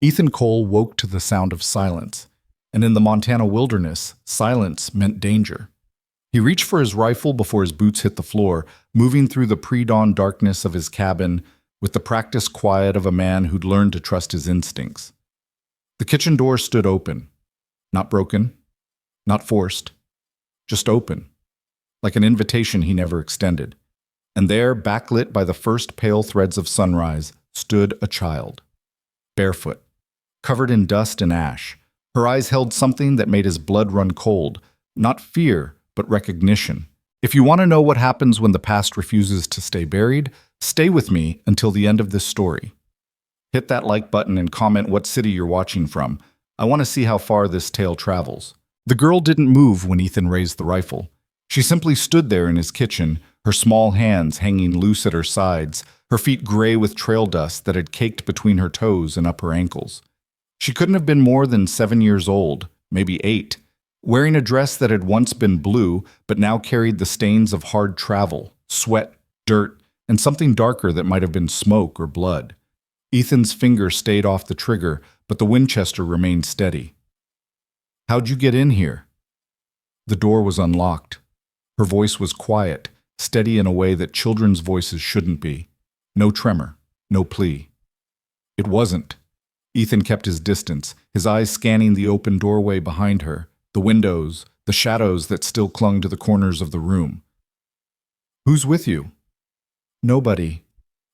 Ethan Cole woke to the sound of silence, and in the Montana wilderness, silence meant danger. He reached for his rifle before his boots hit the floor, moving through the pre-dawn darkness of his cabin with the practiced quiet of a man who'd learned to trust his instincts. The kitchen door stood open, not broken, not forced, just open, like an invitation he never extended. And there, backlit by the first pale threads of sunrise, stood a child, barefoot, covered in dust and ash. Her eyes held something that made his blood run cold, not fear, but recognition. If you want to know what happens when the past refuses to stay buried, stay with me until the end of this story. Hit that like button and comment what city you're watching from. I want to see how far this tale travels. The girl didn't move when Ethan raised the rifle. She simply stood there in his kitchen, her small hands hanging loose at her sides, her feet gray with trail dust that had caked between her toes and up her ankles. She couldn't have been more than 7 years old, maybe 8, wearing a dress that had once been blue but now carried the stains of hard travel, sweat, dirt, and something darker that might have been smoke or blood. Ethan's finger stayed off the trigger, but the Winchester remained steady. "How'd you get in here?" The door was unlocked. Her voice was quiet, steady in a way that children's voices shouldn't be. No tremor, no plea. It wasn't. Ethan kept his distance, his eyes scanning the open doorway behind her, the windows, the shadows that still clung to the corners of the room. "Who's with you?" "Nobody."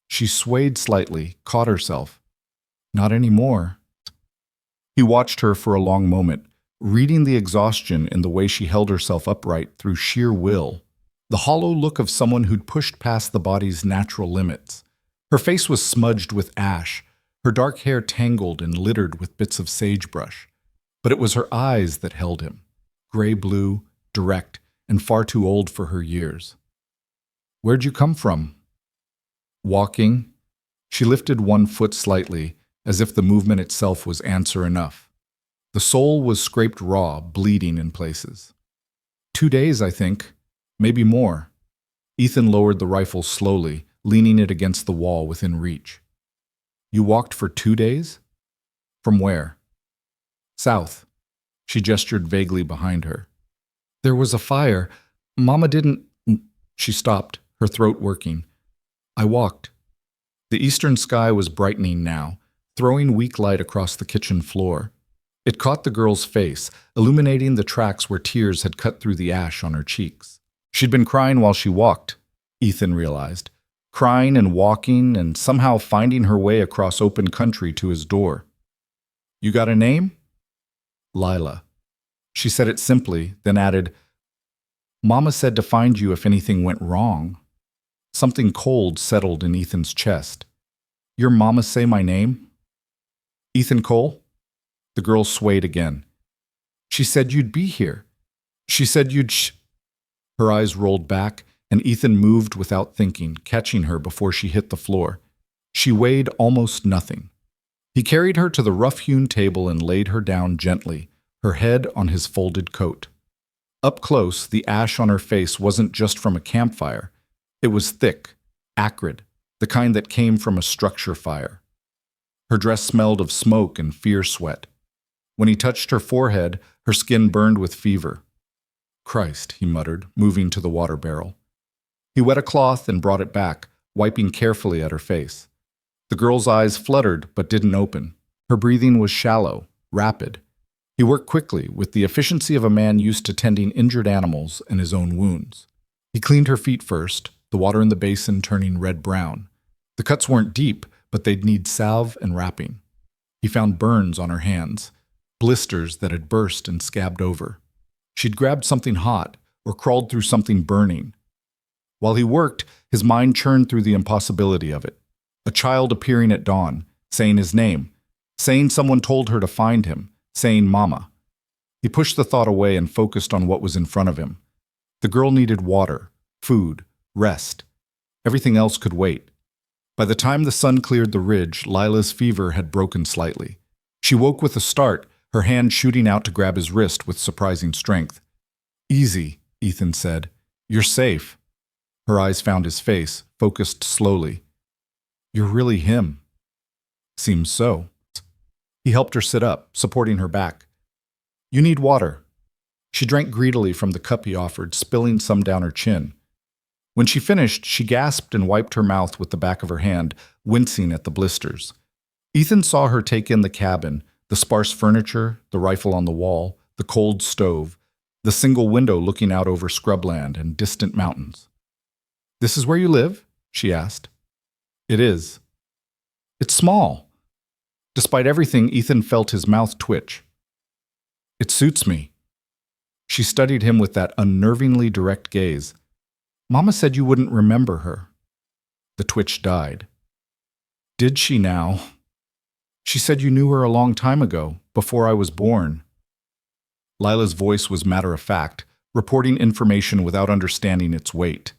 She swayed slightly, caught herself. "Not anymore." He watched her for a long moment, reading the exhaustion in the way she held herself upright through sheer will, the hollow look of someone who'd pushed past the body's natural limits. Her face was smudged with ash, her dark hair tangled and littered with bits of sagebrush. But it was her eyes that held him, gray-blue, direct, and far too old for her years. "Where'd you come from?" "Walking." She lifted one foot slightly, as if the movement itself was answer enough. The sole was scraped raw, bleeding in places. 2 days, I think. Maybe more. Ethan lowered the rifle slowly, leaning it against the wall within reach. "You walked for 2 days? From where?" "South." She gestured vaguely behind her. "There was a fire. Mama didn't—" She stopped, her throat working. "I walked." The eastern sky was brightening now, throwing weak light across the kitchen floor. It caught the girl's face, illuminating the tracks where tears had cut through the ash on her cheeks. She'd been crying while she walked, Ethan realized. Crying and walking and somehow finding her way across open country to his door. "You got a name?" "Lila." She said it simply, then added, "Mama said to find you if anything went wrong." Something cold settled in Ethan's chest. "Your mama say my name?" "Ethan Cole?" The girl swayed again. "She said you'd be here. She said you'd Her eyes rolled back, and Ethan moved without thinking, catching her before she hit the floor. She weighed almost nothing. He carried her to the rough-hewn table and laid her down gently, her head on his folded coat. Up close, the ash on her face wasn't just from a campfire. It was thick, acrid, the kind that came from a structure fire. Her dress smelled of smoke and fear sweat. When he touched her forehead, her skin burned with fever. "Christ," he muttered, moving to the water barrel. He wet a cloth and brought it back, wiping carefully at her face. The girl's eyes fluttered but didn't open. Her breathing was shallow, rapid. He worked quickly, with the efficiency of a man used to tending injured animals and his own wounds. He cleaned her feet first, the water in the basin turning red-brown. The cuts weren't deep, but they'd need salve and wrapping. He found burns on her hands, blisters that had burst and scabbed over. She'd grabbed something hot or crawled through something burning. While he worked, his mind churned through the impossibility of it. A child appearing at dawn, saying his name, saying someone told her to find him, saying Mama. He pushed the thought away and focused on what was in front of him. The girl needed water, food, rest. Everything else could wait. By the time the sun cleared the ridge, Lila's fever had broken slightly. She woke with a start, her hand shooting out to grab his wrist with surprising strength. "Easy," Ethan said. "You're safe." Her eyes found his face, focused slowly. "You're really him." "Seems so." He helped her sit up, supporting her back. You need water. She drank greedily from the cup he offered, spilling some down her chin. When she finished, she gasped and wiped her mouth with the back of her hand, wincing at the blisters. Ethan saw her take in the cabin, the sparse furniture, the rifle on the wall, the cold stove, the single window looking out over scrubland and distant mountains. This is where you live? She asked. It is. It's small. Despite everything, Ethan felt his mouth twitch. It suits me. She studied him with that unnervingly direct gaze. Mama said you wouldn't remember her. The twitch died. Did she now? She said you knew her a long time ago, before I was born. Lila's voice was matter-of-fact, reporting information without understanding its weight.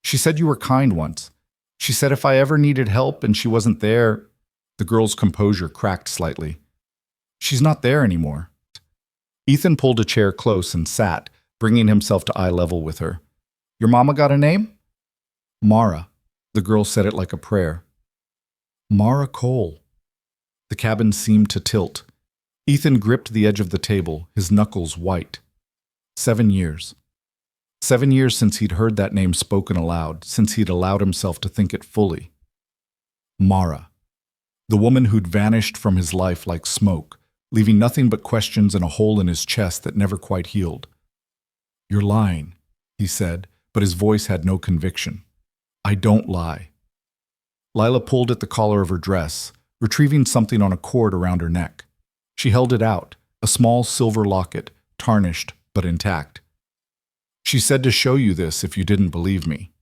She said you were kind once. She said if I ever needed help and she wasn't there. The girl's composure cracked slightly. She's not there anymore. Ethan pulled a chair close and sat, bringing himself to eye level with her. Your mama got a name? Mara. The girl said it like a prayer. Mara Cole. The cabin seemed to tilt. Ethan gripped the edge of the table, his knuckles white. 7 years. 7 years since he'd heard that name spoken aloud, since he'd allowed himself to think it fully. Mara. The woman who'd vanished from his life like smoke, leaving nothing but questions and a hole in his chest that never quite healed. You're lying, he said, but his voice had no conviction. I don't lie. Lila pulled at the collar of her dress, retrieving something on a cord around her neck. She held it out, a small silver locket, tarnished but intact. She said to show you this if you didn't believe me.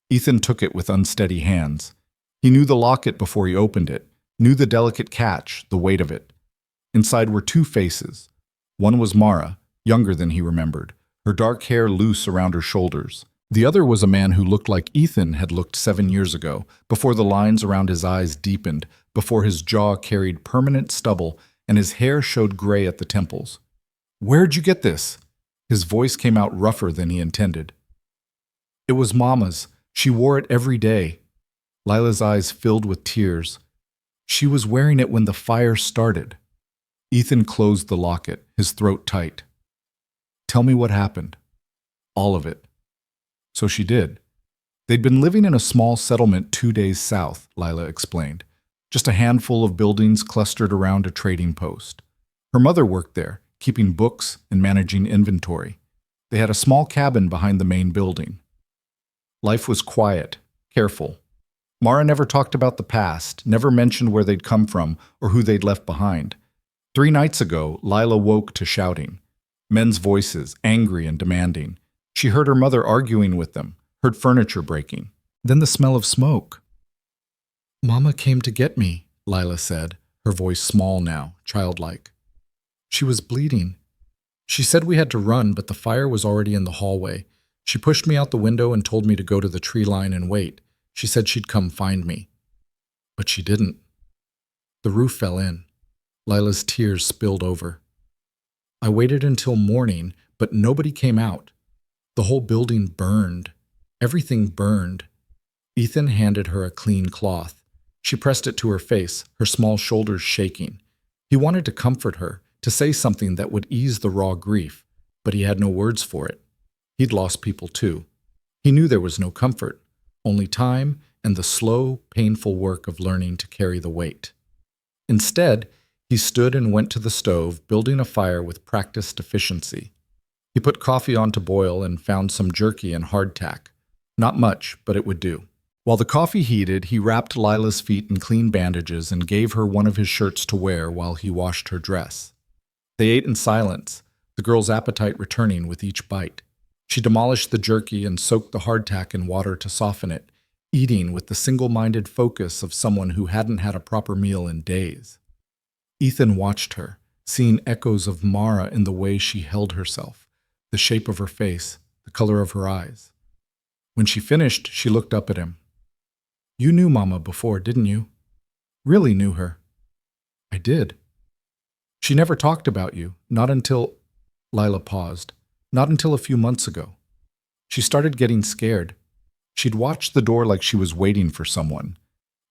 Ethan took it with unsteady hands. He knew the locket before he opened it, knew the delicate catch, the weight of it. Inside were 2 faces. One was Mara, younger than he remembered, her dark hair loose around her shoulders. The other was a man who looked like Ethan had looked 7 years ago, before the lines around his eyes deepened, before his jaw carried permanent stubble and his hair showed gray at the temples. Where'd you get this? His voice came out rougher than he intended. It was Mama's. She wore it every day. Lila's eyes filled with tears. She was wearing it when the fire started. Ethan closed the locket, his throat tight. Tell me what happened. All of it. So she did. They'd been living in a small settlement 2 days south, Lila explained. Just a handful of buildings clustered around a trading post. Her mother worked there, keeping books and managing inventory. They had a small cabin behind the main building. Life was quiet, careful. Mara never talked about the past, never mentioned where they'd come from or who they'd left behind. 3 nights ago, Lila woke to shouting. Men's voices, angry and demanding. She heard her mother arguing with them, heard furniture breaking. Then the smell of smoke. Mama came to get me, Lila said, her voice small now, childlike. She was bleeding. She said we had to run, but the fire was already in the hallway. She pushed me out the window and told me to go to the tree line and wait. She said she'd come find me. But she didn't. The roof fell in. Lila's tears spilled over. I waited until morning, but nobody came out. The whole building burned. Everything burned. Ethan handed her a clean cloth. She pressed it to her face, her small shoulders shaking. He wanted to comfort her, to say something that would ease the raw grief, but he had no words for it. He'd lost people too. He knew there was no comfort, only time and the slow, painful work of learning to carry the weight. Instead, he stood and went to the stove, building a fire with practiced efficiency. He put coffee on to boil and found some jerky and hardtack. Not much, but it would do. While the coffee heated, he wrapped Lila's feet in clean bandages and gave her one of his shirts to wear while he washed her dress. They ate in silence, the girl's appetite returning with each bite. She demolished the jerky and soaked the hardtack in water to soften it, eating with the single-minded focus of someone who hadn't had a proper meal in days. Ethan watched her, seeing echoes of Mara in the way she held herself, the shape of her face, the color of her eyes. When she finished, she looked up at him. You knew Mama before, didn't you? Really knew her. I did. She never talked about you, not until... Lila paused. Not until a few months ago. She started getting scared. She'd watched the door like she was waiting for someone.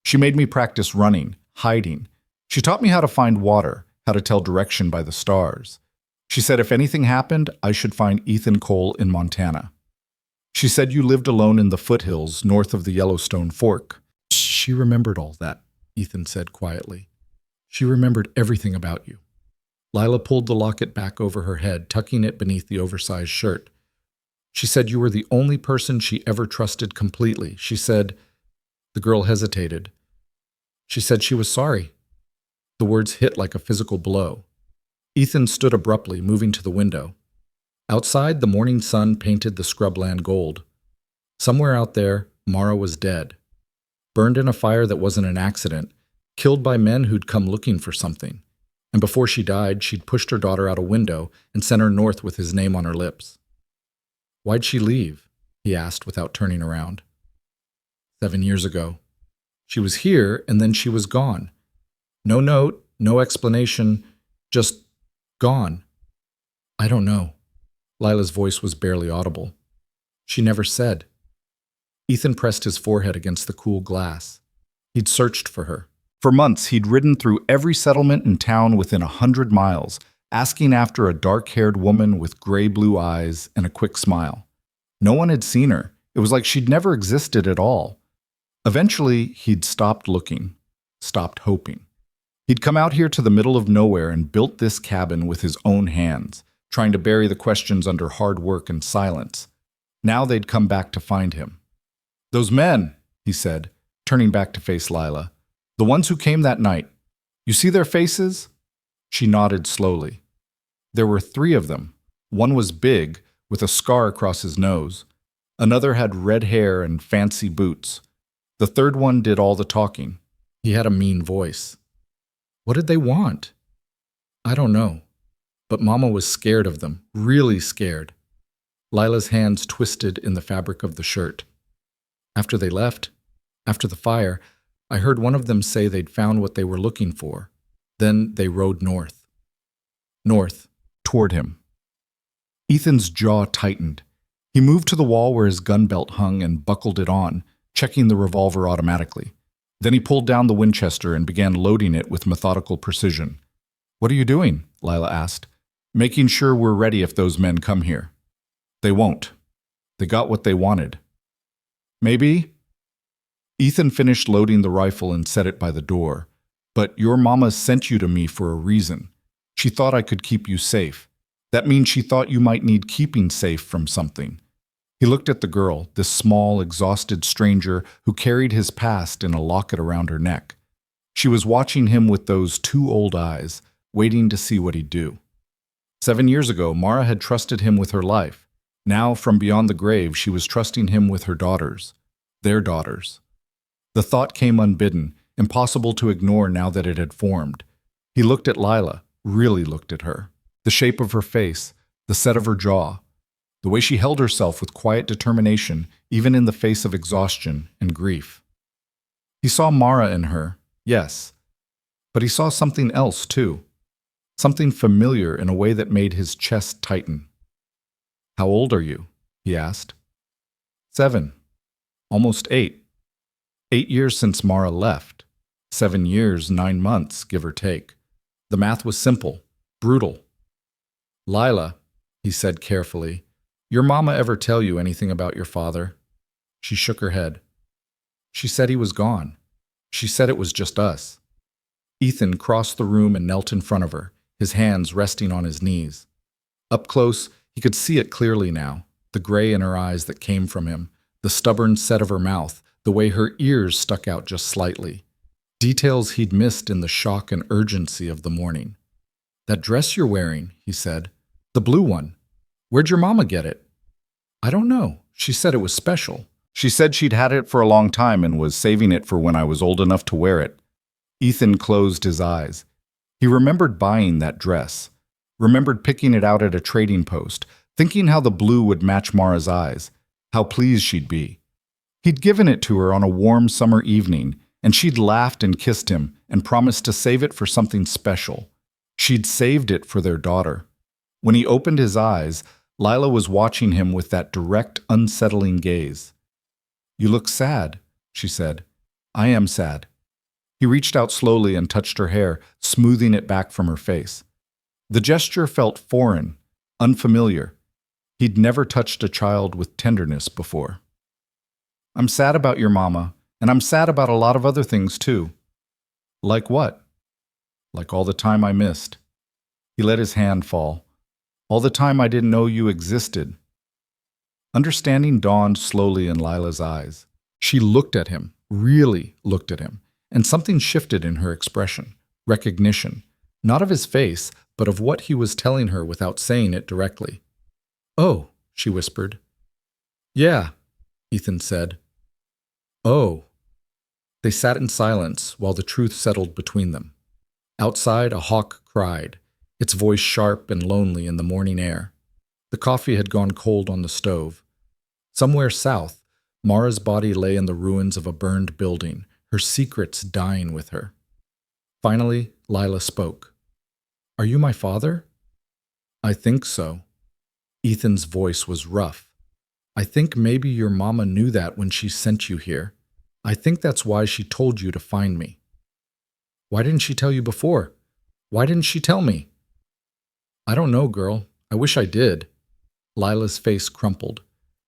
She made me practice running, hiding. She taught me how to find water, how to tell direction by the stars. She said if anything happened, I should find Ethan Cole in Montana. She said you lived alone in the foothills north of the Yellowstone Fork. She remembered all that, Ethan said quietly. She remembered everything about you. Lila pulled the locket back over her head, tucking it beneath the oversized shirt. She said you were the only person she ever trusted completely. She said, the girl hesitated. She said she was sorry. The words hit like a physical blow. Ethan stood abruptly, moving to the window. Outside, the morning sun painted the scrubland gold. Somewhere out there, Mara was dead. Burned in a fire that wasn't an accident, killed by men who'd come looking for something. And before she died, she'd pushed her daughter out a window and sent her north with his name on her lips. Why'd she leave? He asked without turning around. 7 years ago. She was here, and then she was gone. No note, no explanation, just gone. I don't know. Lila's voice was barely audible. She never said. Ethan pressed his forehead against the cool glass. He'd searched for her. For months, he'd ridden through every settlement in town within 100 miles, asking after a dark-haired woman with gray-blue eyes and a quick smile. No one had seen her. It was like she'd never existed at all. Eventually, he'd stopped looking, stopped hoping. He'd come out here to the middle of nowhere and built this cabin with his own hands, trying to bury the questions under hard work and silence. Now they'd come back to find him. Those men, he said, turning back to face Lila. The ones who came that night. You see their faces? She nodded slowly. There were 3 of them. One was big, with a scar across his nose. Another had red hair and fancy boots. The third one did all the talking. He had a mean voice. What did they want? I don't know. But Mama was scared of them, really scared. Lila's hands twisted in the fabric of the shirt. After they left, after the fire, I heard one of them say they'd found what they were looking for. Then they rode north. North, toward him. Ethan's jaw tightened. He moved to the wall where his gun belt hung and buckled it on, checking the revolver automatically. Then he pulled down the Winchester and began loading it with methodical precision. What are you doing? Lila asked. Making sure we're ready if those men come here. They won't. They got what they wanted. Maybe? Ethan finished loading the rifle and set it by the door. But your mama sent you to me for a reason. She thought I could keep you safe. That means she thought you might need keeping safe from something. He looked at the girl, this small, exhausted stranger who carried his past in a locket around her neck. She was watching him with those 2 old eyes, waiting to see what he'd do. 7 years ago, Mara had trusted him with her life. Now, from beyond the grave, she was trusting him with her daughters. Their daughters. The thought came unbidden, impossible to ignore now that it had formed. He looked at Lila, really looked at her. The shape of her face, the set of her jaw, the way she held herself with quiet determination, even in the face of exhaustion and grief. He saw Mara in her, yes, but he saw something else too. Something familiar in a way that made his chest tighten. How old are you? He asked. 7. Almost 8. 8 years since Mara left. 7 years, 9 months, give or take. The math was simple, brutal. Lila, he said carefully, your mama ever tell you anything about your father? She shook her head. She said he was gone. She said it was just us. Ethan crossed the room and knelt in front of her, his hands resting on his knees. Up close, he could see it clearly now, the gray in her eyes that came from him, the stubborn set of her mouth, the way her ears stuck out just slightly. Details he'd missed in the shock and urgency of the morning. That dress you're wearing, he said. The blue one. Where'd your mama get it? I don't know. She said it was special. She said she'd had it for a long time and was saving it for when I was old enough to wear it. Ethan closed his eyes. He remembered buying that dress. Remembered picking it out at a trading post, thinking how the blue would match Mara's eyes, how pleased she'd be. He'd given it to her on a warm summer evening, and she'd laughed and kissed him and promised to save it for something special. She'd saved it for their daughter. When he opened his eyes, Lila was watching him with that direct, unsettling gaze. You look sad, she said. I am sad. He reached out slowly and touched her hair, smoothing it back from her face. The gesture felt foreign, unfamiliar. He'd never touched a child with tenderness before. "I'm sad about your mama, and I'm sad about a lot of other things too." "Like what?" "Like all the time I missed." He let his hand fall. "All the time I didn't know you existed." Understanding dawned slowly in Lila's eyes. She looked at him, really looked at him, and something shifted in her expression. Recognition, not of his face, but of what he was telling her without saying it directly. "Oh," she whispered. "Yeah," Ethan said. "Oh." They sat in silence while the truth settled between them. Outside, a hawk cried, its voice sharp and lonely in the morning air. The coffee had gone cold on the stove. Somewhere south, Mara's body lay in the ruins of a burned building, her secrets dying with her. Finally, Lila spoke. "Are you my father?" "I think so." Ethan's voice was rough. "I think maybe your mama knew that when she sent you here. I think that's why she told you to find me." "Why didn't she tell you before? Why didn't she tell me?" "I don't know, girl. I wish I did." Lila's face crumpled.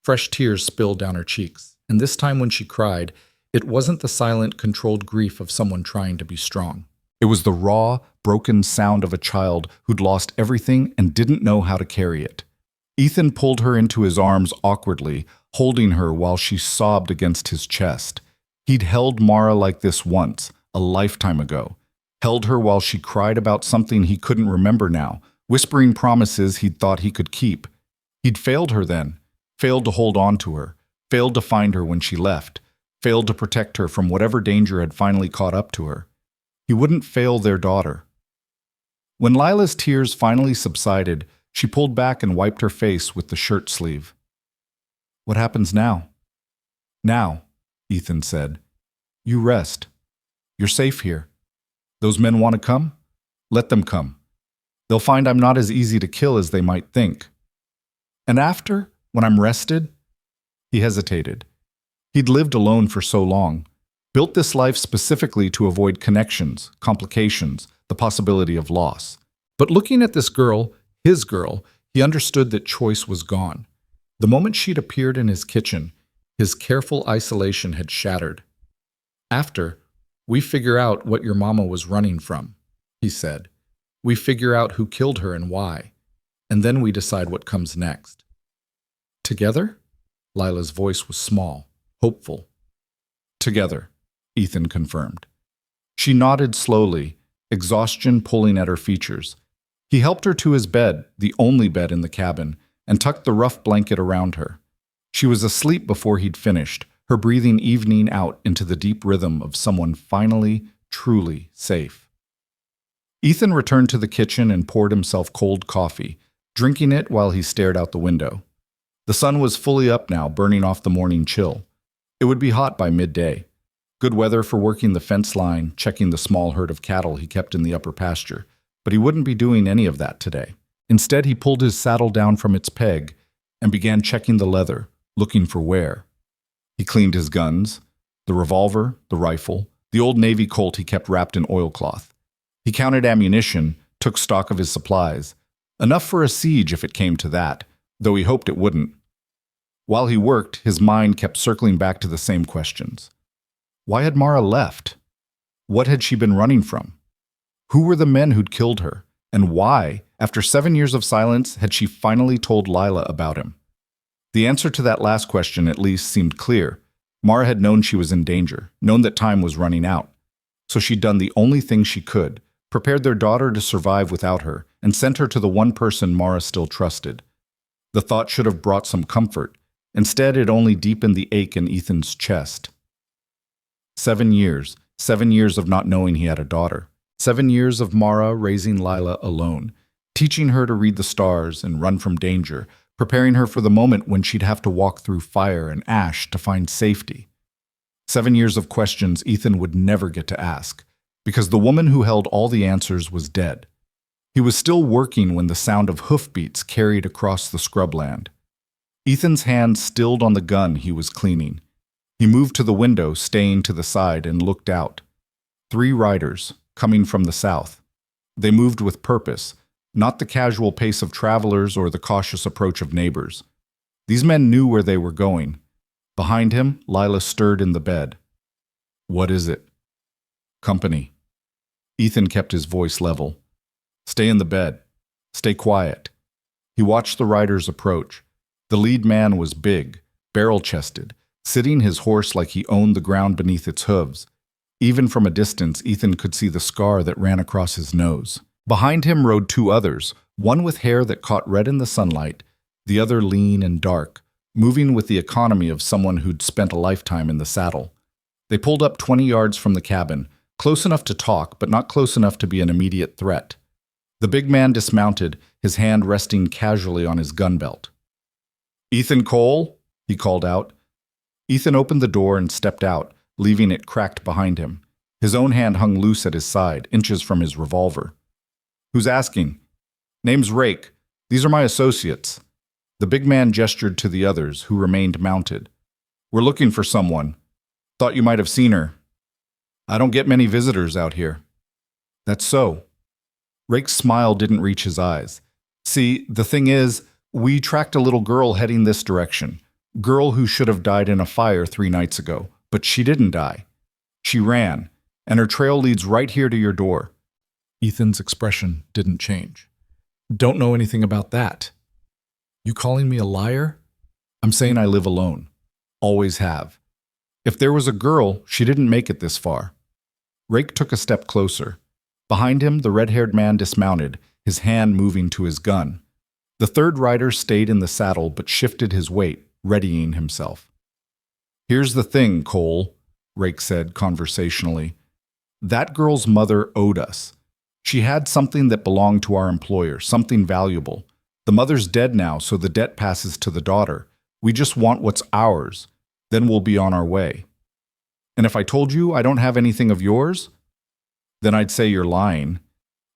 Fresh tears spilled down her cheeks, and this time when she cried, it wasn't the silent, controlled grief of someone trying to be strong. It was the raw, broken sound of a child who'd lost everything and didn't know how to carry it. Ethan pulled her into his arms awkwardly, holding her while she sobbed against his chest. He'd held Mara like this once, a lifetime ago. Held her while she cried about something he couldn't remember now, whispering promises he'd thought he could keep. He'd failed her then, failed to hold on to her, failed to find her when she left, failed to protect her from whatever danger had finally caught up to her. He wouldn't fail their daughter. When Lila's tears finally subsided, she pulled back and wiped her face with the shirt sleeve. "What happens now?" "Now," Ethan said. "You rest. You're safe here. Those men want to come? Let them come. They'll find I'm not as easy to kill as they might think. And after, when I'm rested..." He hesitated. He'd lived alone for so long, built this life specifically to avoid connections, complications, the possibility of loss. But looking at this girl, his girl, he understood that choice was gone. The moment she'd appeared in his kitchen, his careful isolation had shattered. "After, we figure out what your mama was running from," he said. "We figure out who killed her and why, and then we decide what comes next." "Together?" Lila's voice was small, hopeful. "Together," Ethan confirmed. She nodded slowly, exhaustion pulling at her features. He helped her to his bed, the only bed in the cabin, and tucked the rough blanket around her. She was asleep before he'd finished, her breathing evening out into the deep rhythm of someone finally, truly safe. Ethan returned to the kitchen and poured himself cold coffee, drinking it while he stared out the window. The sun was fully up now, burning off the morning chill. It would be hot by midday. Good weather for working the fence line, checking the small herd of cattle he kept in the upper pasture, but he wouldn't be doing any of that today. Instead, he pulled his saddle down from its peg and began checking the leather, looking for wear. He cleaned his guns, the revolver, the rifle, the old Navy Colt he kept wrapped in oilcloth. He counted ammunition, took stock of his supplies. Enough for a siege if it came to that, though he hoped it wouldn't. While he worked, his mind kept circling back to the same questions. Why had Mara left? What had she been running from? Who were the men who'd killed her? And why, after 7 years of silence, had she finally told Lila about him? The answer to that last question at least seemed clear. Mara had known she was in danger, known that time was running out. So she'd done the only thing she could, prepared their daughter to survive without her, and sent her to the one person Mara still trusted. The thought should have brought some comfort. Instead, it only deepened the ache in Ethan's chest. 7 years. 7 years of not knowing he had a daughter. 7 years of Mara raising Lila alone, teaching her to read the stars and run from danger, preparing her for the moment when she'd have to walk through fire and ash to find safety. 7 years of questions Ethan would never get to ask, because the woman who held all the answers was dead. He was still working when the sound of hoofbeats carried across the scrubland. Ethan's hand stilled on the gun he was cleaning. He moved to the window, staying to the side, and looked out. 3 riders, coming from the south. They moved with purpose, not the casual pace of travelers or the cautious approach of neighbors. These men knew where they were going. Behind him, Lila stirred in the bed. "What is it?" "Company." Ethan kept his voice level. "Stay in the bed. Stay quiet." He watched the riders approach. The lead man was big, barrel-chested, sitting his horse like he owned the ground beneath its hooves. Even from a distance, Ethan could see the scar that ran across his nose. Behind him rode 2 others, one with hair that caught red in the sunlight, the other lean and dark, moving with the economy of someone who'd spent a lifetime in the saddle. They pulled up 20 yards from the cabin, close enough to talk, but not close enough to be an immediate threat. The big man dismounted, his hand resting casually on his gun belt. "Ethan Cole?" he called out. Ethan opened the door and stepped out, leaving it cracked behind him. His own hand hung loose at his side, inches from his revolver. "Who's asking?" "Name's Rake. These are my associates." The big man gestured to the others, who remained mounted. "We're looking for someone. Thought you might have seen her." "I don't get many visitors out here." "That's so." Rake's smile didn't reach his eyes. "See, the thing is, we tracked a little girl heading this direction. Girl who should have died in a fire 3 nights ago. But she didn't die. She ran, and her trail leads right here to your door." Ethan's expression didn't change. "Don't know anything about that." "You calling me a liar?" "I'm saying I live alone. Always have. If there was a girl, she didn't make it this far." Rake took a step closer. Behind him, the red-haired man dismounted, his hand moving to his gun. The 3rd rider stayed in the saddle but shifted his weight, readying himself. "Here's the thing, Cole," Rake said conversationally. "That girl's mother owed us. She had something that belonged to our employer, something valuable. The mother's dead now, so the debt passes to the daughter. We just want what's ours. Then we'll be on our way. And if I told you I don't have anything of yours, then I'd say you're lying."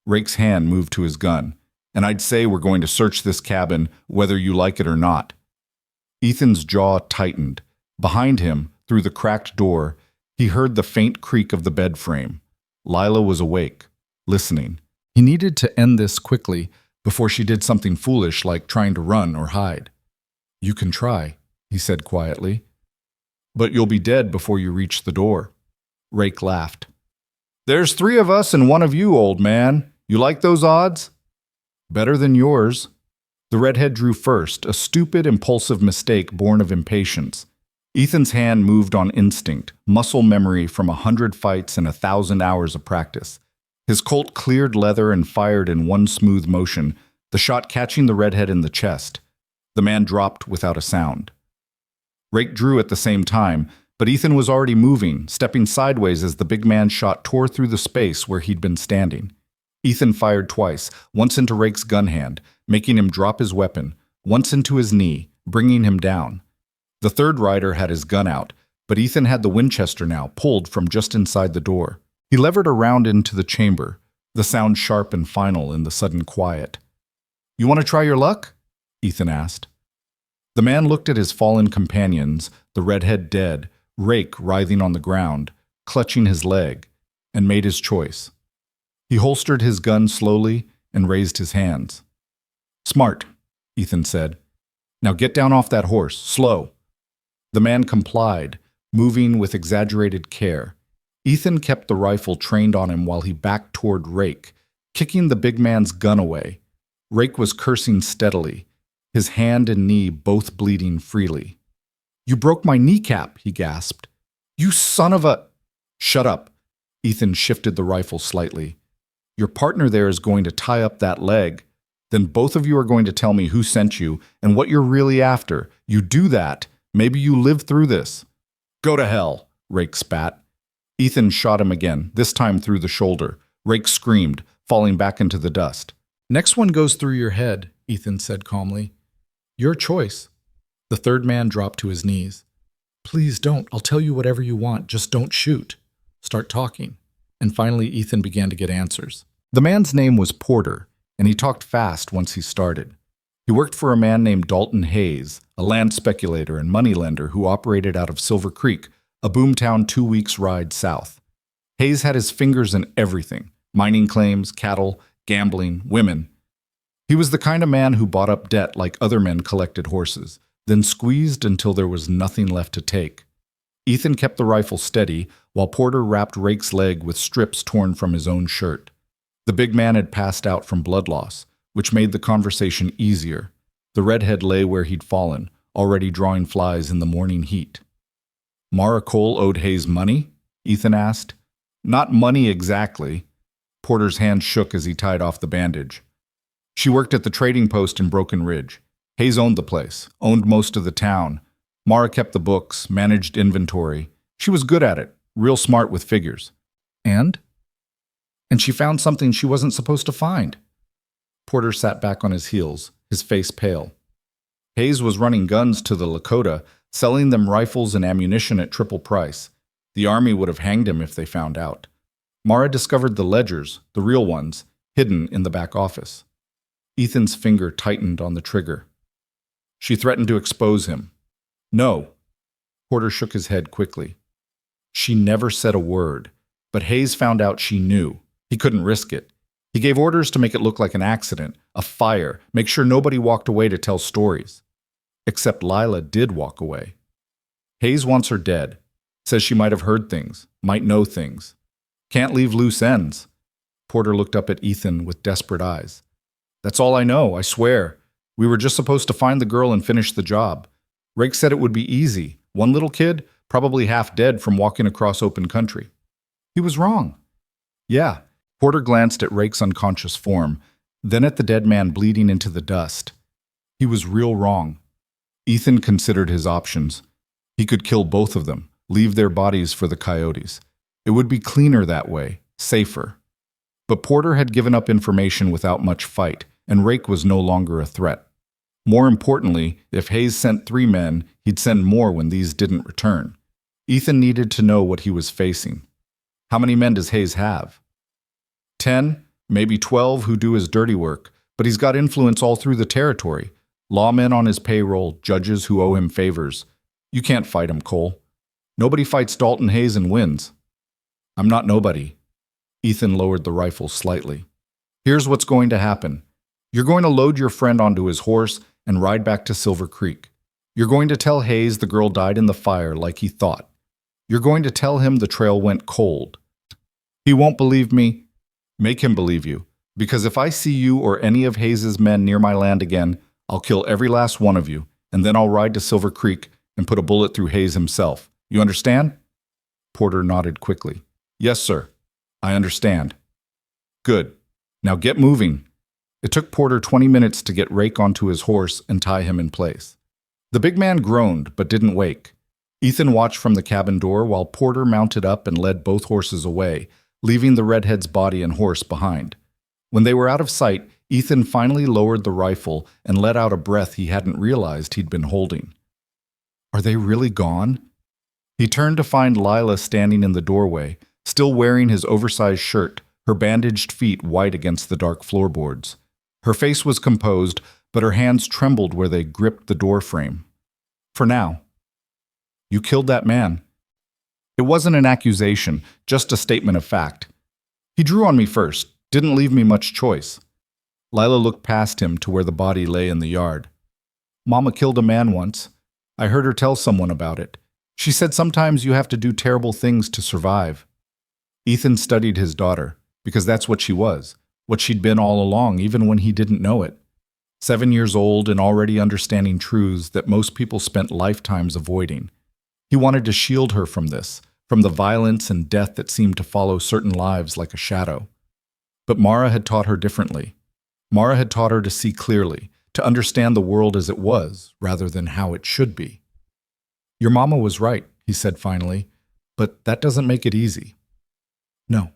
Rake's hand moved to his gun. "And I'd say we're going to search this cabin, whether you like it or not." Ethan's jaw tightened. Behind him, through the cracked door, he heard the faint creak of the bed frame. Lila was awake, listening. He needed to end this quickly before she did something foolish like trying to run or hide. "You can try," he said quietly. "But you'll be dead before you reach the door." Rake laughed. "There's 3 of us and 1 of you, old man. You like those odds?" "Better than yours." The redhead drew first, a stupid, impulsive mistake born of impatience. Ethan's hand moved on instinct, muscle memory from 100 fights and 1,000 hours of practice. His Colt cleared leather and fired in one smooth motion, the shot catching the redhead in the chest. The man dropped without a sound. Rake drew at the same time, but Ethan was already moving, stepping sideways as the big man's shot tore through the space where he'd been standing. Ethan fired twice, once into Rake's gun hand, making him drop his weapon, once into his knee, bringing him down. The 3rd rider had his gun out, but Ethan had the Winchester now, pulled from just inside the door. He levered a round into the chamber, the sound sharp and final in the sudden quiet. "You want to try your luck?" Ethan asked. The man looked at his fallen companions, the redhead dead, Rake writhing on the ground, clutching his leg, and made his choice. He holstered his gun slowly and raised his hands. "Smart," Ethan said. "Now get down off that horse, slow." The man complied, moving with exaggerated care. Ethan kept the rifle trained on him while he backed toward Rake, kicking the big man's gun away. Rake was cursing steadily, his hand and knee both bleeding freely. "You broke my kneecap," he gasped. "You son of a—" "Shut up." Ethan shifted the rifle slightly. "Your partner there is going to tie up that leg. Then both of you are going to tell me who sent you and what you're really after. You do that, maybe you live through this." "Go to hell," Rake spat. Ethan shot him again, this time through the shoulder. Rake screamed, falling back into the dust. "Next one goes through your head," Ethan said calmly. "Your choice." The 3rd man dropped to his knees. "Please don't. I'll tell you whatever you want. Just don't shoot. Start talking." And finally, Ethan began to get answers. The man's name was Porter, and he talked fast once he started. He worked for a man named Dalton Hayes, a land speculator and moneylender who operated out of Silver Creek, a boomtown 2 weeks' ride south. Hayes had his fingers in everything: mining claims, cattle, gambling, women. He was the kind of man who bought up debt like other men collected horses, then squeezed until there was nothing left to take. Ethan kept the rifle steady while Porter wrapped Rake's leg with strips torn from his own shirt. The big man had passed out from blood loss, which made the conversation easier. The redhead lay where he'd fallen, already drawing flies in the morning heat. Mara Cole owed Hayes money? Ethan asked. Not money exactly. Porter's hand shook as he tied off the bandage. She worked at the trading post in Broken Ridge. Hayes owned the place, owned most of the town. Mara kept the books, managed inventory. She was good at it, real smart with figures. And she found something she wasn't supposed to find. Porter sat back on his heels, his face pale. Hayes was running guns to the Lakota, selling them rifles and ammunition at triple price. The army would have hanged him if they found out. Mara discovered the ledgers, the real ones, hidden in the back office. Ethan's finger tightened on the trigger. She threatened to expose him. No. Porter shook his head quickly. She never said a word, but Hayes found out she knew. He couldn't risk it. He gave orders to make it look like an accident, a fire, make sure nobody walked away to tell stories. Except Lila did walk away. Hayes wants her dead. Says she might have heard things, might know things. Can't leave loose ends. Porter looked up at Ethan with desperate eyes. That's all I know, I swear. We were just supposed to find the girl and finish the job. Rake said it would be easy. One little kid, probably half dead from walking across open country. He was wrong. Yeah. Porter glanced at Rake's unconscious form, then at the dead man bleeding into the dust. He was real wrong. Ethan considered his options. He could kill both of them, leave their bodies for the coyotes. It would be cleaner that way, safer. But Porter had given up information without much fight, and Rake was no longer a threat. More importantly, if Hayes sent 3 men, he'd send more when these didn't return. Ethan needed to know what he was facing. How many men does Hayes have? 10, maybe 12 who do his dirty work, but he's got influence all through the territory. Lawmen on his payroll, judges who owe him favors. You can't fight him, Cole. Nobody fights Dalton Hayes and wins. I'm not nobody. Ethan lowered the rifle slightly. Here's what's going to happen. You're going to load your friend onto his horse and ride back to Silver Creek. You're going to tell Hayes the girl died in the fire like he thought. You're going to tell him the trail went cold. He won't believe me. Make him believe you, because if I see you or any of Hayes's men near my land again, I'll kill every last one of you, and then I'll ride to Silver Creek and put a bullet through Hayes himself. You understand? Porter nodded quickly. Yes, sir. I understand. Good. Now get moving. It took Porter 20 minutes to get Rake onto his horse and tie him in place. The big man groaned, but didn't wake. Ethan watched from the cabin door while Porter mounted up and led both horses away, leaving the redhead's body and horse behind. When they were out of sight, Ethan finally lowered the rifle and let out a breath he hadn't realized he'd been holding. Are they really gone? He turned to find Lila standing in the doorway, still wearing his oversized shirt, her bandaged feet white against the dark floorboards. Her face was composed, but her hands trembled where they gripped the door frame. For now. You killed that man. It wasn't an accusation, just a statement of fact. He drew on me first, didn't leave me much choice. Lila looked past him to where the body lay in the yard. Mama killed a man once. I heard her tell someone about it. She said sometimes you have to do terrible things to survive. Ethan studied his daughter, because that's what she was, what she'd been all along, even when he didn't know it. 7 years old and already understanding truths that most people spent lifetimes avoiding. He wanted to shield her from this, from the violence and death that seemed to follow certain lives like a shadow. But Mara had taught her differently. Mara had taught her to see clearly, to understand the world as it was, rather than how it should be. Your mama was right, he said finally, but that doesn't make it easy. No.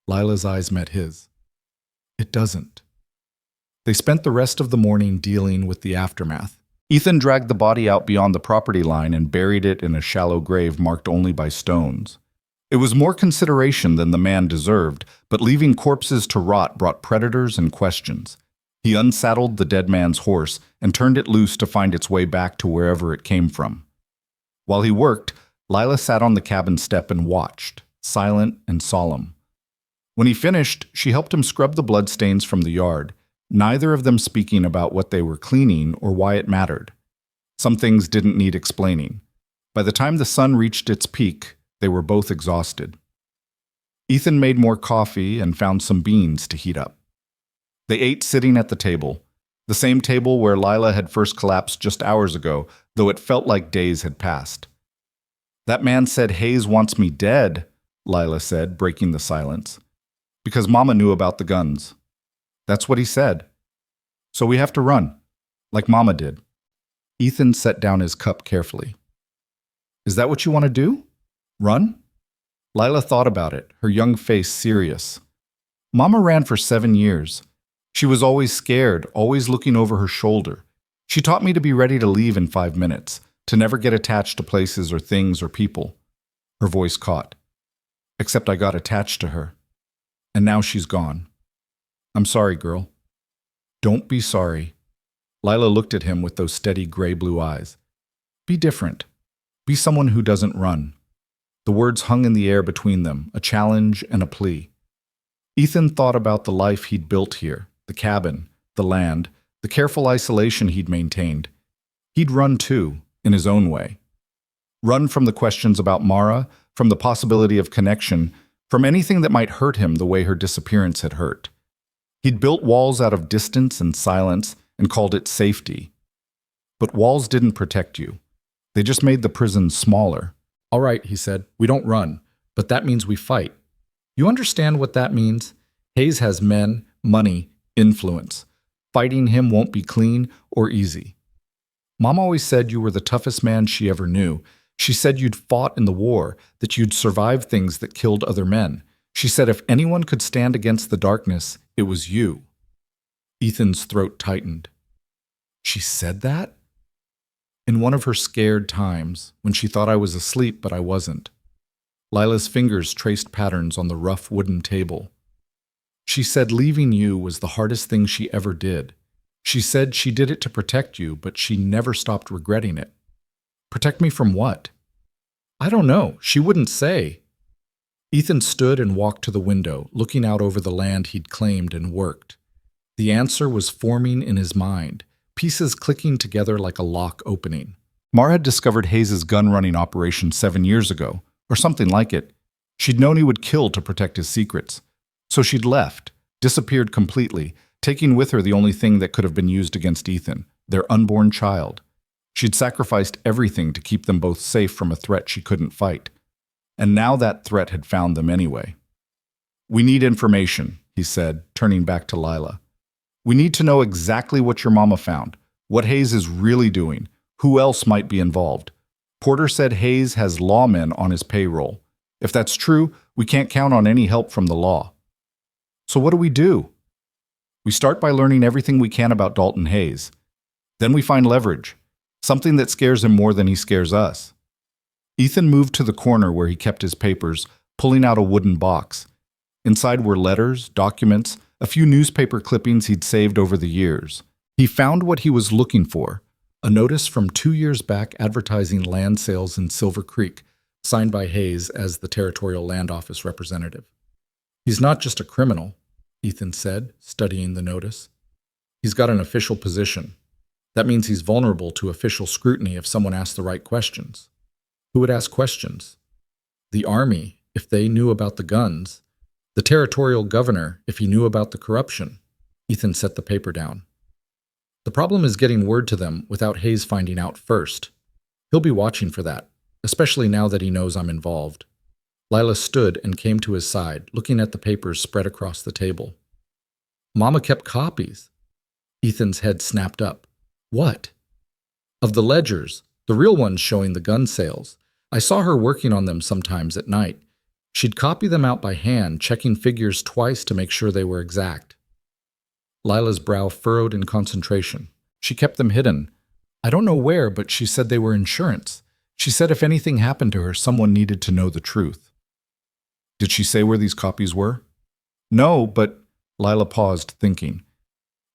Lila's eyes met his. It doesn't. They spent the rest of the morning dealing with the aftermath. Ethan dragged the body out beyond the property line and buried it in a shallow grave marked only by stones. It was more consideration than the man deserved, but leaving corpses to rot brought predators and questions. He unsaddled the dead man's horse and turned it loose to find its way back to wherever it came from. While he worked, Lila sat on the cabin step and watched, silent and solemn. When he finished, she helped him scrub the bloodstains from the yard, neither of them speaking about what they were cleaning or why it mattered. Some things didn't need explaining. By the time the sun reached its peak, they were both exhausted. Ethan made more coffee and found some beans to heat up. They ate sitting at the table, the same table where Lila had first collapsed just hours ago, though it felt like days had passed. "That man said Hayes wants me dead," Lila said, breaking the silence. "Because Mama knew about the guns. That's what he said. So we have to run, like Mama did." Ethan set down his cup carefully. "Is that what you want to do? Run?" Lila thought about it, her young face serious. Mama ran for 7 years. She was always scared, always looking over her shoulder. She taught me to be ready to leave in 5 minutes, to never get attached to places or things or people. Her voice caught. Except I got attached to her. And now she's gone. "I'm sorry, girl." "Don't be sorry." Lila looked at him with those steady gray-blue eyes. "Be different. Be someone who doesn't run." The words hung in the air between them, a challenge and a plea. Ethan thought about the life he'd built here, the cabin, the land, the careful isolation he'd maintained. He'd run too, in his own way. Run from the questions about Mara, from the possibility of connection, from anything that might hurt him the way her disappearance had hurt. He'd built walls out of distance and silence and called it safety. But walls didn't protect you. They just made the prison smaller. "All right," he said, "we don't run, but that means we fight. You understand what that means? Hayes has men, money, influence. Fighting him won't be clean or easy. Mom always said you were the toughest man she ever knew. She said you'd fought in the war, that you'd survived things that killed other men. She said if anyone could stand against the darkness, it was you." Ethan's throat tightened. "She said that?" "In one of her scared times, when she thought I was asleep but I wasn't." Lila's fingers traced patterns on the rough wooden table. "She said leaving you was the hardest thing she ever did. She said she did it to protect you, but she never stopped regretting it." "Protect me from what?" "I don't know. She wouldn't say." Ethan stood and walked to the window, looking out over the land he'd claimed and worked. The answer was forming in his mind, pieces clicking together like a lock opening. Mara had discovered Hayes' gun-running operation 7 years ago, or something like it. She'd known he would kill to protect his secrets. So she'd left, disappeared completely, taking with her the only thing that could have been used against Ethan, their unborn child. She'd sacrificed everything to keep them both safe from a threat she couldn't fight. And now that threat had found them anyway. "We need information," he said, turning back to Lila. "We need to know exactly what your mama found, what Hayes is really doing, who else might be involved. Porter said Hayes has lawmen on his payroll. If that's true, we can't count on any help from the law." "So what do we do?" "We start by learning everything we can about Dalton Hayes. Then we find leverage, something that scares him more than he scares us." Ethan moved to the corner where he kept his papers, pulling out a wooden box. Inside were letters, documents, a few newspaper clippings he'd saved over the years. He found what he was looking for, a notice from 2 years back advertising land sales in Silver Creek, signed by Hayes as the Territorial Land Office representative. "He's not just a criminal," Ethan said, studying the notice. "He's got an official position. That means he's vulnerable to official scrutiny if someone asks the right questions." Who would ask questions? The Army, if they knew about the guns. The territorial governor, if he knew about the corruption. Ethan set the paper down. "The problem is getting word to them without Hayes finding out first. He'll be watching for that, especially now that he knows I'm involved." Lila stood and came to his side, looking at the papers spread across the table. "Mama kept copies." Ethan's head snapped up. "What?" "Of the ledgers, the real ones showing the gun sales. I saw her working on them sometimes at night. She'd copy them out by hand, checking figures twice to make sure they were exact." Lila's brow furrowed in concentration. "She kept them hidden. I don't know where, but she said they were insurance. She said if anything happened to her, someone needed to know the truth." "Did she say where these copies were?" "No, but—" Lila paused, thinking.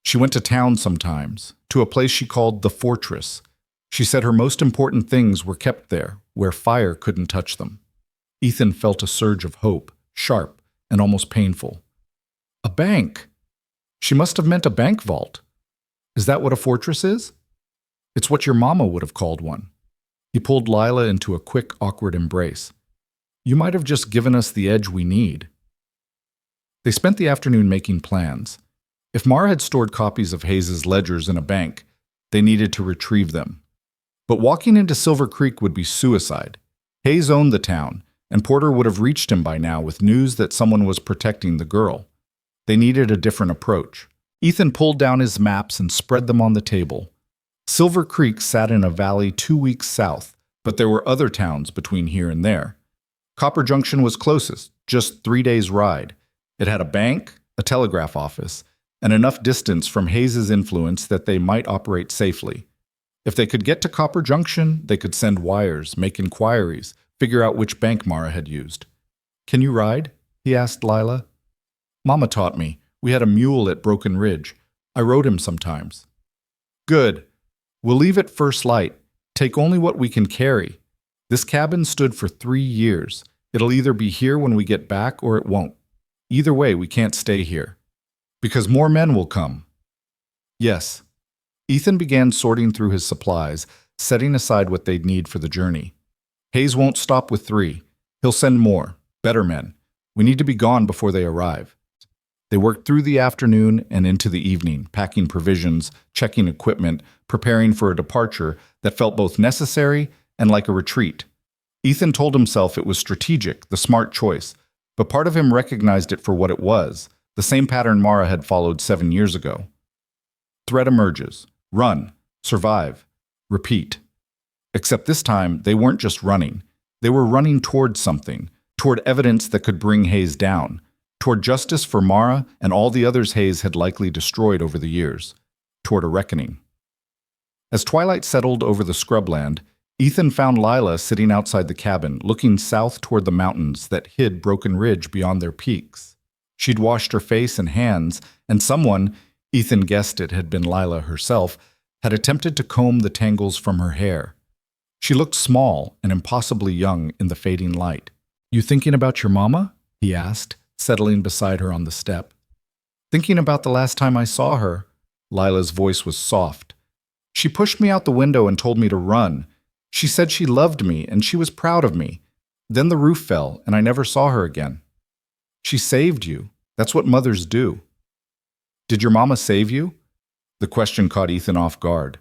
"She went to town sometimes, to a place she called the Fortress. She said her most important things were kept there, where fire couldn't touch them." Ethan felt a surge of hope, sharp and almost painful. A bank! She must have meant a bank vault. Is that what a fortress is? It's what your mama would have called one. He pulled Lila into a quick, awkward embrace. You might have just given us the edge we need. They spent the afternoon making plans. If Mara had stored copies of Hayes's ledgers in a bank, they needed to retrieve them. But walking into Silver Creek would be suicide. Hayes owned the town, and Porter would have reached him by now with news that someone was protecting the girl. They needed a different approach. Ethan pulled down his maps and spread them on the table. Silver Creek sat in a valley 2 weeks south, but there were other towns between here and there. Copper Junction was closest, just 3 days' ride. It had a bank, a telegraph office, and enough distance from Hayes's influence that they might operate safely. If they could get to Copper Junction, they could send wires, make inquiries, figure out which bank Mara had used. Can you ride? He asked Lila. Mama taught me. We had a mule at Broken Ridge. I rode him sometimes. Good. We'll leave at first light. Take only what we can carry. This cabin stood for 3 years. It'll either be here when we get back or it won't. Either way, we can't stay here. Because more men will come. Yes. Ethan began sorting through his supplies, setting aside what they'd need for the journey. Hayes won't stop with 3. He'll send more, better men. We need to be gone before they arrive. They worked through the afternoon and into the evening, packing provisions, checking equipment, preparing for a departure that felt both necessary and like a retreat. Ethan told himself it was strategic, the smart choice, but part of him recognized it for what it was, the same pattern Mara had followed 7 years ago. Threat emerges. Run. Survive. Repeat. Except this time, they weren't just running. They were running toward something, toward evidence that could bring Hayes down, toward justice for Mara and all the others Hayes had likely destroyed over the years, toward a reckoning. As twilight settled over the scrubland, Ethan found Lila sitting outside the cabin, looking south toward the mountains that hid Broken Ridge beyond their peaks. She'd washed her face and hands, and someone, Ethan guessed it had been Lila herself, had attempted to comb the tangles from her hair. She looked small and impossibly young in the fading light. You thinking about your mama? He asked, settling beside her on the step. Thinking about the last time I saw her. Lila's voice was soft. She pushed me out the window and told me to run. She said she loved me and she was proud of me. Then the roof fell and I never saw her again. She saved you. That's what mothers do. Did your mama save you? The question caught Ethan off guard.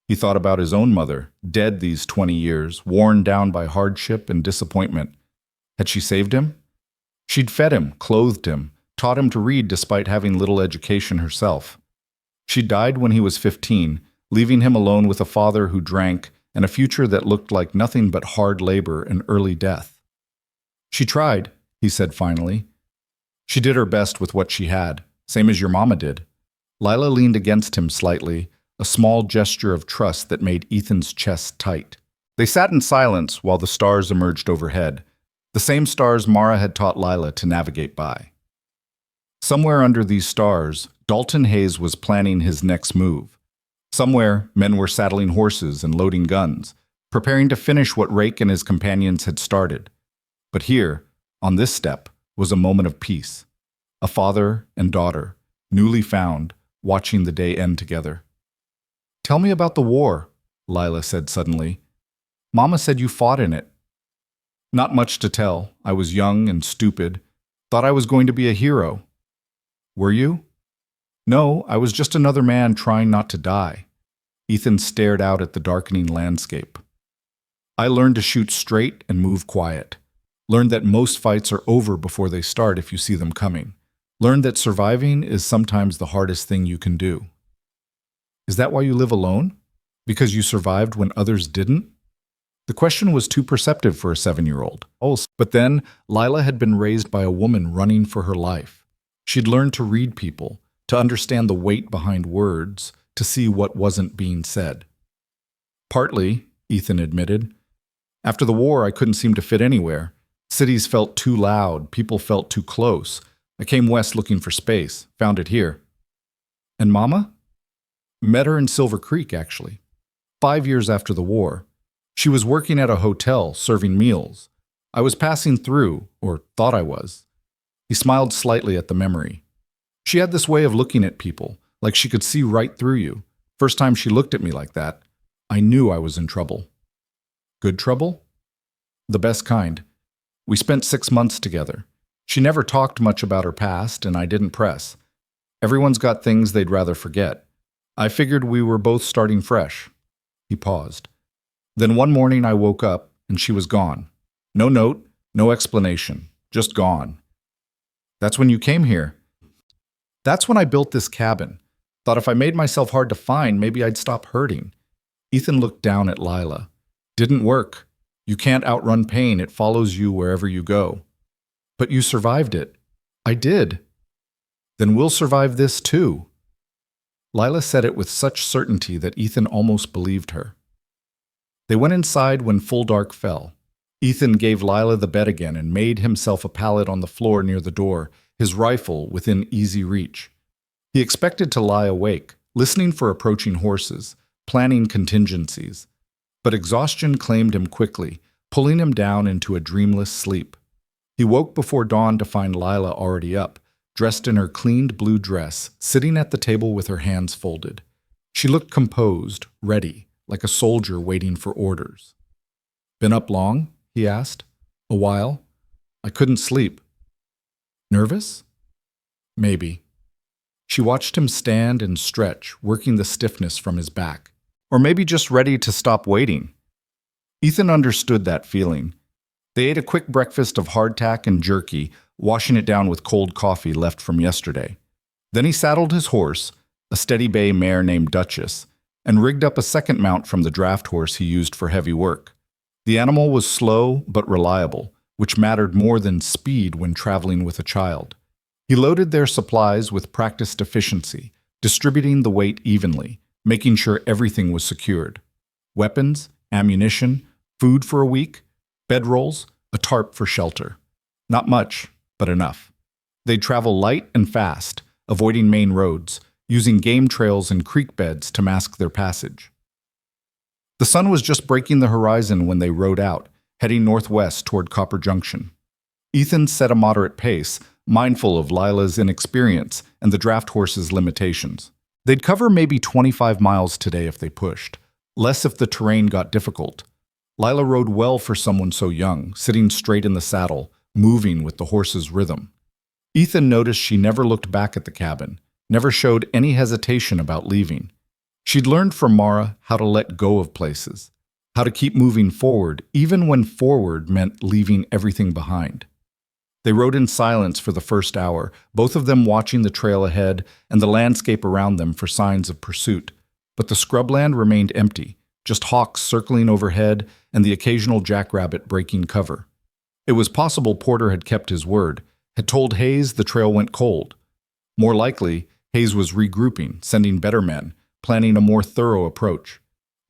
He thought about his own mother, dead these 20 years, worn down by hardship and disappointment. Had she saved him? She'd fed him, clothed him, taught him to read despite having little education herself. She died when he was 15, leaving him alone with a father who drank and a future that looked like nothing but hard labor and early death. She tried, he said finally. She did her best with what she had, same as your mama did. Lila leaned against him slightly, a small gesture of trust that made Ethan's chest tight. They sat in silence while the stars emerged overhead, the same stars Mara had taught Lila to navigate by. Somewhere under these stars, Dalton Hayes was planning his next move. Somewhere, men were saddling horses and loading guns, preparing to finish what Rake and his companions had started. But here, on this step, was a moment of peace. A father and daughter, newly found, watching the day end together. Tell me about the war, Lila said suddenly. Mama said you fought in it. Not much to tell. I was young and stupid. Thought I was going to be a hero. Were you? No, I was just another man trying not to die. Ethan stared out at the darkening landscape. I learned to shoot straight and move quiet. Learned that most fights are over before they start if you see them coming. Learned that surviving is sometimes the hardest thing you can do. Is that why you live alone? Because you survived when others didn't? The question was too perceptive for a 7-year-old. But then, Lila had been raised by a woman running for her life. She'd learned to read people, to understand the weight behind words, to see what wasn't being said. Partly, Ethan admitted. After the war, I couldn't seem to fit anywhere. Cities felt too loud, people felt too close. I came west looking for space, found it here. And Mama? Met her in Silver Creek, actually. 5 years after the war. She was working at a hotel, serving meals. I was passing through, or thought I was. He smiled slightly at the memory. She had this way of looking at people, like she could see right through you. First time she looked at me like that, I knew I was in trouble. Good trouble? The best kind. We spent 6 months together. She never talked much about her past, and I didn't press. Everyone's got things they'd rather forget. I figured we were both starting fresh. He paused. Then one morning I woke up, and she was gone. No note, no explanation, just gone. That's when you came here. That's when I built this cabin. Thought if I made myself hard to find, maybe I'd stop hurting. Ethan looked down at Lila. Didn't work. You can't outrun pain. It follows you wherever you go. But you survived it. I did. Then we'll survive this too. Lila said it with such certainty that Ethan almost believed her. They went inside when full dark fell. Ethan gave Lila the bed again and made himself a pallet on the floor near the door, his rifle within easy reach. He expected to lie awake, listening for approaching horses, planning contingencies. But exhaustion claimed him quickly, pulling him down into a dreamless sleep. He woke before dawn to find Lila already up, dressed in her cleaned blue dress, sitting at the table with her hands folded. She looked composed, ready, like a soldier waiting for orders. Been up long? He asked. A while. I couldn't sleep. Nervous? Maybe. She watched him stand and stretch, working the stiffness from his back. Or maybe just ready to stop waiting. Ethan understood that feeling. They ate a quick breakfast of hardtack and jerky, washing it down with cold coffee left from yesterday. Then he saddled his horse, a steady bay mare named Duchess, and rigged up a second mount from the draft horse he used for heavy work. The animal was slow but reliable, which mattered more than speed when traveling with a child. He loaded their supplies with practiced efficiency, distributing the weight evenly, making sure everything was secured. Weapons, ammunition, food for a week, bedrolls, a tarp for shelter. Not much, but enough. They'd travel light and fast, avoiding main roads, using game trails and creek beds to mask their passage. The sun was just breaking the horizon when they rode out, heading northwest toward Copper Junction. Ethan set a moderate pace, mindful of Lila's inexperience and the draft horse's limitations. They'd cover maybe 25 miles today if they pushed, less if the terrain got difficult. Lila rode well for someone so young, sitting straight in the saddle, moving with the horse's rhythm. Ethan noticed she never looked back at the cabin, never showed any hesitation about leaving. She'd learned from Mara how to let go of places, how to keep moving forward, even when forward meant leaving everything behind. They rode in silence for the first hour, both of them watching the trail ahead and the landscape around them for signs of pursuit. But the scrubland remained empty, just hawks circling overhead and the occasional jackrabbit breaking cover. It was possible Porter had kept his word, had told Hayes the trail went cold. More likely, Hayes was regrouping, sending better men, planning a more thorough approach.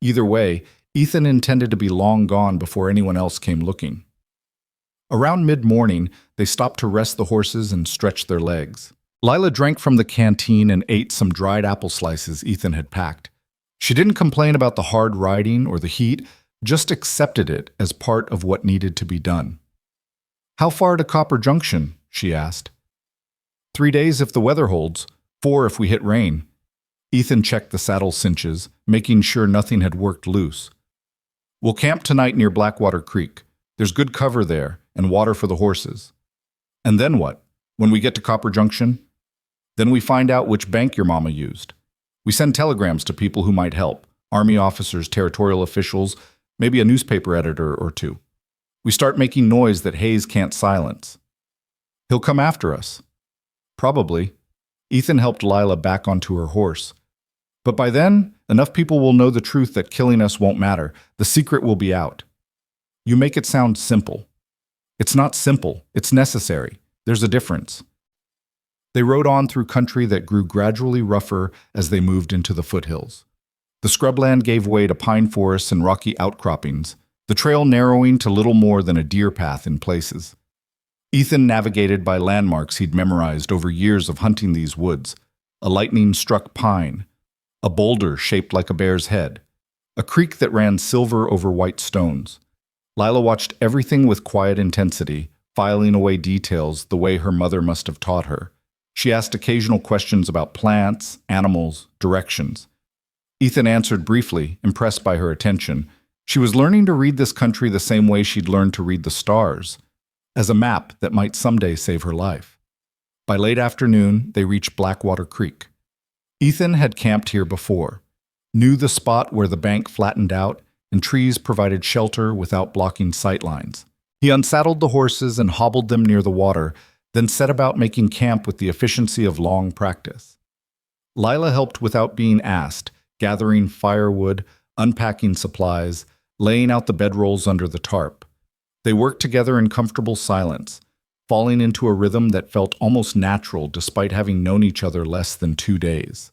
Either way, Ethan intended to be long gone before anyone else came looking. Around mid-morning, they stopped to rest the horses and stretch their legs. Lila drank from the canteen and ate some dried apple slices Ethan had packed. She didn't complain about the hard riding or the heat, just accepted it as part of what needed to be done. "How far to Copper Junction?" she asked. 3 days if the weather holds, 4 if we hit rain. Ethan checked the saddle cinches, making sure nothing had worked loose. "We'll camp tonight near Blackwater Creek. There's good cover there, and water for the horses." "And then what? When we get to Copper Junction?" "Then we find out which bank your mama used. We send telegrams to people who might help, army officers, territorial officials, maybe a newspaper editor or two. We start making noise that Hayes can't silence." "He'll come after us." "Probably." Ethan helped Lila back onto her horse. "But by then, enough people will know the truth that killing us won't matter. The secret will be out." "You make it sound simple." "It's not simple. It's necessary. There's a difference." They rode on through country that grew gradually rougher as they moved into the foothills. The scrubland gave way to pine forests and rocky outcroppings, the trail narrowing to little more than a deer path in places. Ethan navigated by landmarks he'd memorized over years of hunting these woods: a lightning-struck pine, a boulder shaped like a bear's head, a creek that ran silver over white stones. Lila watched everything with quiet intensity, filing away details the way her mother must have taught her. She asked occasional questions about plants, animals, directions. Ethan answered briefly, impressed by her attention. She was learning to read this country the same way she'd learned to read the stars, as a map that might someday save her life. By late afternoon, they reached Blackwater Creek. Ethan had camped here before, knew the spot where the bank flattened out and trees provided shelter without blocking sightlines. He unsaddled the horses and hobbled them near the water, then set about making camp with the efficiency of long practice. Lila helped without being asked, gathering firewood, unpacking supplies, laying out the bedrolls under the tarp. They worked together in comfortable silence, falling into a rhythm that felt almost natural despite having known each other less than 2 days.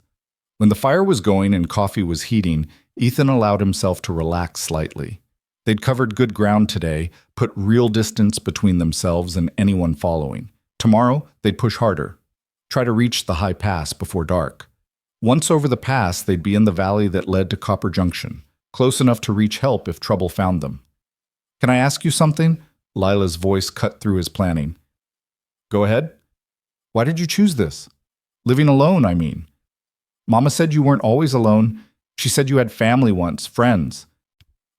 When the fire was going and coffee was heating, Ethan allowed himself to relax slightly. They'd covered good ground today, put real distance between themselves and anyone following. Tomorrow, they'd push harder, try to reach the high pass before dark. Once over the pass, they'd be in the valley that led to Copper Junction, close enough to reach help if trouble found them. "Can I ask you something?" Lila's voice cut through his planning. "Go ahead." "Why did you choose this? Living alone, I mean." "Mama said you weren't always alone. She said you had family once, friends."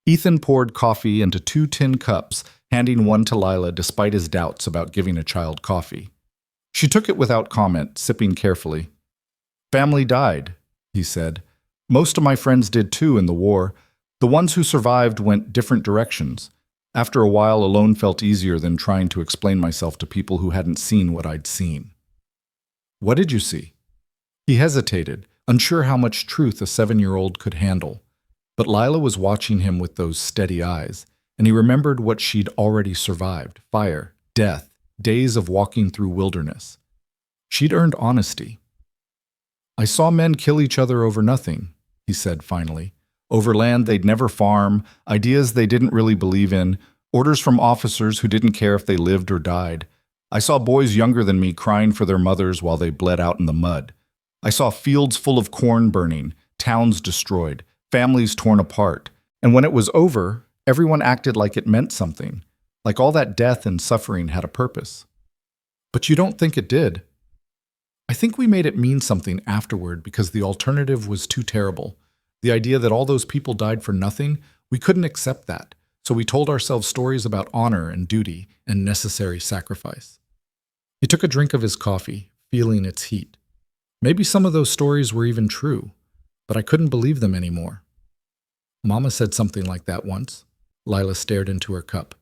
Ethan poured coffee into 2 tin cups, handing one to Lila despite his doubts about giving a child coffee. She took it without comment, sipping carefully. "Family died," he said. "Most of my friends did too in the war. The ones who survived went different directions. After a while, alone felt easier than trying to explain myself to people who hadn't seen what I'd seen." "What did you see?" He hesitated, unsure how much truth a 7-year-old could handle. But Lila was watching him with those steady eyes, and he remembered what she'd already survived: fire, death, days of walking through wilderness. She'd earned honesty. "I saw men kill each other over nothing," he said finally. "Over land they'd never farm, ideas they didn't really believe in, orders from officers who didn't care if they lived or died. I saw boys younger than me crying for their mothers while they bled out in the mud. I saw fields full of corn burning, towns destroyed, families torn apart. And when it was over, everyone acted like it meant something, like all that death and suffering had a purpose." "But you don't think it did?" "I think we made it mean something afterward because the alternative was too terrible. The idea that all those people died for nothing, we couldn't accept that. So we told ourselves stories about honor and duty and necessary sacrifice." He took a drink of his coffee, feeling its heat. "Maybe some of those stories were even true, but I couldn't believe them anymore." "Mama said something like that once." Lila stared into her cup.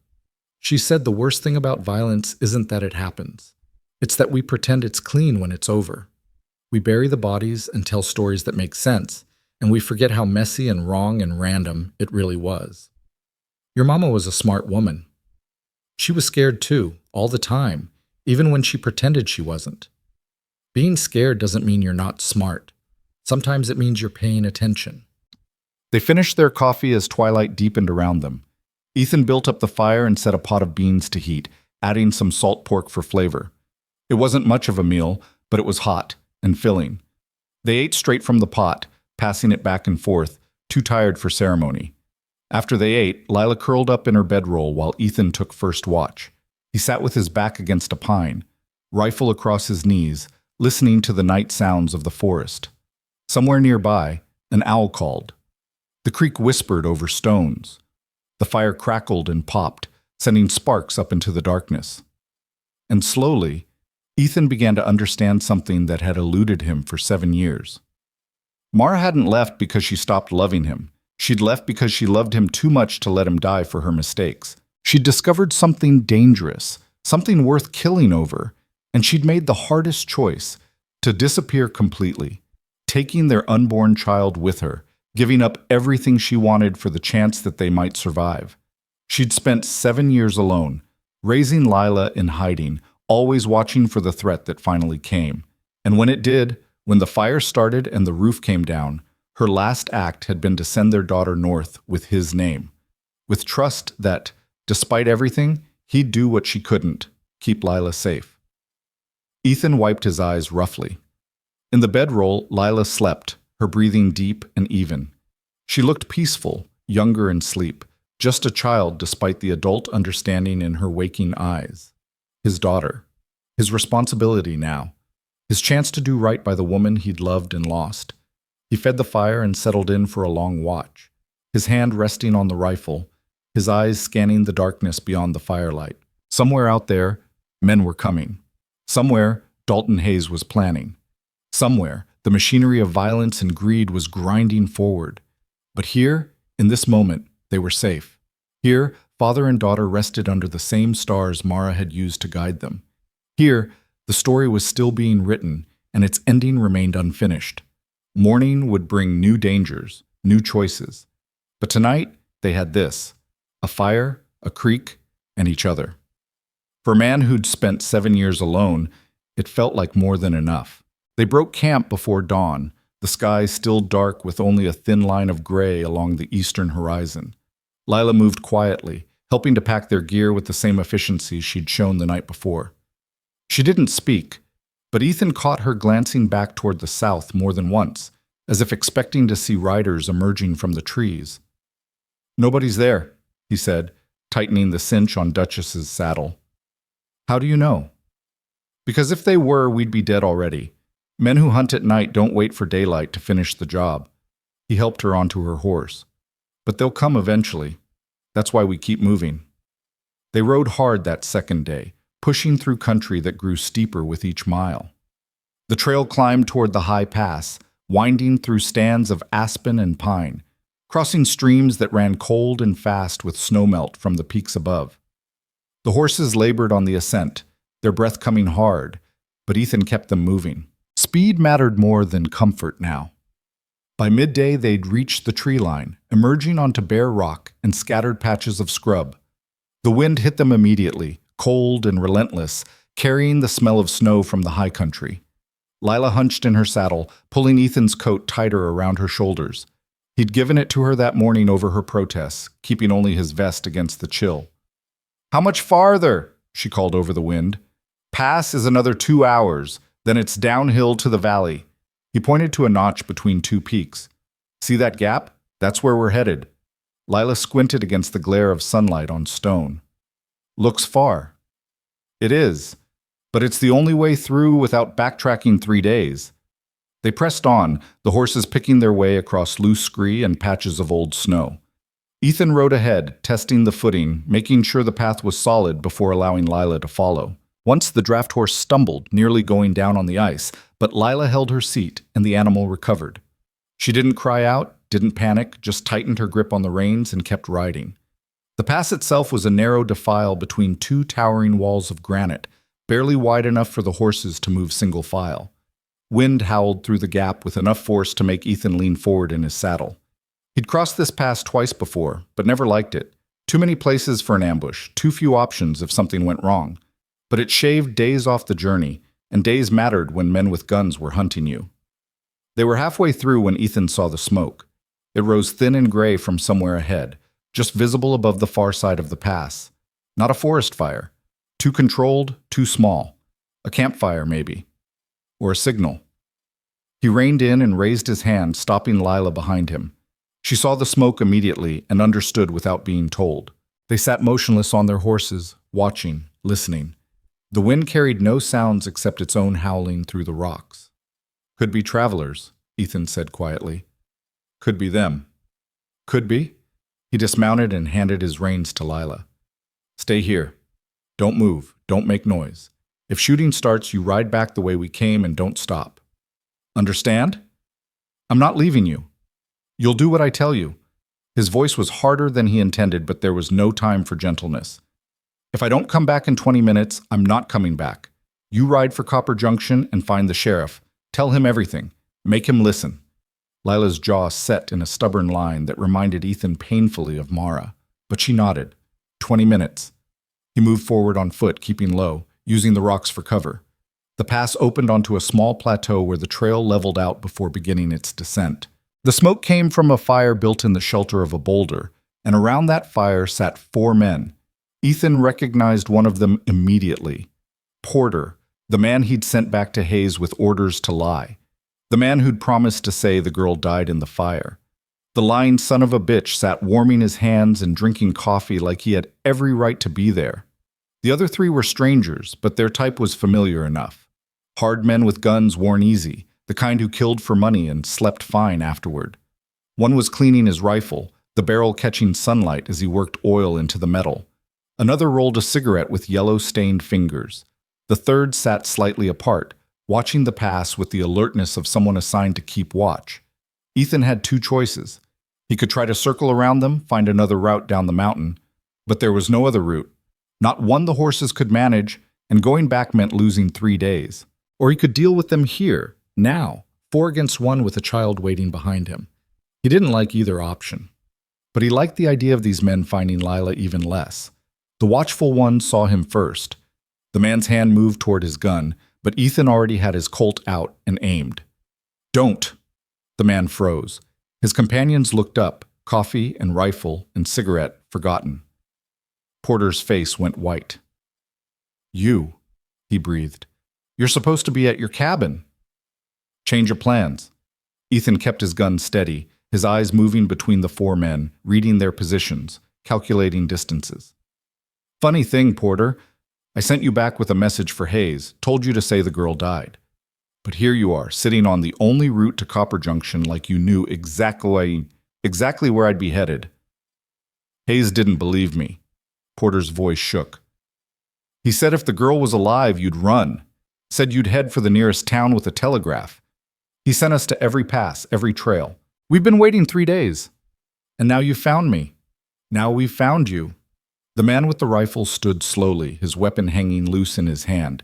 "She said the worst thing about violence isn't that it happens. It's that we pretend it's clean when it's over. We bury the bodies and tell stories that make sense, and we forget how messy and wrong and random it really was." "Your mama was a smart woman." "She was scared too, all the time, even when she pretended she wasn't. Being scared doesn't mean you're not smart. Sometimes it means you're paying attention." They finished their coffee as twilight deepened around them. Ethan built up the fire and set a pot of beans to heat, adding some salt pork for flavor. It wasn't much of a meal, but it was hot and filling. They ate straight from the pot, passing it back and forth, too tired for ceremony. After they ate, Lila curled up in her bedroll while Ethan took first watch. He sat with his back against a pine, rifle across his knees, listening to the night sounds of the forest. Somewhere nearby, an owl called. The creek whispered over stones. The fire crackled and popped, sending sparks up into the darkness. And slowly, Ethan began to understand something that had eluded him for 7 years. Mara hadn't left because she stopped loving him. She'd left because she loved him too much to let him die for her mistakes. She'd discovered something dangerous, something worth killing over, and she'd made the hardest choice: to disappear completely, taking their unborn child with her, giving up everything she wanted for the chance that they might survive. She'd spent 7 years alone, raising Lila in hiding, always watching for the threat that finally came. And when it did, when the fire started and the roof came down, her last act had been to send their daughter north with his name, with trust that, despite everything, he'd do what she couldn't: keep Lila safe. Ethan wiped his eyes roughly. In the bedroll, Lila slept, her breathing deep and even. She looked peaceful, younger in sleep, just a child despite the adult understanding in her waking eyes. His daughter. His responsibility now. His chance to do right by the woman he'd loved and lost. He fed the fire and settled in for a long watch, his hand resting on the rifle, his eyes scanning the darkness beyond the firelight. Somewhere out there, men were coming. Somewhere, Dalton Hayes was planning. Somewhere, the machinery of violence and greed was grinding forward. But here, in this moment, they were safe. Here, father and daughter rested under the same stars Mara had used to guide them. Here, the story was still being written, and its ending remained unfinished. Morning would bring new dangers, new choices. But tonight, they had this: a fire, a creek, and each other. For a man who'd spent 7 years alone, it felt like more than enough. They broke camp before dawn, the sky still dark with only a thin line of gray along the eastern horizon. Lila moved quietly, helping to pack their gear with the same efficiency she'd shown the night before. She didn't speak, but Ethan caught her glancing back toward the south more than once, as if expecting to see riders emerging from the trees. "Nobody's there," he said, tightening the cinch on Duchess's saddle. "How do you know?" "Because if they were, we'd be dead already. Men who hunt at night don't wait for daylight to finish the job." He helped her onto her horse. "But they'll come eventually. That's why we keep moving." They rode hard that second day, pushing through country that grew steeper with each mile. The trail climbed toward the high pass, winding through stands of aspen and pine, crossing streams that ran cold and fast with snowmelt from the peaks above. The horses labored on the ascent, their breath coming hard, but Ethan kept them moving. Speed mattered more than comfort now. By midday, they'd reached the tree line, emerging onto bare rock and scattered patches of scrub. The wind hit them immediately, cold and relentless, carrying the smell of snow from the high country. Lila hunched in her saddle, pulling Ethan's coat tighter around her shoulders. He'd given it to her that morning over her protests, keeping only his vest against the chill. "How much farther?" she called over the wind. "Pass is another 2 hours, then it's downhill to the valley." He pointed to a notch between two peaks. "See that gap? That's where we're headed." Lila squinted against the glare of sunlight on stone. "Looks far." "It is, but it's the only way through without backtracking 3 days." They pressed on, the horses picking their way across loose scree and patches of old snow. Ethan rode ahead, testing the footing, making sure the path was solid before allowing Lila to follow. Once the draft horse stumbled, nearly going down on the ice, but Lila held her seat and the animal recovered. She didn't cry out, didn't panic, just tightened her grip on the reins and kept riding. The pass itself was a narrow defile between two towering walls of granite, barely wide enough for the horses to move single file. Wind howled through the gap with enough force to make Ethan lean forward in his saddle. He'd crossed this pass twice before, but never liked it. Too many places for an ambush, too few options if something went wrong. But it shaved days off the journey, and days mattered when men with guns were hunting you. They were halfway through when Ethan saw the smoke. It rose thin and gray from somewhere ahead, just visible above the far side of the pass. Not a forest fire. Too controlled, too small. A campfire, maybe. Or a signal. He reined in and raised his hand, stopping Lila behind him. She saw the smoke immediately and understood without being told. They sat motionless on their horses, watching, listening. The wind carried no sounds except its own howling through the rocks. "Could be travelers," Ethan said quietly. "Could be them." "Could be?" He dismounted and handed his reins to Lila. "Stay here. Don't move. Don't make noise. If shooting starts, you ride back the way we came and don't stop. Understand? I'm not leaving you. You'll do what I tell you." His voice was harder than he intended, but there was no time for gentleness. "If I don't come back in 20 minutes, I'm not coming back. You ride for Copper Junction and find the sheriff. Tell him everything. Make him listen." Lila's jaw set in a stubborn line that reminded Ethan painfully of Mara, but she nodded. 20 minutes. He moved forward on foot, keeping low, using the rocks for cover. The pass opened onto a small plateau where the trail leveled out before beginning its descent. The smoke came from a fire built in the shelter of a boulder, and around that fire sat 4 men. Ethan recognized one of them immediately. Porter, the man he'd sent back to Hayes with orders to lie. The man who'd promised to say the girl died in the fire. The lying son of a bitch sat warming his hands and drinking coffee like he had every right to be there. The other three were strangers, but their type was familiar enough. Hard men with guns worn easy, the kind who killed for money and slept fine afterward. One was cleaning his rifle, the barrel catching sunlight as he worked oil into the metal. Another rolled a cigarette with yellow-stained fingers. The third sat slightly apart, watching the pass with the alertness of someone assigned to keep watch. Ethan had two choices. He could try to circle around them, find another route down the mountain, but there was no other route. Not one the horses could manage, and going back meant losing 3 days. Or he could deal with them here, now, 4 against 1 with a child waiting behind him. He didn't like either option. But he liked the idea of these men finding Lila even less. The watchful one saw him first. The man's hand moved toward his gun, but Ethan already had his Colt out and aimed. "Don't!" The man froze. His companions looked up, coffee and rifle and cigarette forgotten. Porter's face went white. "You," he breathed. "You're supposed to be at your cabin." "Change of plans." Ethan kept his gun steady, his eyes moving between the 4 men, reading their positions, calculating distances. "Funny thing, Porter. I sent you back with a message for Hayes, told you to say the girl died. But here you are, sitting on the only route to Copper Junction like you knew exactly where I'd be headed." Hayes didn't believe me. Porter's voice shook. "He said if the girl was alive, you'd run. Said you'd head for the nearest town with a telegraph. He sent us to every pass, every trail. We've been waiting 3 days. And now you found me. Now we've found you." The man with the rifle stood slowly, his weapon hanging loose in his hand.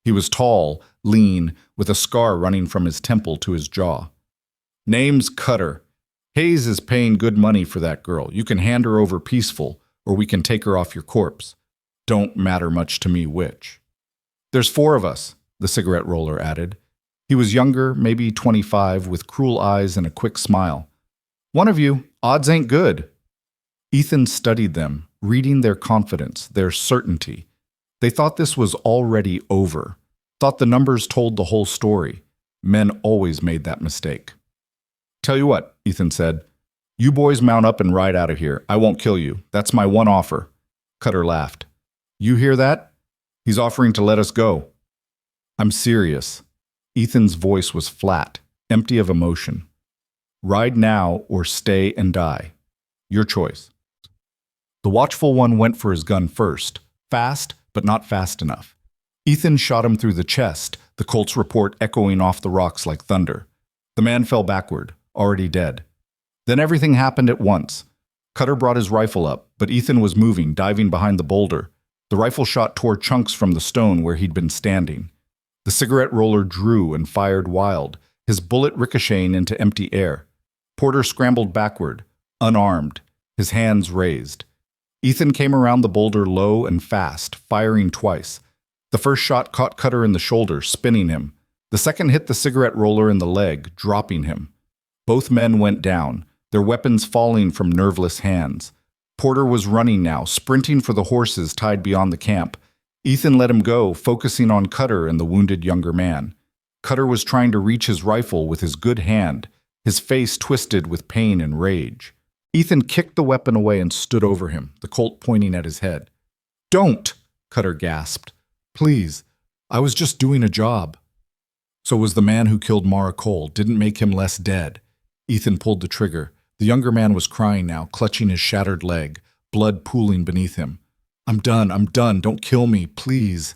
He was tall, lean, with a scar running from his temple to his jaw. "Name's Cutter. Hayes is paying good money for that girl. You can hand her over peaceful, or we can take her off your corpse. Don't matter much to me which." "There's 4 of us," the cigarette roller added. He was younger, maybe 25, with cruel eyes and a quick smile. "One of you, odds ain't good." Ethan studied them, reading their confidence, their certainty. They thought this was already over, thought the numbers told the whole story. Men always made that mistake. "Tell you what," Ethan said. "You boys mount up and ride out of here. I won't kill you. That's my one offer." Cutter laughed. "You hear that? He's offering to let us go." "I'm serious." Ethan's voice was flat, empty of emotion. "Ride now or stay and die. Your choice." The watchful one went for his gun first, fast, but not fast enough. Ethan shot him through the chest, the Colt's report echoing off the rocks like thunder. The man fell backward, already dead. Then everything happened at once. Cutter brought his rifle up, but Ethan was moving, diving behind the boulder. The rifle shot tore chunks from the stone where he'd been standing. The cigarette roller drew and fired wild, his bullet ricocheting into empty air. Porter scrambled backward, unarmed, his hands raised. Ethan came around the boulder low and fast, firing twice. The first shot caught Cutter in the shoulder, spinning him. The second hit the cigarette roller in the leg, dropping him. Both men went down, their weapons falling from nerveless hands. Porter was running now, sprinting for the horses tied beyond the camp. Ethan let him go, focusing on Cutter and the wounded younger man. Cutter was trying to reach his rifle with his good hand, his face twisted with pain and rage. Ethan kicked the weapon away and stood over him, the Colt pointing at his head. "Don't!" Cutter gasped. "Please, I was just doing a job." So was the man who killed Mara Cole, didn't make him less dead. Ethan pulled the trigger. The younger man was crying now, clutching his shattered leg, blood pooling beneath him. I'm done, don't kill me, please."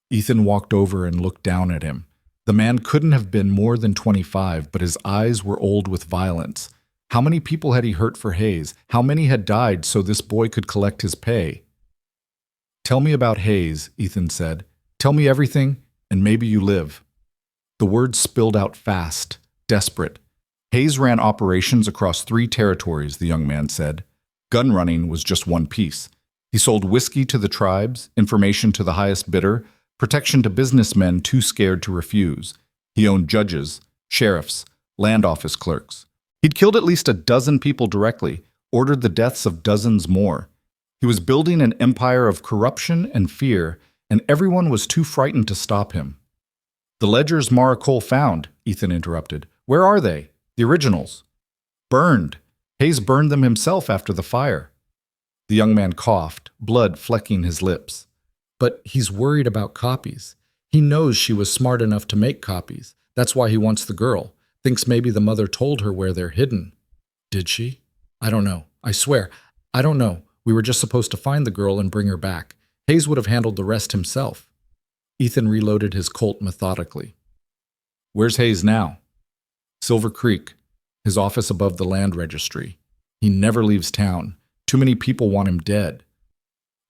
Ethan walked over and looked down at him. The man couldn't have been more than 25, but his eyes were old with violence. How many people had he hurt for Hayes? How many had died so this boy could collect his pay? "Tell me about Hayes," Ethan said. "Tell me everything, and maybe you live." The words spilled out fast, desperate. Hayes ran operations across 3 territories, the young man said. Gun running was just one piece. He sold whiskey to the tribes, information to the highest bidder, protection to businessmen too scared to refuse. He owned judges, sheriffs, land office clerks. He'd killed at least a dozen people directly, ordered the deaths of dozens more. He was building an empire of corruption and fear, and everyone was too frightened to stop him. "The ledgers Mara Cole found," Ethan interrupted. "Where are they? The originals?" "Burned." Hayes burned them himself after the fire. The young man coughed, blood flecking his lips. But he's worried about copies. He knows she was smart enough to make copies. That's why he wants the girl. Thinks maybe the mother told her where they're hidden. Did she? I don't know. I swear, I don't know. We were just supposed to find the girl and bring her back. Hayes would have handled the rest himself. Ethan reloaded his Colt methodically. Where's Hayes now? Silver Creek, his office above the land registry. He never leaves town. Too many people want him dead.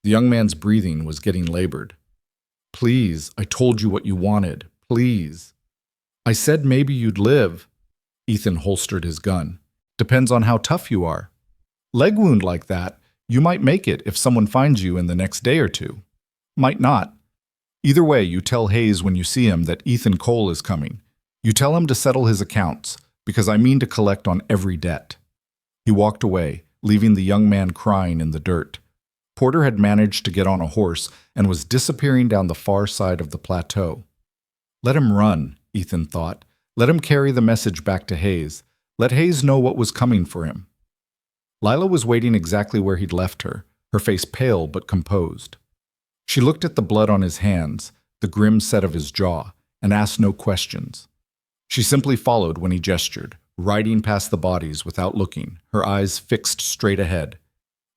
The young man's breathing was getting labored. Please, I told you what you wanted. Please. I said maybe you'd live. Ethan holstered his gun. Depends on how tough you are. Leg wound like that, you might make it if someone finds you in the next day or two. Might not. Either way, you tell Hayes when you see him that Ethan Cole is coming. You tell him to settle his accounts, because I mean to collect on every debt. He walked away, leaving the young man crying in the dirt. Porter had managed to get on a horse and was disappearing down the far side of the plateau. Let him run, Ethan thought. Let him carry the message back to Hayes. Let Hayes know what was coming for him. Lila was waiting exactly where he'd left her, her face pale but composed. She looked at the blood on his hands, the grim set of his jaw, and asked no questions. She simply followed when he gestured, riding past the bodies without looking, her eyes fixed straight ahead.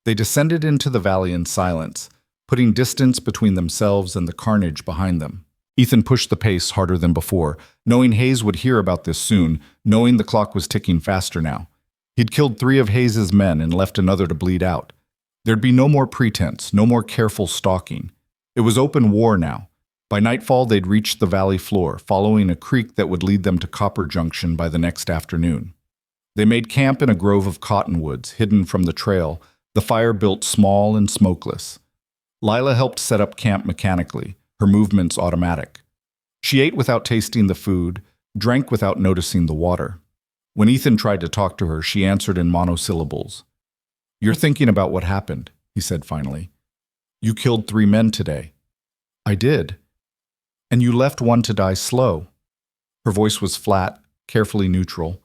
They descended into the valley in silence, putting distance between themselves and the carnage behind them. Ethan pushed the pace harder than before, knowing Hayes would hear about this soon, knowing the clock was ticking faster now. He'd killed 3 of Hayes's men and left another to bleed out. There'd be no more pretense, no more careful stalking. It was open war now. By nightfall, they'd reached the valley floor, following a creek that would lead them to Copper Junction by the next afternoon. They made camp in a grove of cottonwoods, hidden from the trail, the fire built small and smokeless. Lila helped set up camp mechanically, her movements automatic. She ate without tasting the food, drank without noticing the water. When Ethan tried to talk to her, she answered in monosyllables. You're thinking about what happened, he said finally. You killed 3 men today. I did. And you left one to die slow. Her voice was flat, carefully neutral.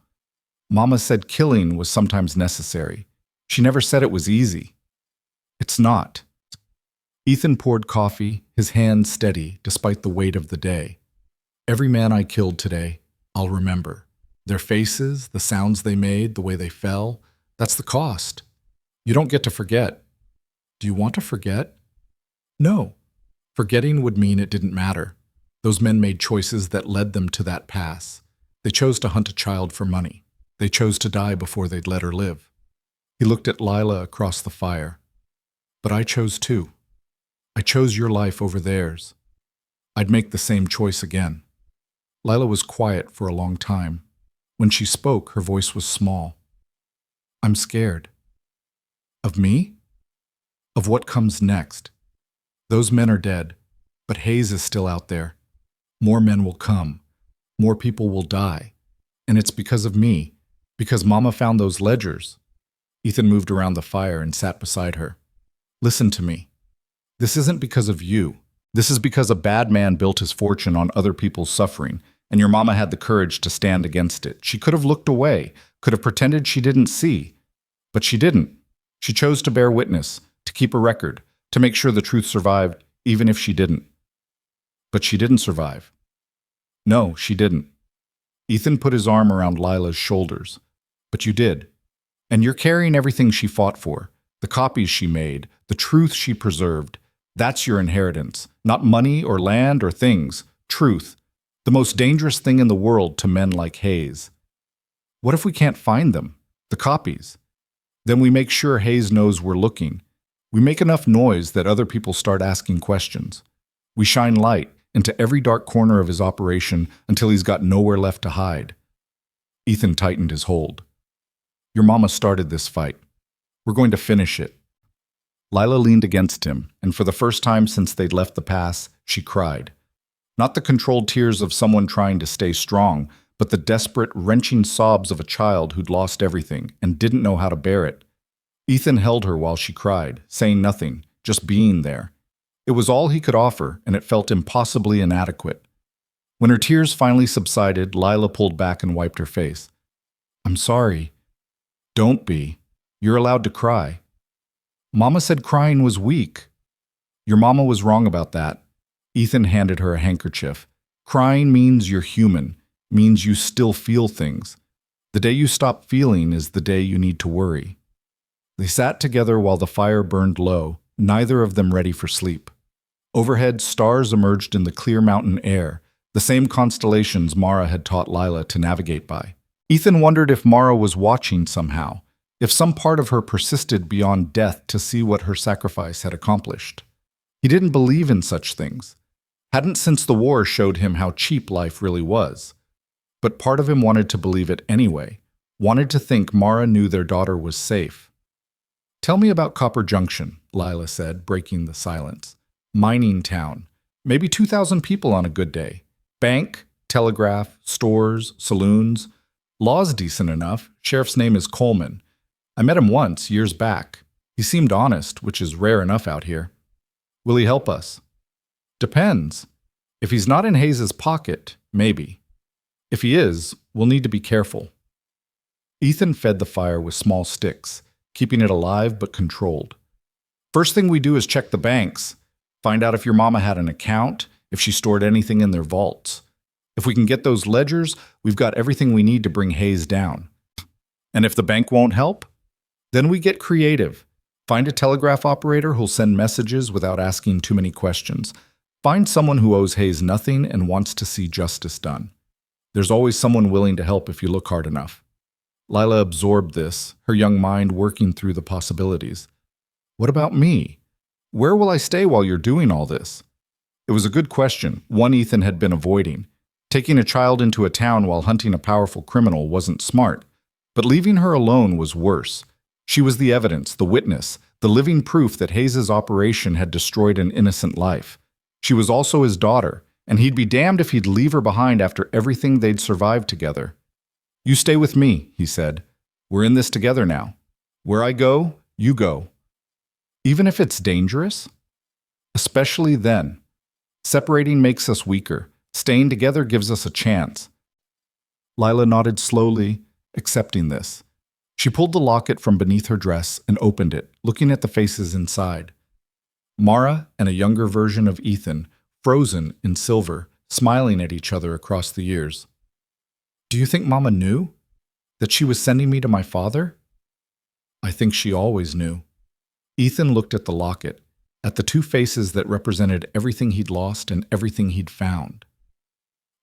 Mama said killing was sometimes necessary. She never said it was easy. It's not. Ethan poured coffee, his hands steady despite the weight of the day. Every man I killed today, I'll remember. Their faces, the sounds they made, the way they fell, that's the cost. You don't get to forget. Do you want to forget? No. Forgetting would mean it didn't matter. Those men made choices that led them to that pass. They chose to hunt a child for money. They chose to die before they'd let her live. He looked at Lila across the fire. But I chose too. I chose your life over theirs. I'd make the same choice again. Lila was quiet for a long time. When she spoke, her voice was small. I'm scared. Of me? Of what comes next. Those men are dead, but Hayes is still out there. More men will come. More people will die. And it's because of me, because Mama found those ledgers. Ethan moved around the fire and sat beside her. Listen to me. This isn't because of you. This is because a bad man built his fortune on other people's suffering, and your mama had the courage to stand against it. She could have looked away, could have pretended she didn't see. But she didn't. She chose to bear witness, to keep a record, to make sure the truth survived, even if she didn't. But she didn't survive. No, she didn't. Ethan put his arm around Lila's shoulders. But you did. And you're carrying everything she fought for, the copies she made, the truth she preserved. That's your inheritance, not money or land or things, truth, the most dangerous thing in the world to men like Hayes. What if we can't find them, the copies? Then we make sure Hayes knows we're looking. We make enough noise that other people start asking questions. We shine light into every dark corner of his operation until he's got nowhere left to hide. Ethan tightened his hold. Your mama started this fight. We're going to finish it. Lila leaned against him, and for the first time since they'd left the pass, she cried. Not the controlled tears of someone trying to stay strong, but the desperate, wrenching sobs of a child who'd lost everything and didn't know how to bear it. Ethan held her while she cried, saying nothing, just being there. It was all he could offer, and it felt impossibly inadequate. When her tears finally subsided, Lila pulled back and wiped her face. I'm sorry. Don't be. You're allowed to cry. Mama said crying was weak. Your mama was wrong about that. Ethan handed her a handkerchief. Crying means you're human, means you still feel things. The day you stop feeling is the day you need to worry. They sat together while the fire burned low, neither of them ready for sleep. Overhead, stars emerged in the clear mountain air, the same constellations Mara had taught Lila to navigate by. Ethan wondered if Mara was watching somehow, if some part of her persisted beyond death to see what her sacrifice had accomplished. He didn't believe in such things. Hadn't since the war showed him how cheap life really was. But part of him wanted to believe it anyway, wanted to think Mara knew their daughter was safe. Tell me about Copper Junction, Lila said, breaking the silence. Mining town. Maybe 2,000 people on a good day. Bank, telegraph, stores, saloons. Law's decent enough. Sheriff's name is Coleman. I met him once, years back. He seemed honest, which is rare enough out here. Will he help us? Depends. If he's not in Hayes's pocket, maybe. If he is, we'll need to be careful. Ethan fed the fire with small sticks, keeping it alive but controlled. First thing we do is check the banks. Find out if your mama had an account, if she stored anything in their vaults. If we can get those ledgers, we've got everything we need to bring Hayes down. And if the bank won't help, then we get creative. Find a telegraph operator who'll send messages without asking too many questions. Find someone who owes Hayes nothing and wants to see justice done. There's always someone willing to help if you look hard enough. Lila absorbed this, her young mind working through the possibilities. What about me? Where will I stay while you're doing all this? It was a good question, one Ethan had been avoiding. Taking a child into a town while hunting a powerful criminal wasn't smart, but leaving her alone was worse. She was the evidence, the witness, the living proof that Hayes's operation had destroyed an innocent life. She was also his daughter, and he'd be damned if he'd leave her behind after everything they'd survived together. You stay with me, he said. We're in this together now. Where I go, you go. Even if it's dangerous? Especially then. Separating makes us weaker. Staying together gives us a chance. Lila nodded slowly, accepting this. She pulled the locket from beneath her dress and opened it, looking at the faces inside. Mara and a younger version of Ethan, frozen in silver, smiling at each other across the years. Do you think Mama knew? That she was sending me to my father? I think she always knew. Ethan looked at the locket, at the two faces that represented everything he'd lost and everything he'd found.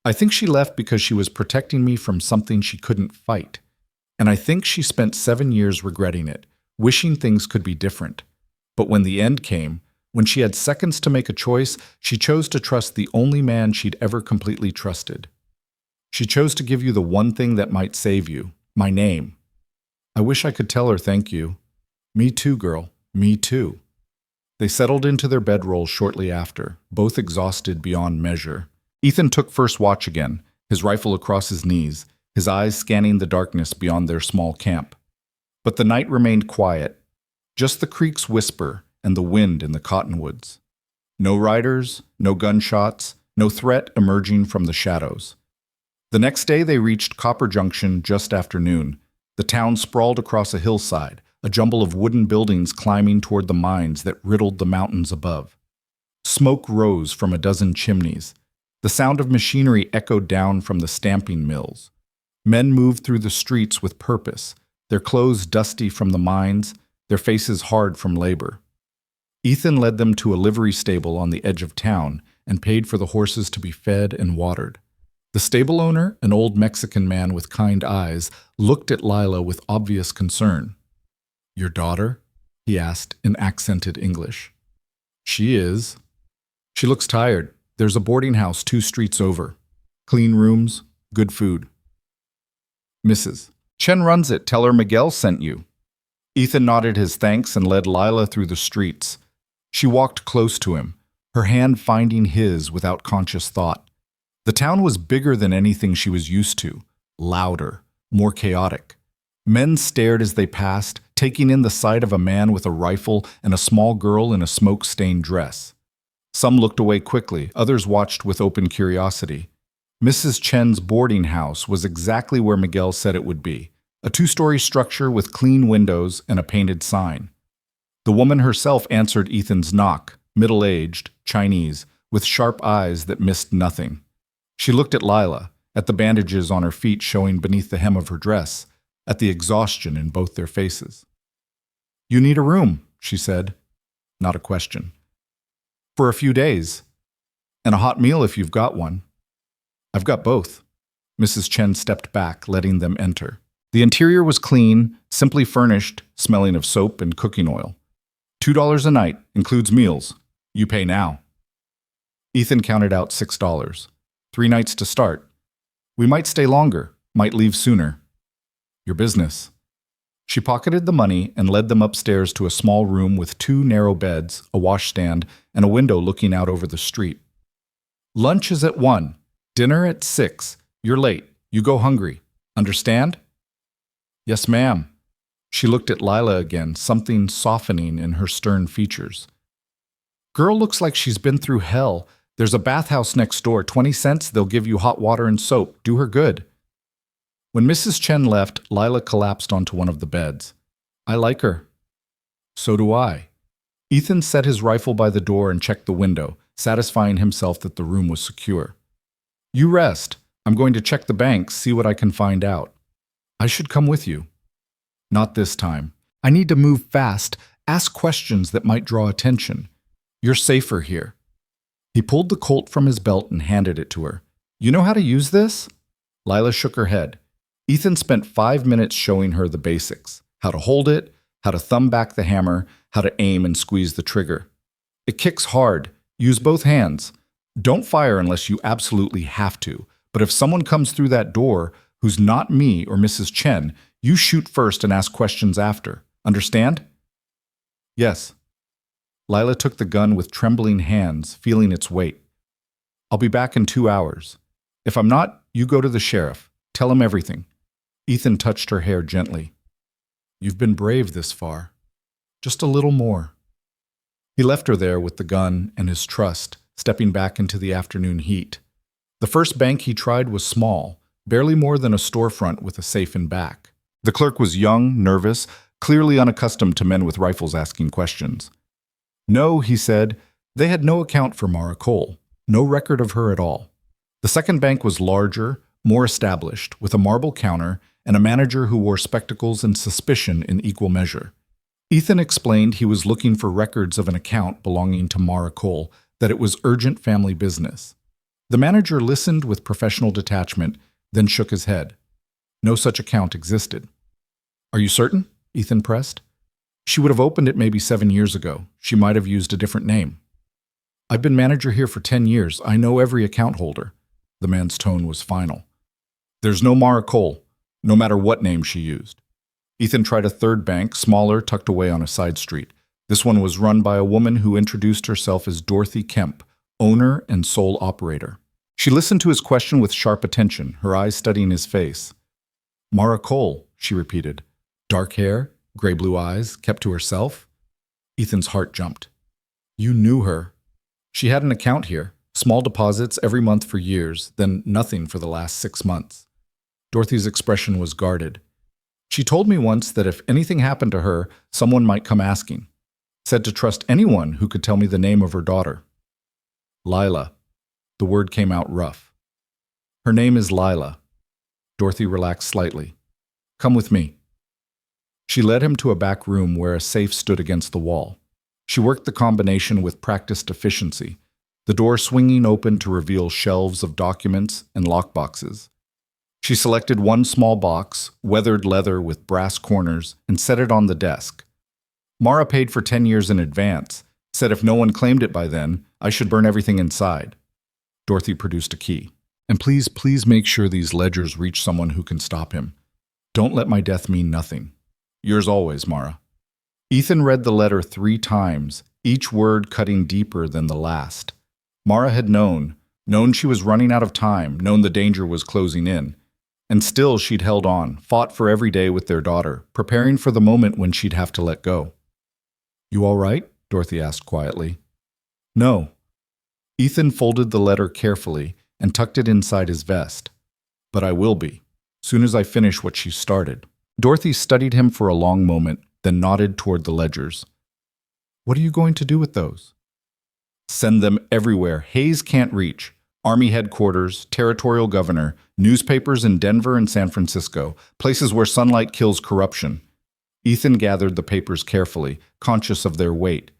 I think she left because she was protecting me from something she couldn't fight. And I think she spent 7 years regretting it, wishing things could be different. But when the end came, when she had seconds to make a choice, she chose to trust the only man she'd ever completely trusted. She chose to give you the one thing that might save you, my name. I wish I could tell her thank you. Me too, girl. Me too. They settled into their bedroll shortly after, both exhausted beyond measure. Ethan took first watch again, his rifle across his knees, his eyes scanning the darkness beyond their small camp. But the night remained quiet, just the creek's whisper and the wind in the cottonwoods. No riders, no gunshots, no threat emerging from the shadows. The next day they reached Copper Junction just after noon. The town sprawled across a hillside, a jumble of wooden buildings climbing toward the mines that riddled the mountains above. Smoke rose from a dozen chimneys. The sound of machinery echoed down from the stamping mills. Men moved through the streets with purpose, their clothes dusty from the mines, their faces hard from labor. Ethan led them to a livery stable on the edge of town and paid for the horses to be fed and watered. The stable owner, an old Mexican man with kind eyes, looked at Lila with obvious concern. Your daughter? He asked in accented English. She is. She looks tired. There's a boarding house 2 streets over. Clean rooms, good food. Mrs. Chen runs it. Tell her Miguel sent you. Ethan nodded his thanks and led Lila through the streets. She walked close to him, her hand finding his without conscious thought. The town was bigger than anything she was used to, louder, more chaotic. Men stared as they passed, taking in the sight of a man with a rifle and a small girl in a smoke-stained dress. Some looked away quickly, others watched with open curiosity. Mrs. Chen's boarding house was exactly where Miguel said it would be, a two-story structure with clean windows and a painted sign. The woman herself answered Ethan's knock, middle-aged, Chinese, with sharp eyes that missed nothing. She looked at Lila, at the bandages on her feet showing beneath the hem of her dress, at the exhaustion in both their faces. "You need a room," she said. Not a question. "For a few days. And a hot meal if you've got one." "I've got both." Mrs. Chen stepped back, letting them enter. The interior was clean, simply furnished, smelling of soap and cooking oil. $2 a night, includes meals. You pay now. Ethan counted out $6. 3 nights to start. "We might stay longer, might leave sooner." "Your business." She pocketed the money and led them upstairs to a small room with 2 narrow beds, a washstand, and a window looking out over the street. "Lunch is at 1, dinner at 6. You're late. You go hungry. Understand?" "Yes, ma'am." She looked at Lila again, something softening in her stern features. "Girl looks like she's been through hell. There's a bathhouse next door. 20 cents, they'll give you hot water and soap. Do her good." When Mrs. Chen left, Lila collapsed onto one of the beds. "I like her." "So do I." Ethan set his rifle by the door and checked the window, satisfying himself that the room was secure. "You rest. I'm going to check the bank, see what I can find out." "I should come with you." "Not this time. I need to move fast, ask questions that might draw attention. You're safer here." He pulled the Colt from his belt and handed it to her. "You know how to use this?" Lila shook her head. Ethan spent 5 minutes showing her the basics: how to hold it, how to thumb back the hammer, how to aim and squeeze the trigger. "It kicks hard. Use both hands. Don't fire unless you absolutely have to, but if someone comes through that door who's not me or Mrs. Chen, you shoot first and ask questions after. Understand?" "Yes." Lila took the gun with trembling hands, feeling its weight. "I'll be back in 2 hours. If I'm not, you go to the sheriff. Tell him everything." Ethan touched her hair gently. "You've been brave this far. Just a little more." He left her there with the gun and his trust, stepping back into the afternoon heat. The first bank he tried was small, barely more than a storefront with a safe in back. The clerk was young, nervous, clearly unaccustomed to men with rifles asking questions. "No," he said, they had no account for Mara Cole, no record of her at all. The second bank was larger, more established, with a marble counter and a manager who wore spectacles and suspicion in equal measure. Ethan explained he was looking for records of an account belonging to Mara Cole, that it was urgent family business. The manager listened with professional detachment, then shook his head. No such account existed. "Are you certain?" Ethan pressed. "She would have opened it maybe 7 years ago. She might have used a different name." "I've been manager here for 10 years. I know every account holder." The man's tone was final. "There's no Mara Cole, no matter what name she used." Ethan tried a third bank, smaller, tucked away on a side street. This one was run by a woman who introduced herself as Dorothy Kemp, owner and sole operator. She listened to his question with sharp attention, her eyes studying his face. "Mara Cole," she repeated. "Dark hair, gray-blue eyes, kept to herself?" Ethan's heart jumped. "You knew her." "She had an account here, small deposits every month for years, then nothing for the last 6 months." Dorothy's expression was guarded. "She told me once that if anything happened to her, someone might come asking. Said to trust anyone who could tell me the name of her daughter." "Lila." The word came out rough. "Her name is Lila." Dorothy relaxed slightly. "Come with me." She led him to a back room where a safe stood against the wall. She worked the combination with practiced efficiency, the door swinging open to reveal shelves of documents and lockboxes. She selected one small box, weathered leather with brass corners, and set it on the desk. "Mara paid for 10 years in advance, said if no one claimed it by then, I should burn everything inside." Dorothy produced a key. "And please make sure these ledgers reach someone who can stop him. Don't let my death mean nothing. Yours always, Mara." Ethan read the letter 3 times, each word cutting deeper than the last. Mara had known she was running out of time, known the danger was closing in. And still she'd held on, fought for every day with their daughter, preparing for the moment when she'd have to let go. "You all right?" Dorothy asked quietly. "No." Ethan folded the letter carefully and tucked it inside his vest. "But I will be, soon as I finish what she started." Dorothy studied him for a long moment, then nodded toward the ledgers. What are you going to do with those? Send them everywhere Hayes can't reach. Army headquarters, territorial governor, newspapers in Denver and San Francisco, places where sunlight kills corruption. Ethan gathered the papers carefully, conscious of their weight.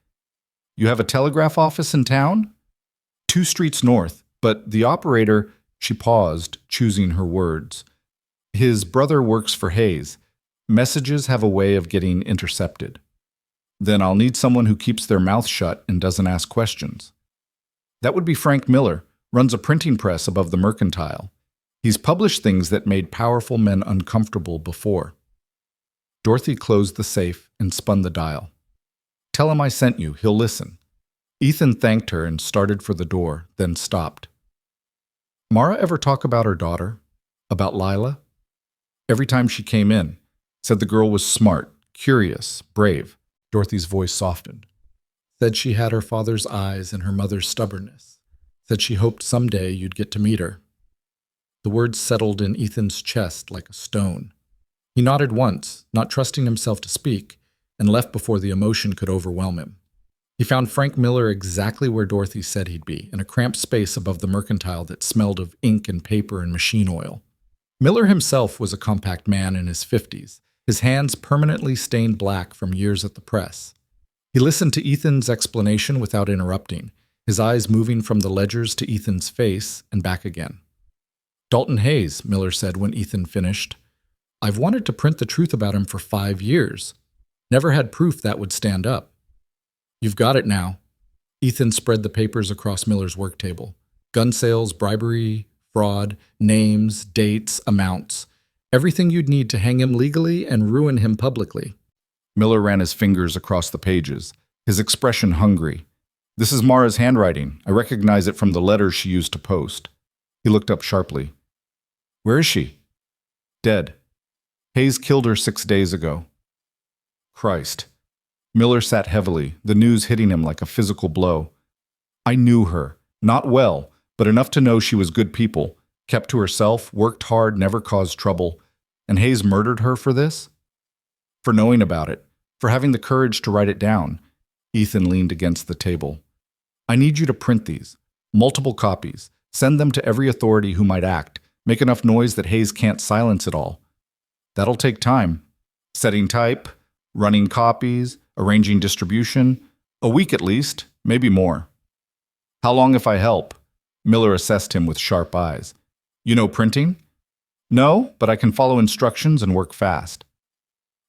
You have a telegraph office in town? 2 streets north, but the operator, she paused, choosing her words. His brother works for Hayes. Messages have a way of getting intercepted. Then I'll need someone who keeps their mouth shut and doesn't ask questions. That would be Frank Miller, runs a printing press above the Mercantile. He's published things that made powerful men uncomfortable before. Dorothy closed the safe and spun the dial. Tell him I sent you, he'll listen. Ethan thanked her and started for the door, then stopped. Mara ever talk about her daughter? About Lila? Every time she came in, said the girl was smart, curious, brave. Dorothy's voice softened. Said she had her father's eyes and her mother's stubbornness. Said she hoped someday you'd get to meet her. The words settled in Ethan's chest like a stone. He nodded once, not trusting himself to speak, and left before the emotion could overwhelm him. He found Frank Miller exactly where Dorothy said he'd be, in a cramped space above the Mercantile that smelled of ink and paper and machine oil. Miller himself was a compact man in his 50s, his hands permanently stained black from years at the press. He listened to Ethan's explanation without interrupting, his eyes moving from the ledgers to Ethan's face and back again. Dalton Hayes, Miller said when Ethan finished. I've wanted to print the truth about him for 5 years. Never had proof that would stand up. You've got it now. Ethan spread the papers across Miller's work table. Gun sales, bribery, fraud, names, dates, amounts. Everything you'd need to hang him legally and ruin him publicly. Miller ran his fingers across the pages, his expression hungry. This is Mara's handwriting. I recognize it from the letters she used to post. He looked up sharply. Where is she? Dead. Hayes killed her 6 days ago. Christ. Miller sat heavily, the news hitting him like a physical blow. I knew her. Not well, but enough to know she was good people. Kept to herself, worked hard, never caused trouble. And Hayes murdered her for this? For knowing about it. For having the courage to write it down. Ethan leaned against the table. I need you to print these. Multiple copies. Send them to every authority who might act. Make enough noise that Hayes can't silence it all. That'll take time. Setting type, running copies, arranging distribution. A week at least, maybe more. How long if I help? Miller assessed him with sharp eyes. You know printing? No, but I can follow instructions and work fast.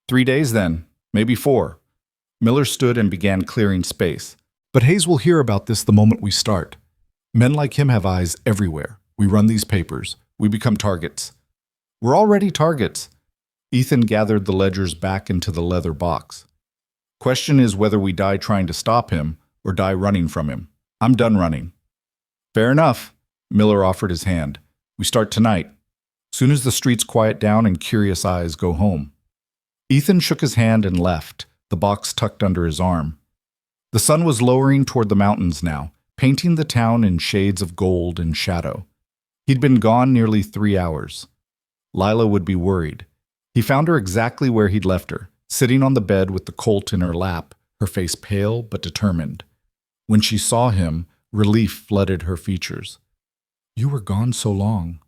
3 days then, maybe 4. Miller stood and began clearing space. But Hayes will hear about this the moment we start. Men like him have eyes everywhere. We run these papers. We become targets. We're already targets. Ethan gathered the ledgers back into the leather box. Question is whether we die trying to stop him or die running from him. I'm done running. Fair enough. Miller offered his hand. We start tonight. Soon as the streets quiet down and curious eyes go home. Ethan shook his hand and left, the box tucked under his arm. The sun was lowering toward the mountains now, painting the town in shades of gold and shadow. He'd been gone nearly 3 hours. Lila would be worried. He found her exactly where he'd left her, sitting on the bed with the Colt in her lap, her face pale but determined. When she saw him, relief flooded her features. You were gone so long.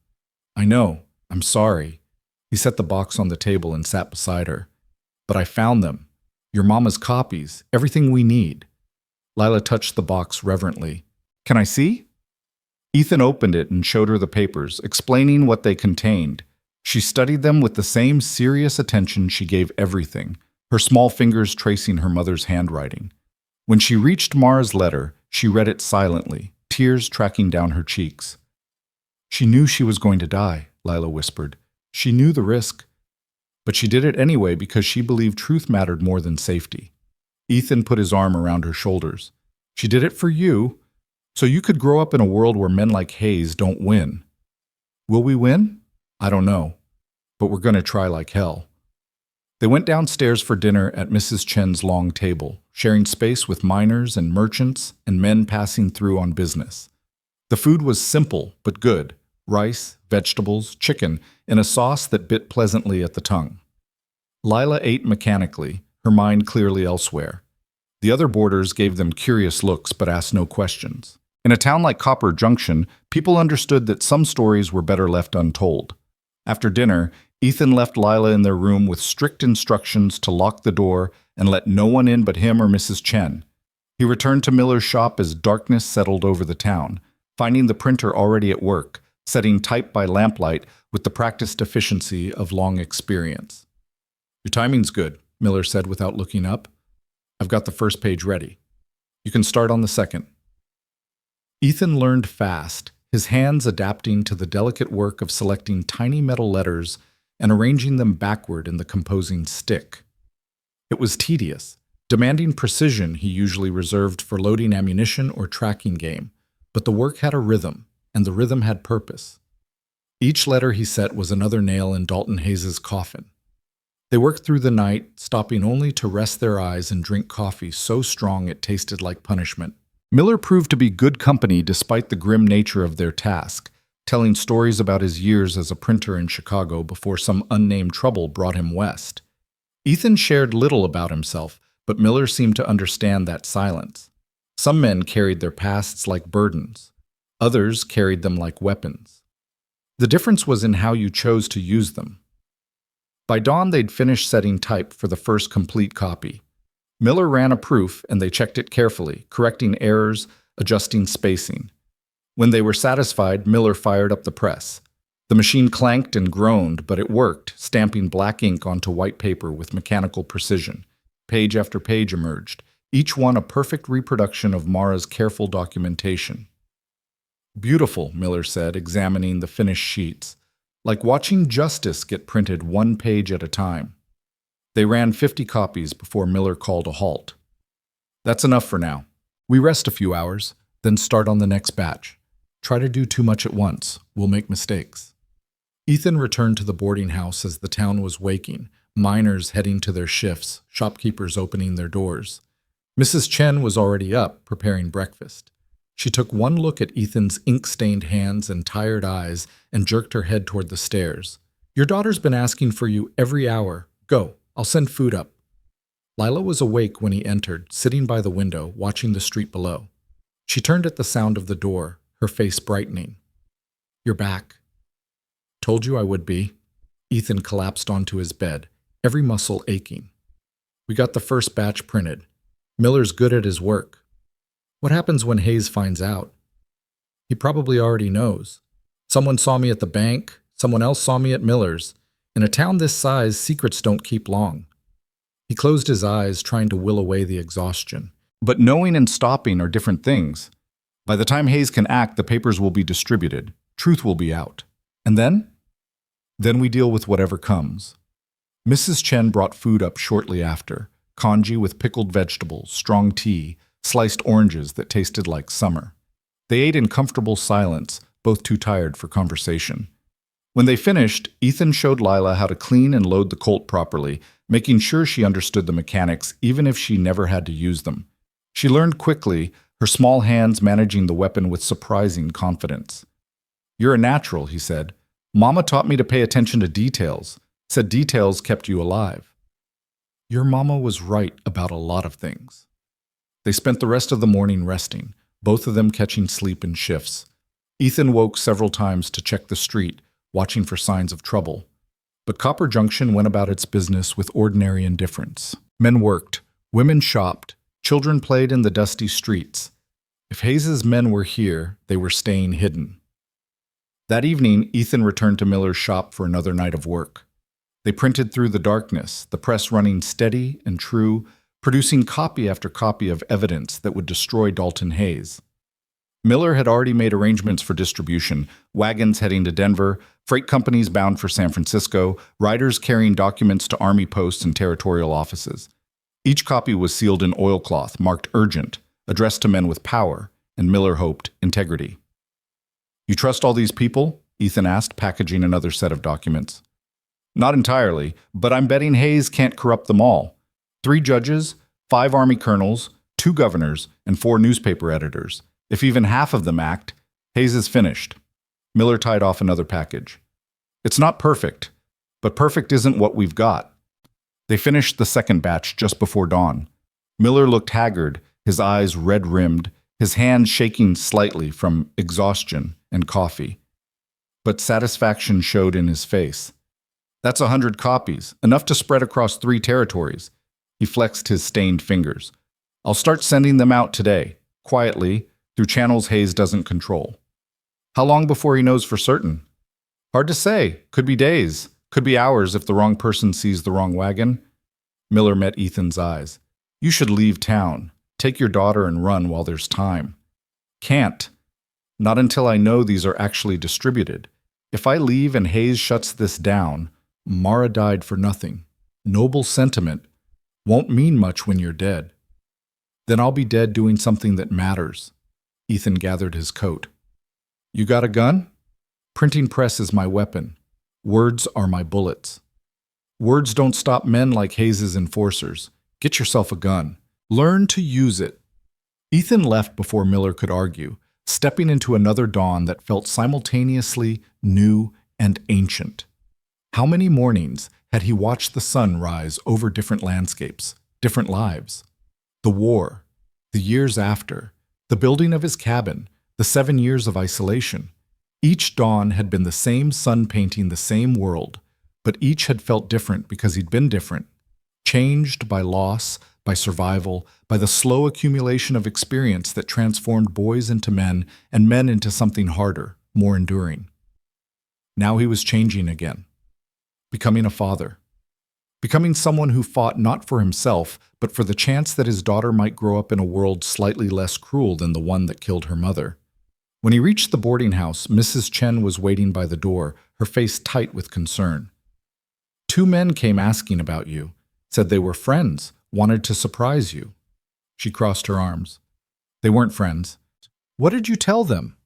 I know. I'm sorry. He set the box on the table and sat beside her. But I found them. Your mama's copies. Everything we need. Lila touched the box reverently. Can I see? Ethan opened it and showed her the papers, explaining what they contained. She studied them with the same serious attention she gave everything, her small fingers tracing her mother's handwriting. When she reached Mara's letter, she read it silently, tears tracking down her cheeks. She knew she was going to die, Lila whispered. She knew the risk. But she did it anyway because she believed truth mattered more than safety. Ethan put his arm around her shoulders. She did it for you, so you could grow up in a world where men like Hayes don't win. Will we win? I don't know, but we're going to try like hell. They went downstairs for dinner at Mrs. Chen's long table, sharing space with miners and merchants and men passing through on business. The food was simple but good. Rice, vegetables, chicken, in a sauce that bit pleasantly at the tongue. Lila ate mechanically, her mind clearly elsewhere. The other boarders gave them curious looks but asked no questions. In a town like Copper Junction, people understood that some stories were better left untold. After dinner, Ethan left Lila in their room with strict instructions to lock the door and let no one in but him or Mrs. Chen. He returned to Miller's shop as darkness settled over the town, finding the printer already at work, setting type by lamplight with the practiced efficiency of long experience. "Your timing's good," Miller said without looking up. "I've got the first page ready. You can start on the second." Ethan learned fast, his hands adapting to the delicate work of selecting tiny metal letters and arranging them backward in the composing stick. It was tedious, demanding precision he usually reserved for loading ammunition or tracking game, but the work had a rhythm, and the rhythm had purpose. Each letter he set was another nail in Dalton Hayes's coffin. They worked through the night, stopping only to rest their eyes and drink coffee so strong it tasted like punishment. Miller proved to be good company despite the grim nature of their task, telling stories about his years as a printer in Chicago before some unnamed trouble brought him west. Ethan shared little about himself, but Miller seemed to understand that silence. Some men carried their pasts like burdens. Others carried them like weapons. The difference was in how you chose to use them. By dawn, they'd finished setting type for the first complete copy. Miller ran a proof, and they checked it carefully, correcting errors, adjusting spacing. When they were satisfied, Miller fired up the press. The machine clanked and groaned, but it worked, stamping black ink onto white paper with mechanical precision. Page after page emerged, each one a perfect reproduction of Mara's careful documentation. "Beautiful," Miller said, examining the finished sheets. "Like watching justice get printed one page at a time." They ran 50 copies before Miller called a halt. "That's enough for now. We rest a few hours, then start on the next batch. Try to do too much at once. We'll make mistakes." Ethan returned to the boarding house as the town was waking, miners heading to their shifts, shopkeepers opening their doors. Mrs. Chen was already up, preparing breakfast. She took one look at Ethan's ink-stained hands and tired eyes and jerked her head toward the stairs. "Your daughter's been asking for you every hour. Go. I'll send food up." Lila was awake when he entered, sitting by the window, watching the street below. She turned at the sound of the door, her face brightening. "You're back." "Told you I would be." Ethan collapsed onto his bed, every muscle aching. "We got the first batch printed. Miller's good at his work." "What happens when Hayes finds out?" "He probably already knows. Someone saw me at the bank, someone else saw me at Miller's. In a town this size, secrets don't keep long." He closed his eyes, trying to will away the exhaustion. But knowing and stopping are different things. By the time Hayes can act, the papers will be distributed. Truth will be out. And then? Then we deal with whatever comes. Mrs. Chen brought food up shortly after, congee with pickled vegetables, strong tea, sliced oranges that tasted like summer. They ate in comfortable silence, both too tired for conversation. When they finished, Ethan showed Lila how to clean and load the Colt properly, making sure she understood the mechanics even if she never had to use them. She learned quickly, her small hands managing the weapon with surprising confidence. "You're a natural," he said. "Mama taught me to pay attention to details, said details kept you alive." Your mama was right about a lot of things. They spent the rest of the morning resting, both of them catching sleep in shifts. Ethan woke several times to check the street, watching for signs of trouble. But Copper Junction went about its business with ordinary indifference. Men worked, women shopped, children played in the dusty streets. If Hayes's men were here, they were staying hidden. That evening, Ethan returned to Miller's shop for another night of work. They printed through the darkness, the press running steady and true, producing copy after copy of evidence that would destroy Dalton Hayes. Miller had already made arrangements for distribution, wagons heading to Denver, freight companies bound for San Francisco, riders carrying documents to Army posts and territorial offices. Each copy was sealed in oilcloth, marked urgent, addressed to men with power, and Miller hoped integrity. "You trust all these people?" Ethan asked, packaging another set of documents. "Not entirely, but I'm betting Hayes can't corrupt them all. 3 judges, 5 Army colonels, 2 governors, and 4 newspaper editors. If even half of them act, Hayes is finished." Miller tied off another package. "It's not perfect, but perfect isn't what we've got." They finished the second batch just before dawn. Miller looked haggard, his eyes red-rimmed, his hands shaking slightly from exhaustion and coffee. But satisfaction showed in his face. That's 100 copies, enough to spread across 3 territories. He flexed his stained fingers. I'll start sending them out today, quietly, through channels Hayes doesn't control. How long before he knows for certain? Hard to say. Could be days. Could be hours if the wrong person sees the wrong wagon. Miller met Ethan's eyes. You should leave town. Take your daughter and run while there's time. Can't. Not until I know these are actually distributed. If I leave and Hayes shuts this down, Mara died for nothing. Noble sentiment. Won't mean much when you're dead. Then I'll be dead doing something that matters. Ethan gathered his coat. You got a gun? Printing press is my weapon. Words are my bullets. Words don't stop men like Hayes's enforcers. Get yourself a gun. Learn to use it. Ethan left before Miller could argue, stepping into another dawn that felt simultaneously new and ancient. How many mornings had he watched the sun rise over different landscapes, different lives? The war, the years after, the building of his cabin, the 7 years of isolation. Each dawn had been the same sun painting the same world, but each had felt different because he'd been different, changed by loss, by survival, by the slow accumulation of experience that transformed boys into men and men into something harder, more enduring. Now he was changing again, becoming a father, becoming someone who fought not for himself, but for the chance that his daughter might grow up in a world slightly less cruel than the one that killed her mother. When he reached the boarding house, Mrs. Chen was waiting by the door, her face tight with concern. 2 men came asking about you, said they were friends, wanted to surprise you. She crossed her arms. They weren't friends. What did you tell them?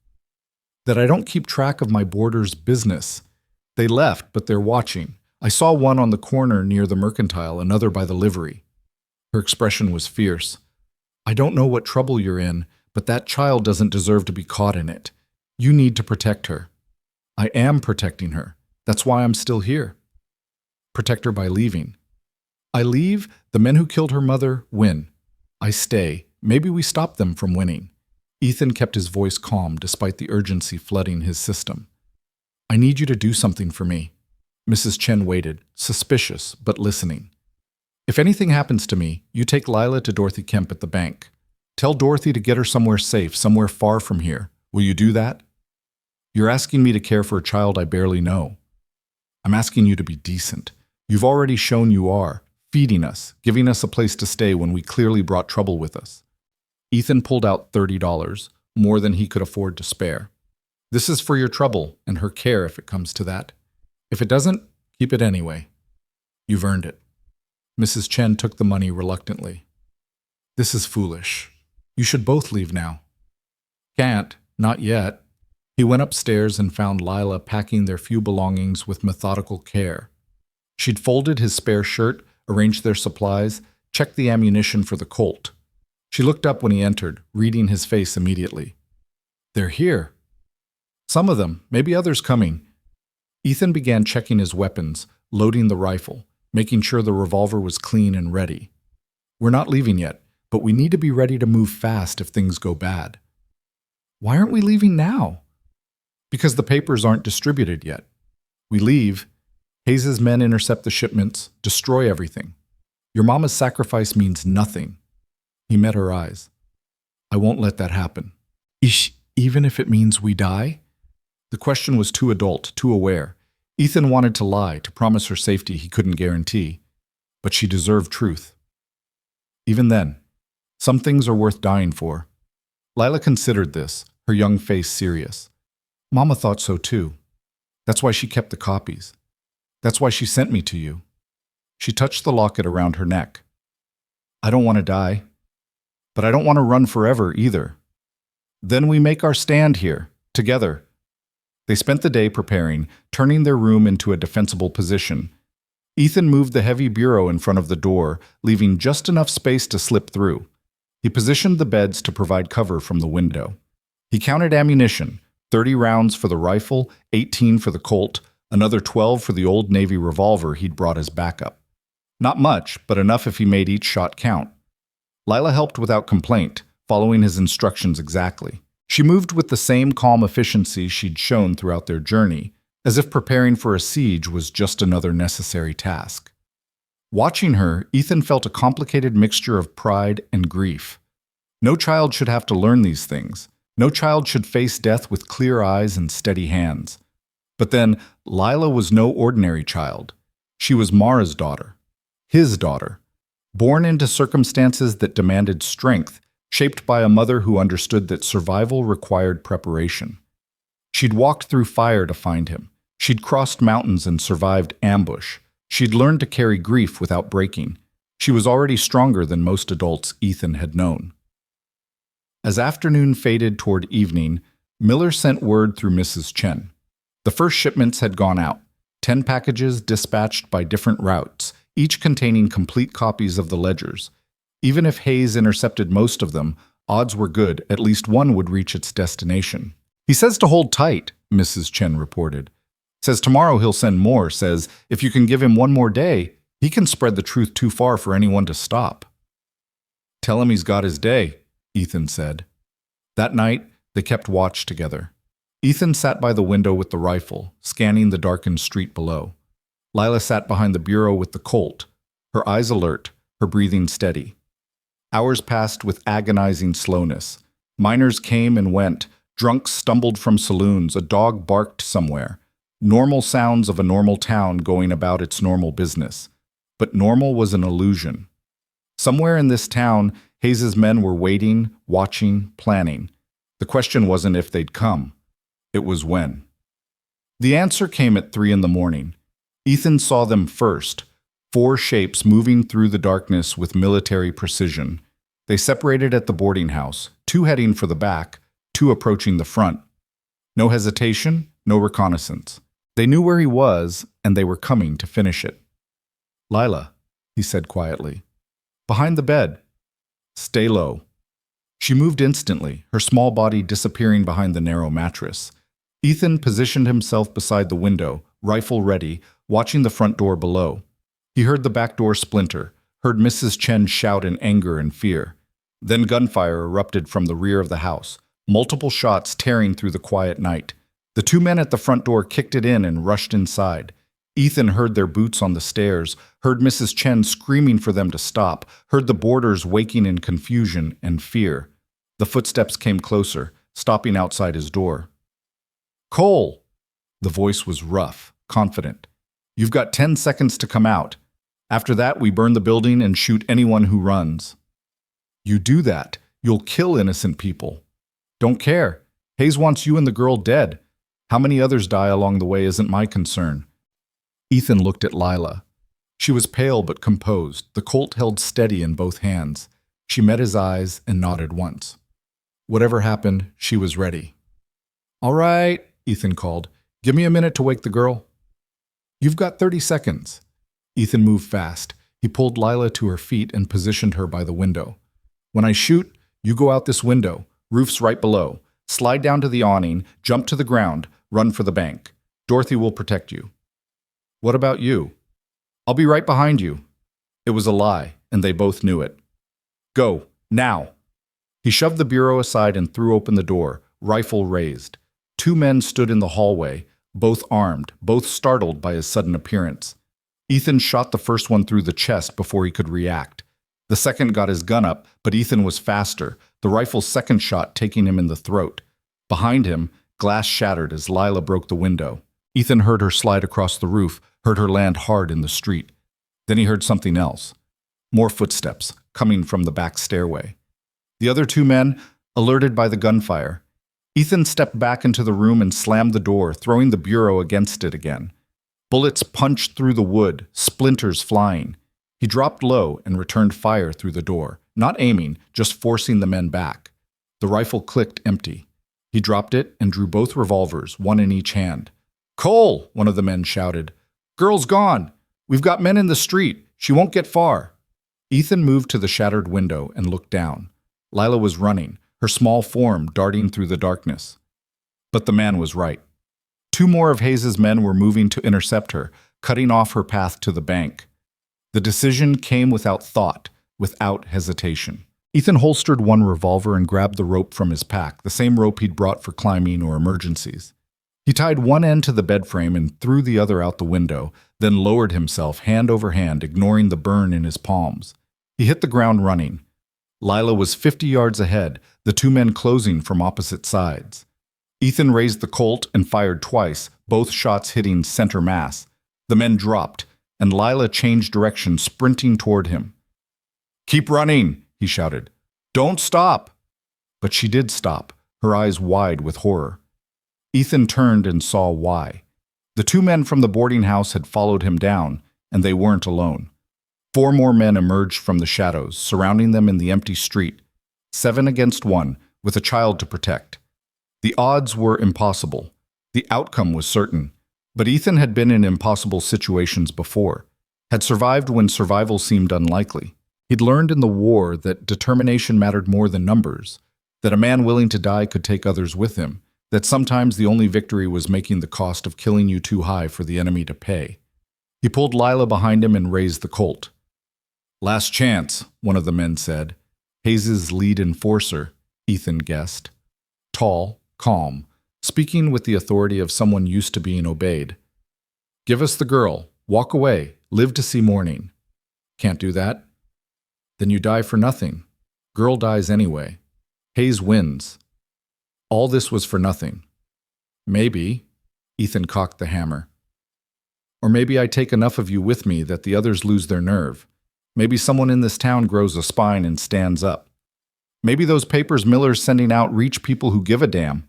That I don't keep track of my boarder's business. They left, but they're watching. I saw one on the corner near the mercantile, another by the livery. Her expression was fierce. I don't know what trouble you're in, but that child doesn't deserve to be caught in it. You need to protect her. I am protecting her. That's why I'm still here. Protect her by leaving. I leave, the men who killed her mother win. I stay. Maybe we stop them from winning. Ethan kept his voice calm despite the urgency flooding his system. I need you to do something for me. Mrs. Chen waited, suspicious but listening. If anything happens to me, you take Lila to Dorothy Kemp at the bank. Tell Dorothy to get her somewhere safe, somewhere far from here. Will you do that? You're asking me to care for a child I barely know. I'm asking you to be decent. You've already shown you are, feeding us, giving us a place to stay when we clearly brought trouble with us. Ethan pulled out $30, more than he could afford to spare. This is for your trouble and her care if it comes to that. If it doesn't, keep it anyway. You've earned it. Mrs. Chen took the money reluctantly. This is foolish. You should both leave now. Can't, not yet. He went upstairs and found Lila packing their few belongings with methodical care. She'd folded his spare shirt, arranged their supplies, checked the ammunition for the Colt. She looked up when he entered, reading his face immediately. They're here. Some of them, maybe others coming. Ethan began checking his weapons, loading the rifle, making sure the revolver was clean and ready. We're not leaving yet, but we need to be ready to move fast if things go bad. Why aren't we leaving now? Because the papers aren't distributed yet. We leave. Hayes's men intercept the shipments, destroy everything. Your mama's sacrifice means nothing. He met her eyes. I won't let that happen. Even if it means we die? The question was too adult, too aware. Ethan wanted to lie, to promise her safety he couldn't guarantee. But she deserved truth. Even then, some things are worth dying for. Lila considered this, her young face serious. Mama thought so too. That's why she kept the copies. That's why she sent me to you. She touched the locket around her neck. I don't want to die, but I don't want to run forever either. Then we make our stand here, together. They spent the day preparing, turning their room into a defensible position. Ethan moved the heavy bureau in front of the door, leaving just enough space to slip through. He positioned the beds to provide cover from the window. He counted ammunition, 30 rounds for the rifle, 18 for the Colt, another 12 for the old Navy revolver he'd brought as backup. Not much, but enough if he made each shot count. Lila helped without complaint, following his instructions exactly. She moved with the same calm efficiency she'd shown throughout their journey, as if preparing for a siege was just another necessary task. Watching her, Ethan felt a complicated mixture of pride and grief. No child should have to learn these things. No child should face death with clear eyes and steady hands. But then, Lila was no ordinary child. She was Mara's daughter. His daughter. Born into circumstances that demanded strength, shaped by a mother who understood that survival required preparation. She'd walked through fire to find him. She'd crossed mountains and survived ambush. She'd learned to carry grief without breaking. She was already stronger than most adults Ethan had known. As afternoon faded toward evening, Miller sent word through Mrs. Chen. The first shipments had gone out, 10 packages dispatched by different routes, each containing complete copies of the ledgers. Even if Hayes intercepted most of them, odds were good at least one would reach its destination. He says to hold tight, Mrs. Chen reported. Says tomorrow he'll send more, says if you can give him one more day, he can spread the truth too far for anyone to stop. Tell him he's got his day, Ethan said. That night, they kept watch together. Ethan sat by the window with the rifle, scanning the darkened street below. Lila sat behind the bureau with the Colt, her eyes alert, her breathing steady. Hours passed with agonizing slowness. Miners came and went, drunks stumbled from saloons, a dog barked somewhere. Normal sounds of a normal town going about its normal business. But normal was an illusion. Somewhere in this town, Hayes's men were waiting, watching, planning. The question wasn't if they'd come. It was when. The answer came at 3 a.m. Ethan saw them first, 4 shapes moving through the darkness with military precision. They separated at the boarding house, 2 heading for the back, 2 approaching the front. No hesitation, no reconnaissance. They knew where he was, and they were coming to finish it. Lila, he said quietly. Behind the bed. Stay low. She moved instantly, her small body disappearing behind the narrow mattress. Ethan positioned himself beside the window, rifle ready, watching the front door below. He heard the back door splinter, heard Mrs. Chen shout in anger and fear. Then gunfire erupted from the rear of the house, multiple shots tearing through the quiet night. The 2 men at the front door kicked it in and rushed inside. Ethan heard their boots on the stairs, heard Mrs. Chen screaming for them to stop, heard the boarders waking in confusion and fear. The footsteps came closer, stopping outside his door. Cole! The voice was rough, confident. You've got 10 seconds to come out. After that, we burn the building and shoot anyone who runs. You do that, you'll kill innocent people. Don't care. Hayes wants you and the girl dead. How many others die along the way isn't my concern. Ethan looked at Lila. She was pale but composed, the Colt held steady in both hands. She met his eyes and nodded once. Whatever happened, she was ready. All right, Ethan called. Give me a minute to wake the girl. You've got 30 seconds. Ethan moved fast. He pulled Lila to her feet and positioned her by the window. When I shoot, you go out this window. Roof's right below. Slide down to the awning, jump to the ground, run for the bank. Dorothy will protect you. What about you? I'll be right behind you. It was a lie, and they both knew it. Go, now. He shoved the bureau aside and threw open the door, rifle raised. 2 men stood in the hallway, both armed, both startled by his sudden appearance. Ethan shot the first one through the chest before he could react. The second got his gun up, but Ethan was faster, the rifle's second shot taking him in the throat. Behind him, glass shattered as Lila broke the window. Ethan heard her slide across the roof, heard her land hard in the street. Then he heard something else. More footsteps, coming from the back stairway. The other 2 men, alerted by the gunfire. Ethan stepped back into the room and slammed the door, throwing the bureau against it again. Bullets punched through the wood, splinters flying. He dropped low and returned fire through the door, not aiming, just forcing the men back. The rifle clicked empty. He dropped it and drew both revolvers, one in each hand. Cole, one of the men shouted. Girl's gone. We've got men in the street. She won't get far. Ethan moved to the shattered window and looked down. Lila was running, her small form darting through the darkness. But the man was right. 2 more of Hayes's men were moving to intercept her, cutting off her path to the bank. The decision came without thought, without hesitation. Ethan holstered one revolver and grabbed the rope from his pack, the same rope he'd brought for climbing or emergencies. He tied one end to the bed frame and threw the other out the window, then lowered himself hand over hand, ignoring the burn in his palms. He hit the ground running. Lila was 50 yards ahead, the two men closing from opposite sides. Ethan raised the Colt and fired twice, both shots hitting center mass. The men dropped, and Lila changed direction, sprinting toward him. "Keep running!" he shouted. "Don't stop!" But she did stop, her eyes wide with horror. Ethan turned and saw why. The two men from the boarding house had followed him down, and they weren't alone. 4 more men emerged from the shadows, surrounding them in the empty street, 7 against 1, with a child to protect. The odds were impossible. The outcome was certain. But Ethan had been in impossible situations before, had survived when survival seemed unlikely. He'd learned in the war that determination mattered more than numbers, that a man willing to die could take others with him, that sometimes the only victory was making the cost of killing you too high for the enemy to pay. He pulled Lila behind him and raised the Colt. "Last chance," one of the men said. Hayes's lead enforcer, Ethan guessed. Tall, calm, speaking with the authority of someone used to being obeyed. "Give us the girl. Walk away. Live to see morning." "Can't do that." "Then you die for nothing. Girl dies anyway. Hayes wins." All this was for nothing. "Maybe," Ethan cocked the hammer. "Or maybe I take enough of you with me that the others lose their nerve. Maybe someone in this town grows a spine and stands up. Maybe those papers Miller's sending out reach people who give a damn.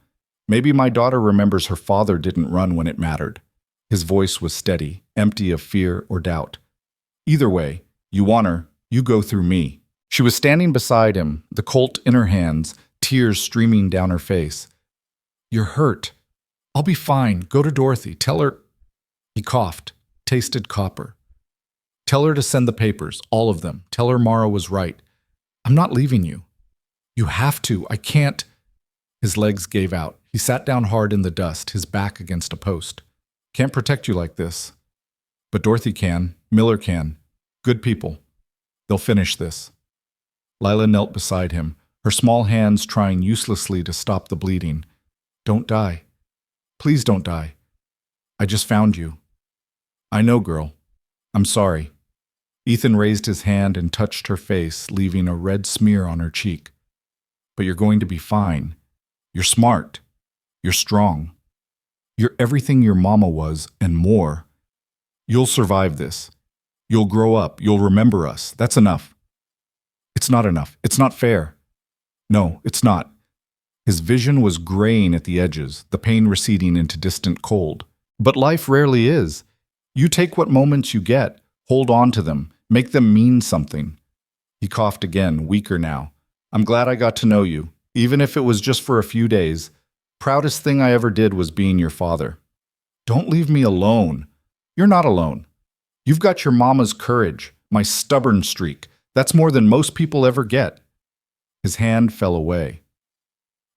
Maybe my daughter remembers her father didn't run when it mattered." His voice was steady, empty of fear or doubt. "Either way, you want her, you go through me." She was standing beside him, the Colt in her hands, tears streaming down her face. "You're hurt. I'll be fine. Go to Dorothy. Tell her—" He coughed, tasted copper. "Tell her to send the papers, all of them. Tell her Mara was right. I'm not leaving you." "You have to. I can't." His legs gave out. He sat down hard in the dust, his back against a post. "Can't protect you like this." "But Dorothy can. Miller can. Good people. They'll finish this." Lila knelt beside him, her small hands trying uselessly to stop the bleeding. "Don't die. Please don't die. I just found you." "I know, girl. I'm sorry." Ethan raised his hand and touched her face, leaving a red smear on her cheek. "But you're going to be fine. You're smart. You're strong. You're everything your mama was and more. You'll survive this. You'll grow up. You'll remember us. That's enough." "It's not enough. It's not fair." "No, it's not." His vision was graying at the edges, the pain receding into distant cold. "But life rarely is. You take what moments you get, hold on to them, make them mean something." He coughed again, weaker now. "I'm glad I got to know you, even if it was just for a few days. Proudest thing I ever did was being your father." "Don't leave me alone." "You're not alone. You've got your mama's courage, my stubborn streak. That's more than most people ever get." His hand fell away.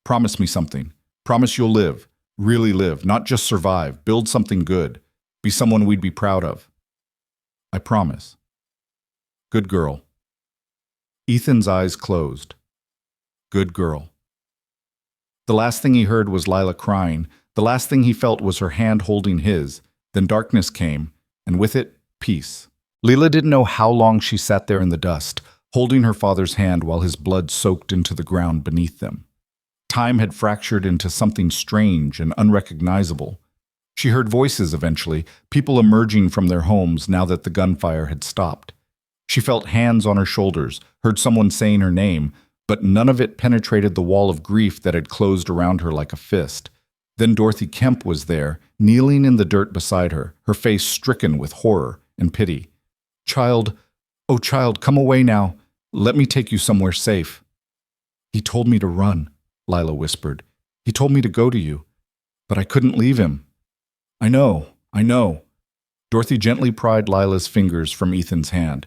"Promise me something. Promise you'll live, really live, not just survive, build something good, be someone we'd be proud of." "I promise." "Good girl." Ethan's eyes closed. Good girl. The last thing he heard was Lila crying. The last thing he felt was her hand holding his. Then darkness came, and with it, peace. Lila didn't know how long she sat there in the dust, holding her father's hand while his blood soaked into the ground beneath them. Time had fractured into something strange and unrecognizable. She heard voices eventually, people emerging from their homes now that the gunfire had stopped. She felt hands on her shoulders, heard someone saying her name, but none of it penetrated the wall of grief that had closed around her like a fist. Then Dorothy Kemp was there, kneeling in the dirt beside her, her face stricken with horror and pity. "Child, oh child, come away now. Let me take you somewhere safe." "He told me to run," Lila whispered. "He told me to go to you. But I couldn't leave him." I know. Dorothy gently pried Lila's fingers from Ethan's hand.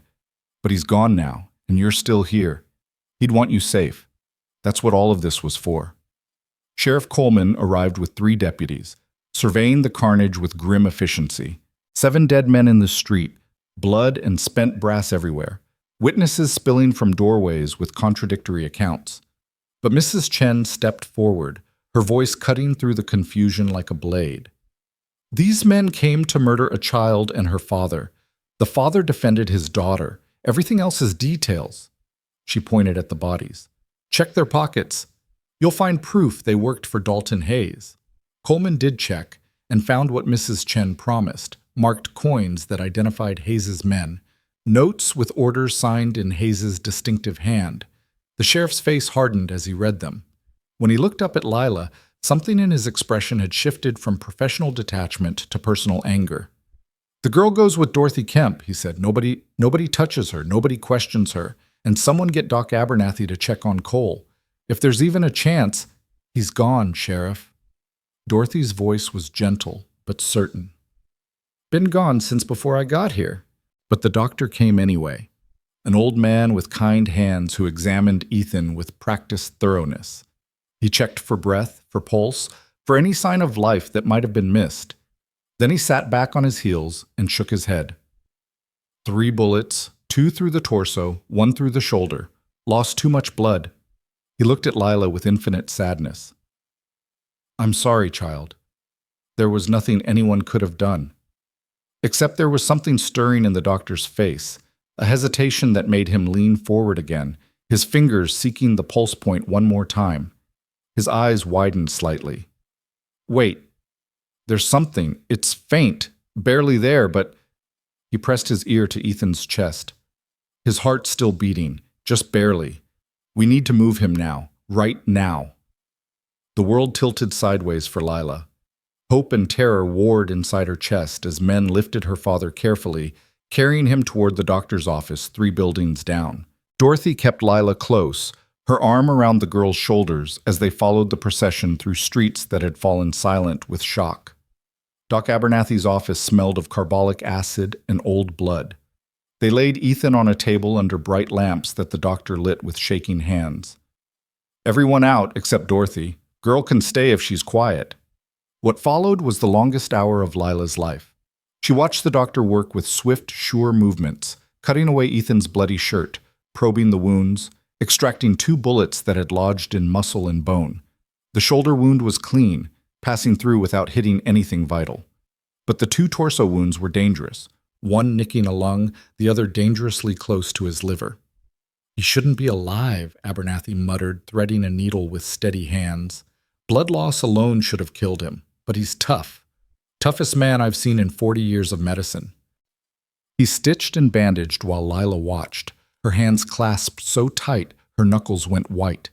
"But he's gone now, and you're still here. He'd want you safe. That's what all of this was for." Sheriff Coleman arrived with 3 deputies, surveying the carnage with grim efficiency. 7 dead men in the street, blood and spent brass everywhere, witnesses spilling from doorways with contradictory accounts. But Mrs. Chen stepped forward, her voice cutting through the confusion like a blade. These men came to murder a child and her father. The father defended his daughter. Everything else is details. She pointed at the bodies. Check their pockets. You'll find proof they worked for Dalton Hayes. Coleman did check and found what Mrs. Chen promised, marked coins that identified Hayes's men, notes with orders signed in Hayes's distinctive hand. The sheriff's face hardened as he read them. When he looked up at Lila, something in his expression had shifted from professional detachment to personal anger. The girl goes with Dorothy Kemp, he said. Nobody touches her, nobody questions her, and someone get Doc Abernathy to check on Cole. If there's even a chance, he's gone, Sheriff. Dorothy's voice was gentle, but certain. Been gone since before I got here. But the doctor came anyway, an old man with kind hands who examined Ethan with practiced thoroughness. He checked for breath, for pulse, for any sign of life that might have been missed. Then he sat back on his heels and shook his head. 3 bullets, 2 through the torso, 1 through the shoulder. Lost too much blood. He looked at Lila with infinite sadness. I'm sorry, child. There was nothing anyone could have done. Except there was something stirring in the doctor's face, a hesitation that made him lean forward again, his fingers seeking the pulse point one more time. His eyes widened slightly. Wait, there's something. It's faint, barely there, but... He pressed his ear to Ethan's chest. His heart still beating, just barely. We need to move him now, right now. The world tilted sideways for Lila. Hope and terror warred inside her chest as men lifted her father carefully, carrying him toward the doctor's office 3 buildings down. Dorothy kept Lila close, her arm around the girl's shoulders as they followed the procession through streets that had fallen silent with shock. Doc Abernathy's office smelled of carbolic acid and old blood. They laid Ethan on a table under bright lamps that the doctor lit with shaking hands. Everyone out except Dorothy. Girl can stay if she's quiet. What followed was the longest hour of Lila's life. She watched the doctor work with swift, sure movements, cutting away Ethan's bloody shirt, probing the wounds, extracting 2 bullets that had lodged in muscle and bone. The shoulder wound was clean, passing through without hitting anything vital. But the 2 torso wounds were dangerous, one nicking a lung, the other dangerously close to his liver. He shouldn't be alive, Abernathy muttered, threading a needle with steady hands. Blood loss alone should have killed him, but he's tough. Toughest man I've seen in 40 years of medicine. He stitched and bandaged while Lila watched, her hands clasped so tight her knuckles went white.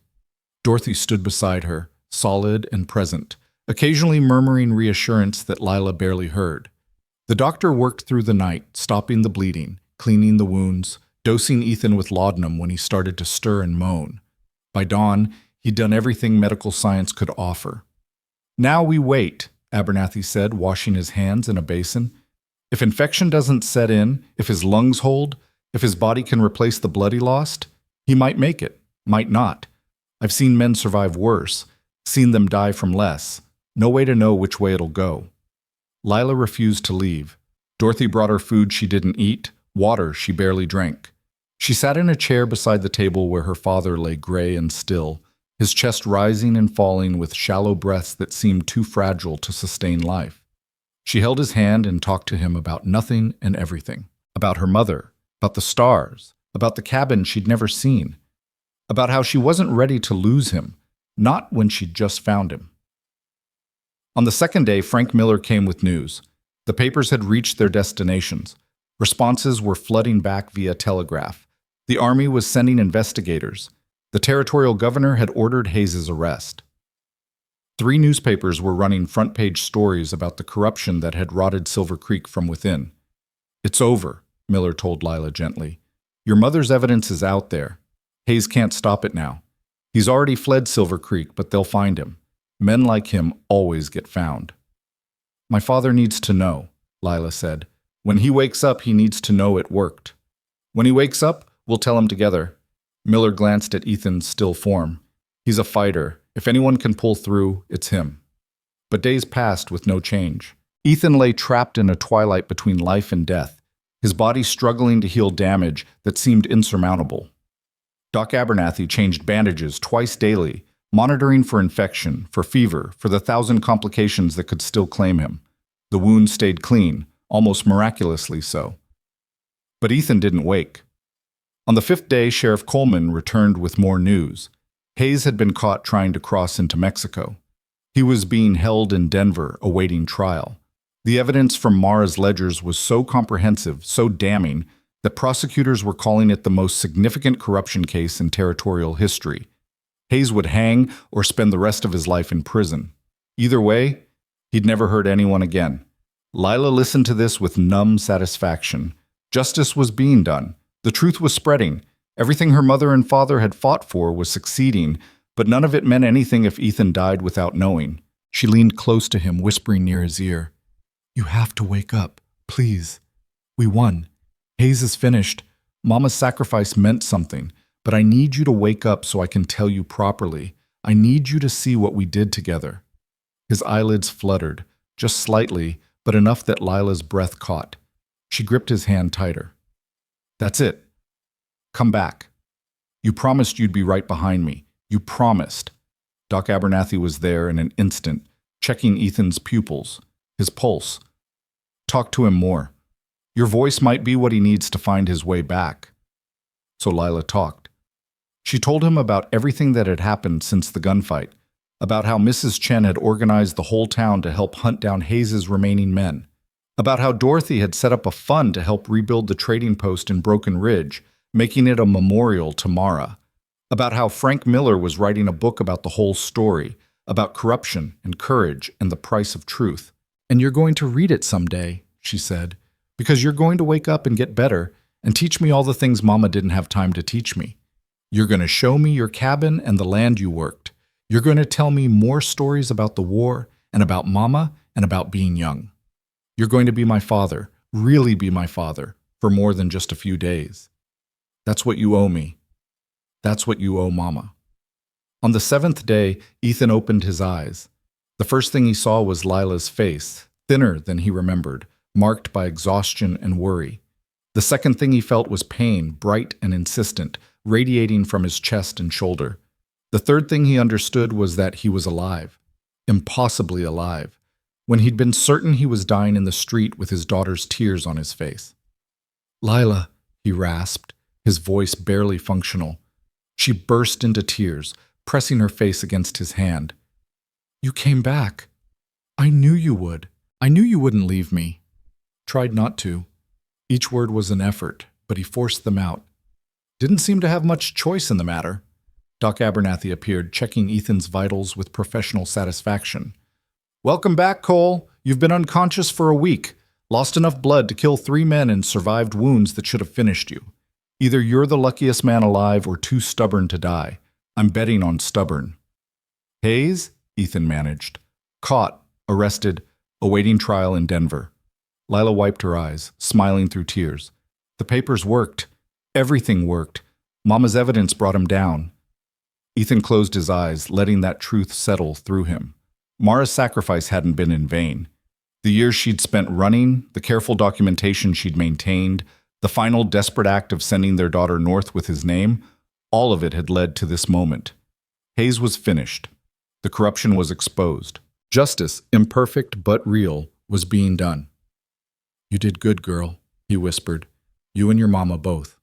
Dorothy stood beside her, solid and present, occasionally murmuring reassurance that Lila barely heard. The doctor worked through the night, stopping the bleeding, cleaning the wounds, dosing Ethan with laudanum when he started to stir and moan. By dawn, he'd done everything medical science could offer. Now we wait, Abernathy said, washing his hands in a basin. If infection doesn't set in, if his lungs hold, if his body can replace the blood he lost, he might make it, might not. I've seen men survive worse, seen them die from less. No way to know which way it'll go. Lila refused to leave. Dorothy brought her food she didn't eat, water she barely drank. She sat in a chair beside the table where her father lay gray and still, his chest rising and falling with shallow breaths that seemed too fragile to sustain life. She held his hand and talked to him about nothing and everything. About her mother, about the stars, about the cabin she'd never seen, about how she wasn't ready to lose him, not when she'd just found him. On the second day, Frank Miller came with news. The papers had reached their destinations. Responses were flooding back via telegraph. The Army was sending investigators. The territorial governor had ordered Hayes's arrest. 3 newspapers were running front-page stories about the corruption that had rotted Silver Creek from within. It's over, Miller told Lila gently. Your mother's evidence is out there. Hayes can't stop it now. He's already fled Silver Creek, but they'll find him. Men like him always get found. My father needs to know, Lila said. When he wakes up, he needs to know it worked. When he wakes up, we'll tell him together. Miller glanced at Ethan's still form. He's a fighter. If anyone can pull through, it's him. But days passed with no change. Ethan lay trapped in a twilight between life and death, his body struggling to heal damage that seemed insurmountable. Doc Abernathy changed bandages twice daily, monitoring for infection, for fever, for the 1,000 complications that could still claim him. The wound stayed clean, almost miraculously so. But Ethan didn't wake. On the 5th day, Sheriff Coleman returned with more news. Hayes had been caught trying to cross into Mexico. He was being held in Denver, awaiting trial. The evidence from Mara's ledgers was so comprehensive, so damning, that prosecutors were calling it the most significant corruption case in territorial history. Hayes would hang or spend the rest of his life in prison. Either way, he'd never hurt anyone again. Lila listened to this with numb satisfaction. Justice was being done. The truth was spreading. Everything her mother and father had fought for was succeeding, but none of it meant anything if Ethan died without knowing. She leaned close to him, whispering near his ear, "You have to wake up, please. We won. Hayes is finished. Mama's sacrifice meant something, but I need you to wake up so I can tell you properly. I need you to see what we did together." His eyelids fluttered, just slightly, but enough that Lila's breath caught. She gripped his hand tighter. "That's it. Come back. You promised you'd be right behind me. You promised." Doc Abernathy was there in an instant, checking Ethan's pupils, his pulse. "Talk to him more. Your voice might be what he needs to find his way back." So Lila talked. She told him about everything that had happened since the gunfight, about how Mrs. Chen had organized the whole town to help hunt down Hayes's remaining men, about how Dorothy had set up a fund to help rebuild the trading post in Broken Ridge, making it a memorial to Mara, about how Frank Miller was writing a book about the whole story, about corruption and courage and the price of truth. "And you're going to read it someday," she said, "because you're going to wake up and get better and teach me all the things Mama didn't have time to teach me. You're going to show me your cabin and the land you worked. You're going to tell me more stories about the war and about Mama and about being young. You're going to be my father, really be my father, for more than just a few days. That's what you owe me. That's what you owe Mama." On the 7th day, Ethan opened his eyes. The first thing he saw was Lila's face, thinner than he remembered, marked by exhaustion and worry. The second thing he felt was pain, bright and insistent, radiating from his chest and shoulder. The third thing he understood was that he was alive, impossibly alive, when he'd been certain he was dying in the street with his daughter's tears on his face. "Lila," he rasped, his voice barely functional. She burst into tears, pressing her face against his hand. "You came back. I knew you would. I knew you wouldn't leave me." Tried not to. Each word was an effort, but he forced them out. Didn't seem to have much choice in the matter. Doc Abernathy appeared, checking Ethan's vitals with professional satisfaction. "Welcome back, Cole. You've been unconscious for a week, lost enough blood to kill 3 men and survived wounds that should have finished you. Either you're the luckiest man alive or too stubborn to die. I'm betting on stubborn." "Hayes?" Ethan managed. "Caught, arrested, awaiting trial in Denver." Lila wiped her eyes, smiling through tears. "The papers worked. Everything worked. Mama's evidence brought him down." Ethan closed his eyes, letting that truth settle through him. Mara's sacrifice hadn't been in vain. The years she'd spent running, the careful documentation she'd maintained, the final desperate act of sending their daughter north with his name, all of it had led to this moment. Hayes was finished. The corruption was exposed. Justice, imperfect but real, was being done. "You did good, girl," he whispered. "You and your mama both."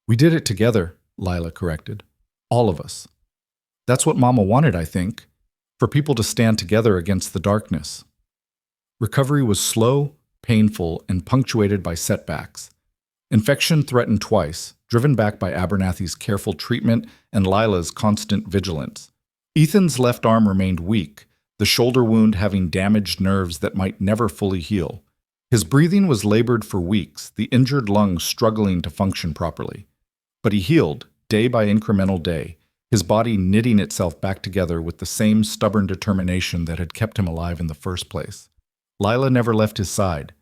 "We did it together," Lila corrected. "All of us. That's what Mama wanted, I think, for people to stand together against the darkness." Recovery was slow, painful, and punctuated by setbacks. Infection threatened twice, driven back by Abernathy's careful treatment and Lila's constant vigilance. Ethan's left arm remained weak, the shoulder wound having damaged nerves that might never fully heal. His breathing was labored for weeks, the injured lungs struggling to function properly. But he healed, day by incremental day, his body knitting itself back together with the same stubborn determination that had kept him alive in the first place. Lila never left his side.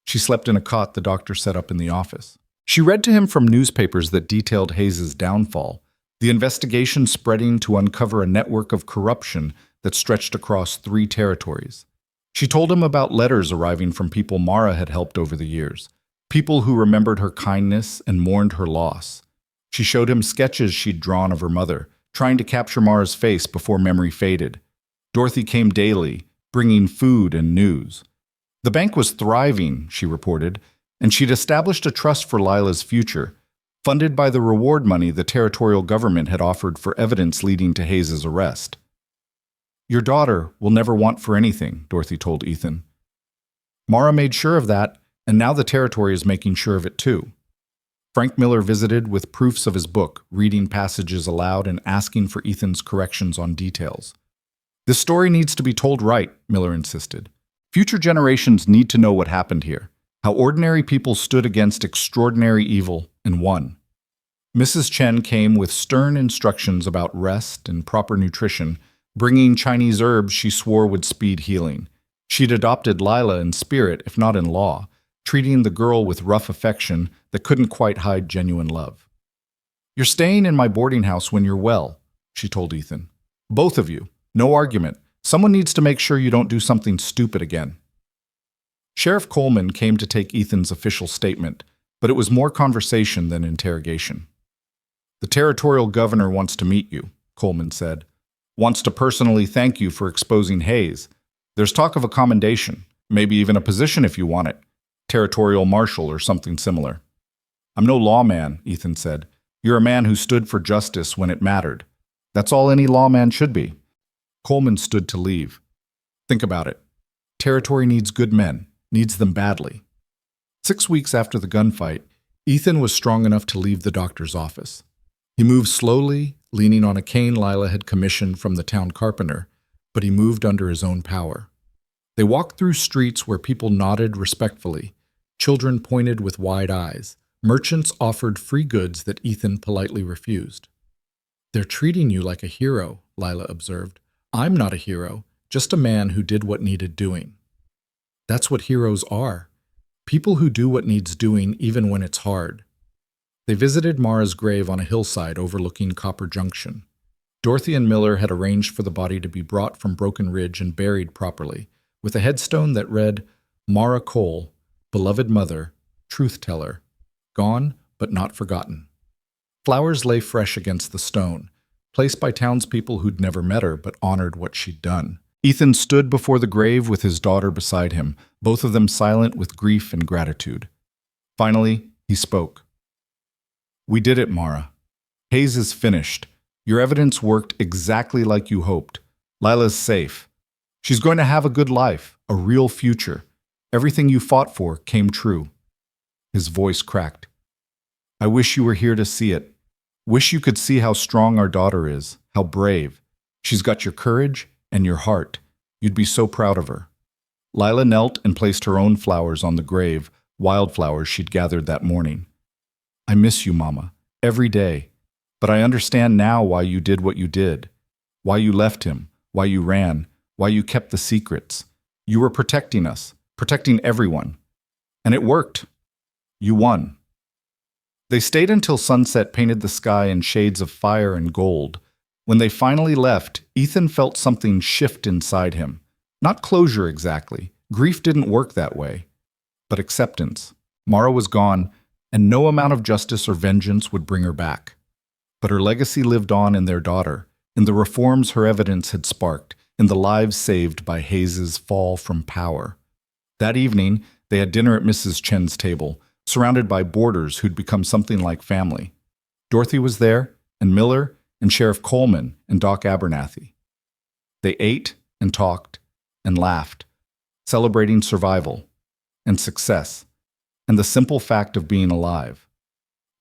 She slept in a cot the doctor set up in the office. She read to him from newspapers that detailed Hayes's downfall, the investigation spreading to uncover a network of corruption that stretched across 3 territories. She told him about letters arriving from people Mara had helped over the years, People who remembered her kindness and mourned her loss. She showed him sketches she'd drawn of her mother, trying to capture Mara's face before memory faded. Dorothy came daily, bringing food and news. The bank was thriving, she reported, and she'd established a trust for Lila's future, funded by the reward money the territorial government had offered for evidence leading to Hayes's arrest. "Your daughter will never want for anything," Dorothy told Ethan. Mara made sure of that, and now the territory is making sure of it too. Frank Miller visited with proofs of his book, reading passages aloud and asking for Ethan's corrections on details. "This story needs to be told right," Miller insisted. "Future generations need to know what happened here, how ordinary people stood against extraordinary evil and won." Mrs. Chen came with stern instructions about rest and proper nutrition, bringing Chinese herbs she swore would speed healing. She'd adopted Lila in spirit, if not in law, treating the girl with rough affection that couldn't quite hide genuine love. "You're staying in my boarding house when you're well," she told Ethan. "Both of you. No argument. Someone needs to make sure you don't do something stupid again." Sheriff Coleman came to take Ethan's official statement, but it was more conversation than interrogation. "The territorial governor wants to meet you," Coleman said. "Wants to personally thank you for exposing Hayes. There's talk of a commendation, maybe even a position if you want it. Territorial marshal or something similar." "I'm no lawman," Ethan said. "You're a man who stood for justice when it mattered. That's all any lawman should be." Coleman stood to leave. "Think about it. Territory needs good men, needs them badly." 6 weeks after the gunfight, Ethan was strong enough to leave the doctor's office. He moved slowly, leaning on a cane Lila had commissioned from the town carpenter, but he moved under his own power. They walked through streets where people nodded respectfully. Children pointed with wide eyes. Merchants offered free goods that Ethan politely refused. "They're treating you like a hero," Lila observed. "I'm not a hero, just a man who did what needed doing." "That's what heroes are. People who do what needs doing even when it's hard." They visited Mara's grave on a hillside overlooking Copper Junction. Dorothy and Miller had arranged for the body to be brought from Broken Ridge and buried properly, with a headstone that read, "Mara Cole, beloved mother, truth teller, gone but not forgotten." Flowers lay fresh against the stone, placed by townspeople who'd never met her but honored what she'd done. Ethan stood before the grave with his daughter beside him, both of them silent with grief and gratitude. Finally, he spoke. "We did it, Mara. Hayes is finished. Your evidence worked exactly like you hoped. Lila's safe. She's going to have a good life, a real future. Everything you fought for came true." His voice cracked. "I wish you were here to see it. Wish you could see how strong our daughter is, how brave. She's got your courage and your heart. You'd be so proud of her." Lila knelt and placed her own flowers on the grave, wildflowers she'd gathered that morning. "I miss you, Mama, every day. But I understand now why you did what you did. Why you left him, why you ran, why you kept the secrets. You were protecting us, protecting everyone. And it worked. You won." They stayed until sunset painted the sky in shades of fire and gold. When they finally left, Ethan felt something shift inside him. Not closure exactly. Grief didn't work that way. But acceptance. Mara was gone, and no amount of justice or vengeance would bring her back. But her legacy lived on in their daughter, in the reforms her evidence had sparked, in the lives saved by Hayes's fall from power. That evening, they had dinner at Mrs. Chen's table, surrounded by boarders who'd become something like family. Dorothy was there, and Miller, and Sheriff Coleman, and Doc Abernathy. They ate and talked and laughed, celebrating survival and success and the simple fact of being alive.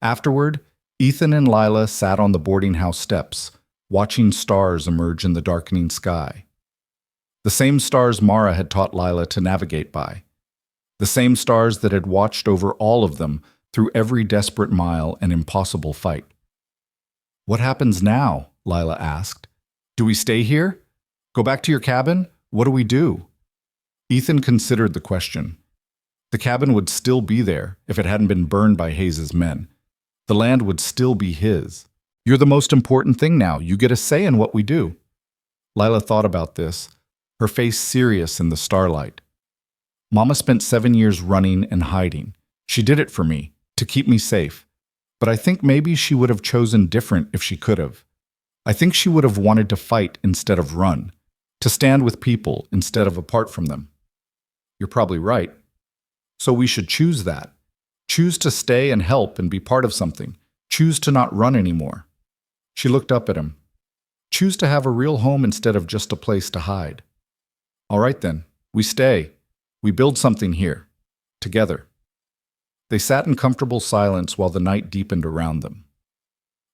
Afterward, Ethan and Lila sat on the boarding house steps, watching stars emerge in the darkening sky. The same stars Mara had taught Lila to navigate by. The same stars that had watched over all of them through every desperate mile and impossible fight. "What happens now?" Lila asked. "Do we stay here? Go back to your cabin? What do we do?" Ethan considered the question. The cabin would still be there if it hadn't been burned by Hayes's men. The land would still be his. "You're the most important thing now. You get a say in what we do." Lila thought about this, her face serious in the starlight. Mama spent 7 years running and hiding. She did it for me, to keep me safe. But I think maybe she would have chosen different if she could have. I think she would have wanted to fight instead of run, to stand with people instead of apart from them. You're probably right. So we should choose that. Choose to stay and help and be part of something. Choose to not run anymore. She looked up at him. Choose to have a real home instead of just a place to hide. All right then, we stay. We build something here. Together. They sat in comfortable silence while the night deepened around them.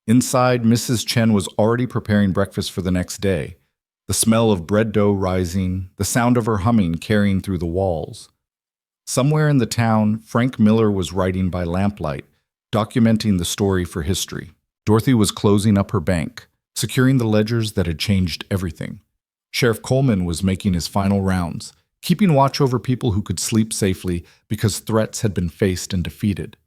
Inside, Mrs. Chen was already preparing breakfast for the next day, the smell of bread dough rising, the sound of her humming carrying through the walls. Somewhere in the town, Frank Miller was writing by lamplight, documenting the story for history. Dorothy was closing up her bank, securing the ledgers that had changed everything. Sheriff Coleman was making his final rounds, keeping watch over people who could sleep safely because threats had been faced and defeated.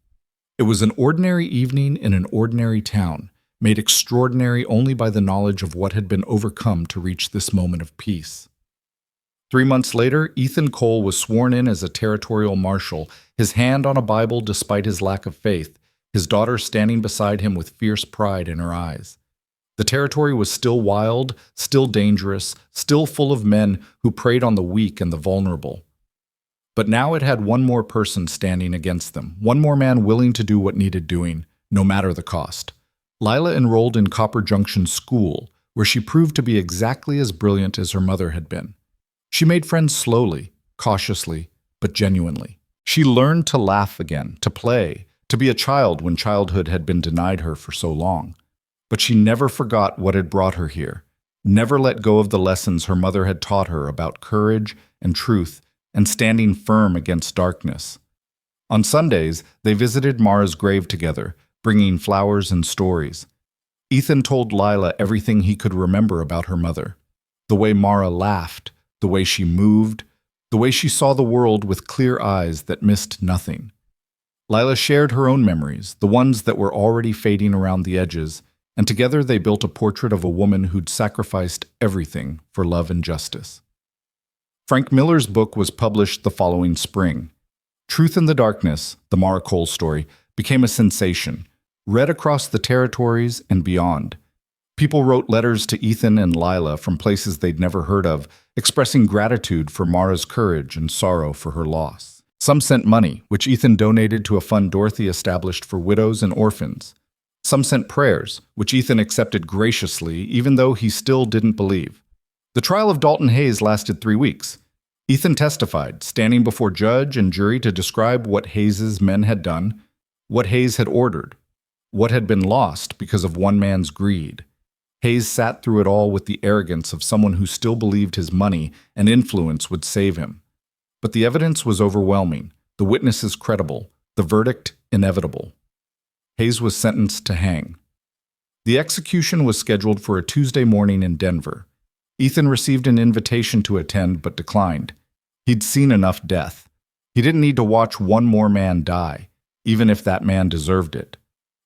It was an ordinary evening in an ordinary town, made extraordinary only by the knowledge of what had been overcome to reach this moment of peace. 3 months later, Ethan Cole was sworn in as a territorial marshal, his hand on a Bible despite his lack of faith, his daughter standing beside him with fierce pride in her eyes. The territory was still wild, still dangerous, still full of men who preyed on the weak and the vulnerable. But now it had one more person standing against them, one more man willing to do what needed doing, no matter the cost. Lila enrolled in Copper Junction School, where she proved to be exactly as brilliant as her mother had been. She made friends slowly, cautiously, but genuinely. She learned to laugh again, to play, to be a child when childhood had been denied her for so long. But she never forgot what had brought her here, never let go of the lessons her mother had taught her about courage and truth and standing firm against darkness. On Sundays, they visited Mara's grave together, bringing flowers and stories. Ethan told Lila everything he could remember about her mother. The way Mara laughed, the way she moved, the way she saw the world with clear eyes that missed nothing. Lila shared her own memories, the ones that were already fading around the edges, and together they built a portrait of a woman who'd sacrificed everything for love and justice. Frank Miller's book was published the following spring. Truth in the Darkness, the Mara Cole story, became a sensation, read across the territories and beyond. People wrote letters to Ethan and Lila from places they'd never heard of, expressing gratitude for Mara's courage and sorrow for her loss. Some sent money, which Ethan donated to a fund Dorothy established for widows and orphans. Some sent prayers, which Ethan accepted graciously, even though he still didn't believe. The trial of Dalton Hayes lasted 3 weeks. Ethan testified, standing before judge and jury to describe what Hayes's men had done, what Hayes had ordered, what had been lost because of one man's greed. Hayes sat through it all with the arrogance of someone who still believed his money and influence would save him. But the evidence was overwhelming, the witnesses credible, the verdict inevitable. Hayes was sentenced to hang. The execution was scheduled for a Tuesday morning in Denver. Ethan received an invitation to attend but declined. He'd seen enough death. He didn't need to watch one more man die, even if that man deserved it.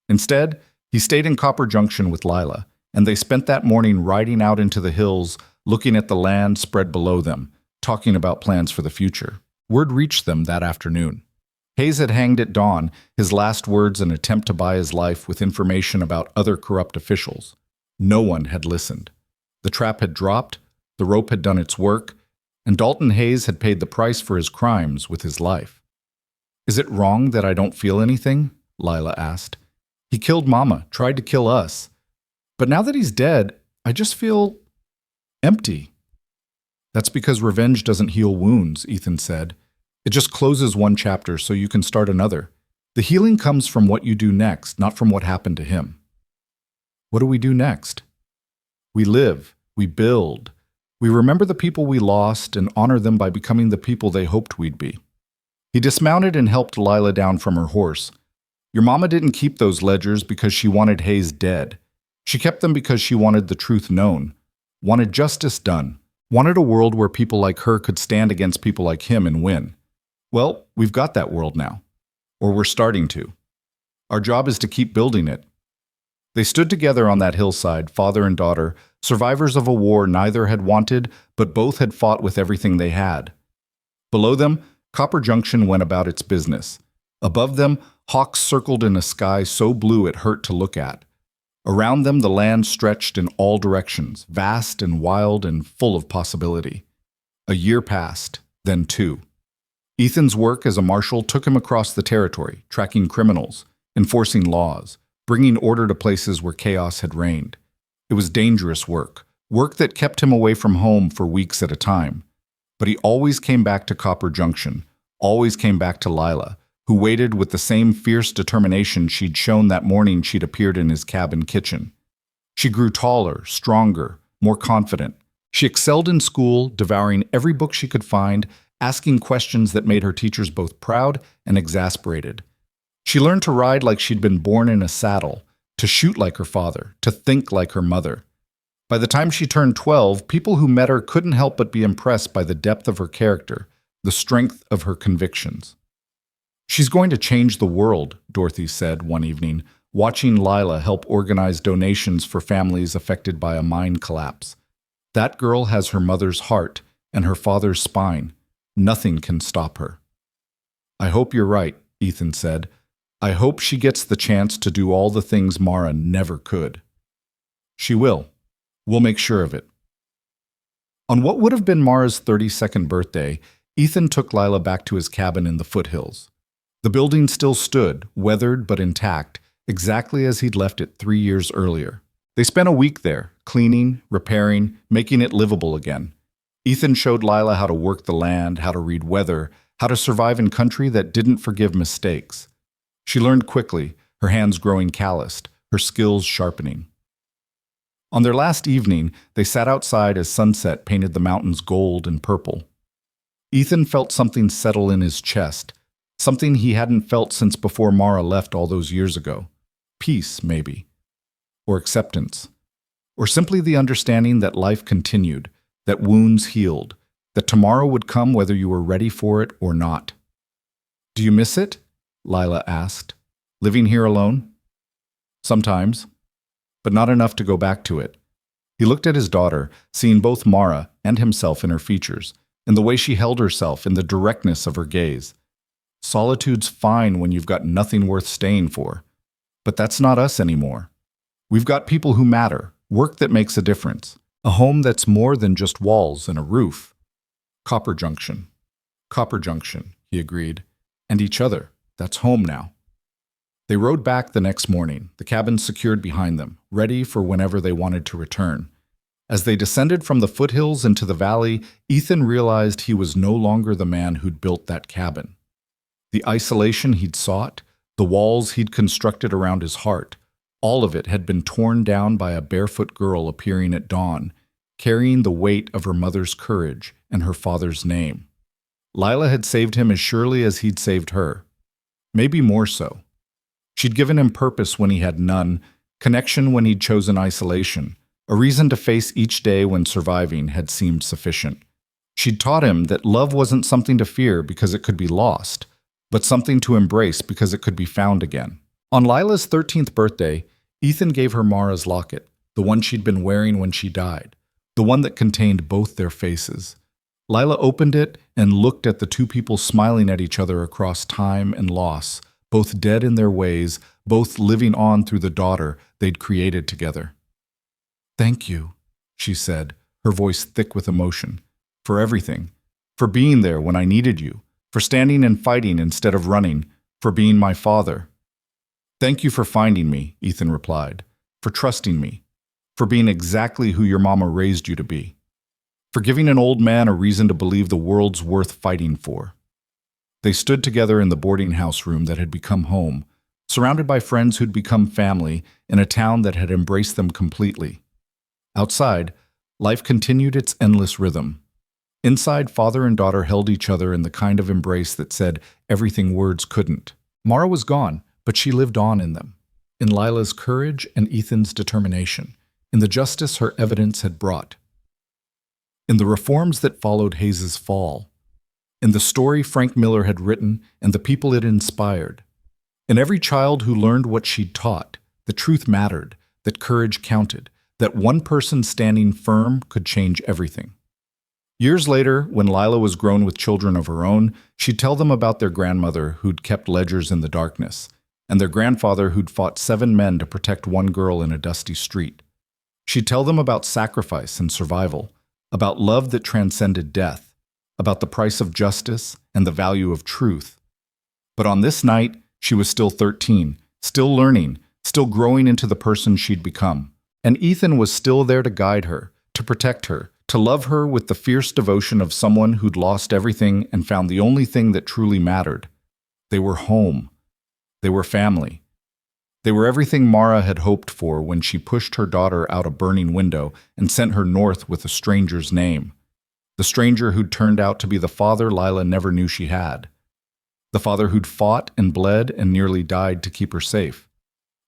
Instead, he stayed in Copper Junction with Lila, and they spent that morning riding out into the hills, looking at the land spread below them, talking about plans for the future. Word reached them that afternoon. Hayes had hanged at dawn, his last words an attempt to buy his life with information about other corrupt officials. No one had listened. The trap had dropped, the rope had done its work, and Dalton Hayes had paid the price for his crimes with his life. "Is it wrong that I don't feel anything?" Lila asked. "He killed Mama, tried to kill us. But now that he's dead, I just feel empty." "That's because revenge doesn't heal wounds," Ethan said. "It just closes one chapter so you can start another. The healing comes from what you do next, not from what happened to him." "What do we do next?" "We live, we build. We remember the people we lost and honor them by becoming the people they hoped we'd be." He dismounted and helped Lila down from her horse. "Your mama didn't keep those ledgers because she wanted Hayes dead. She kept them because she wanted the truth known, wanted justice done, wanted a world where people like her could stand against people like him and win. Well, we've got that world now. Or we're starting to. Our job is to keep building it." They stood together on that hillside, father and daughter, survivors of a war neither had wanted, but both had fought with everything they had. Below them, Copper Junction went about its business. Above them, hawks circled in a sky so blue it hurt to look at. Around them, the land stretched in all directions, vast and wild and full of possibility. A year passed, then two. Ethan's work as a marshal took him across the territory, tracking criminals, enforcing laws, bringing order to places where chaos had reigned. It was dangerous work, work that kept him away from home for weeks at a time. But he always came back to Copper Junction, always came back to Lila, who waited with the same fierce determination she'd shown that morning she'd appeared in his cabin kitchen. She grew taller, stronger, more confident. She excelled in school, devouring every book she could find, asking questions that made her teachers both proud and exasperated. She learned to ride like she'd been born in a saddle, to shoot like her father, to think like her mother. By the time she turned 12, people who met her couldn't help but be impressed by the depth of her character, the strength of her convictions. "She's going to change the world," Dorothy said one evening, watching Lila help organize donations for families affected by a mine collapse. "That girl has her mother's heart and her father's spine. Nothing can stop her." "I hope you're right," Ethan said. "I hope she gets the chance to do all the things Mara never could." "She will. We'll make sure of it." On what would have been Mara's 32nd birthday, Ethan took Lila back to his cabin in the foothills. The building still stood, weathered but intact, exactly as he'd left it 3 years earlier. They spent a week there, cleaning, repairing, making it livable again. Ethan showed Lila how to work the land, how to read weather, how to survive in country that didn't forgive mistakes. She learned quickly, her hands growing calloused, her skills sharpening. On their last evening, they sat outside as sunset painted the mountains gold and purple. Ethan felt something settle in his chest, something he hadn't felt since before Mara left all those years ago. Peace, maybe. Or acceptance. Or simply the understanding that life continued, that wounds healed, that tomorrow would come whether you were ready for it or not. "Do you miss it?" Lila asked. "Living here alone?" "Sometimes, but not enough to go back to it." He looked at his daughter, seeing both Mara and himself in her features, in the way she held herself, in the directness of her gaze. "Solitude's fine when you've got nothing worth staying for. But that's not us anymore. We've got people who matter, work that makes a difference, a home that's more than just walls and a roof." "Copper Junction. Copper Junction," he agreed. "And each other. That's home now." They rode back the next morning, the cabin secured behind them, ready for whenever they wanted to return. As they descended from the foothills into the valley, Ethan realized he was no longer the man who'd built that cabin. The isolation he'd sought, the walls he'd constructed around his heart, all of it had been torn down by a barefoot girl appearing at dawn, carrying the weight of her mother's courage and her father's name. Lila had saved him as surely as he'd saved her. Maybe more so. She'd given him purpose when he had none, connection when he'd chosen isolation, a reason to face each day when surviving had seemed sufficient. She'd taught him that love wasn't something to fear because it could be lost, but something to embrace because it could be found again. On Lila's 13th birthday, Ethan gave her Mara's locket, the one she'd been wearing when she died, the one that contained both their faces. Lila opened it and looked at the two people smiling at each other across time and loss, both dead in their ways, both living on through the daughter they'd created together. "Thank you," she said, her voice thick with emotion, "for everything, for being there when I needed you, for standing and fighting instead of running, for being my father." "Thank you for finding me," Ethan replied, "for trusting me, for being exactly who your mama raised you to be, for giving an old man a reason to believe the world's worth fighting for." They stood together in the boarding house room that had become home, surrounded by friends who'd become family in a town that had embraced them completely. Outside, life continued its endless rhythm. Inside, father and daughter held each other in the kind of embrace that said everything words couldn't. Mara was gone, but she lived on in them, in Lila's courage and Ethan's determination, in the justice her evidence had brought, in the reforms that followed Hayes's fall, in the story Frank Miller had written and the people it inspired. In every child who learned what she'd taught, the truth mattered, that courage counted, that one person standing firm could change everything. Years later, when Lila was grown with children of her own, she'd tell them about their grandmother who'd kept ledgers in the darkness, and their grandfather who'd fought 7 men to protect one girl in a dusty street. She'd tell them about sacrifice and survival, about love that transcended death, about the price of justice and the value of truth. But on this night, she was still 13, still learning, still growing into the person she'd become. And Ethan was still there to guide her, to protect her, to love her with the fierce devotion of someone who'd lost everything and found the only thing that truly mattered. They were home. They were family. They were everything Mara had hoped for when she pushed her daughter out a burning window and sent her north with a stranger's name. The stranger who'd turned out to be the father Lila never knew she had. The father who'd fought and bled and nearly died to keep her safe.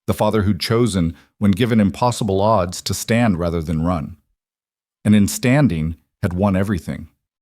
The father who'd chosen, when given impossible odds, to stand rather than run. And in standing, had won everything.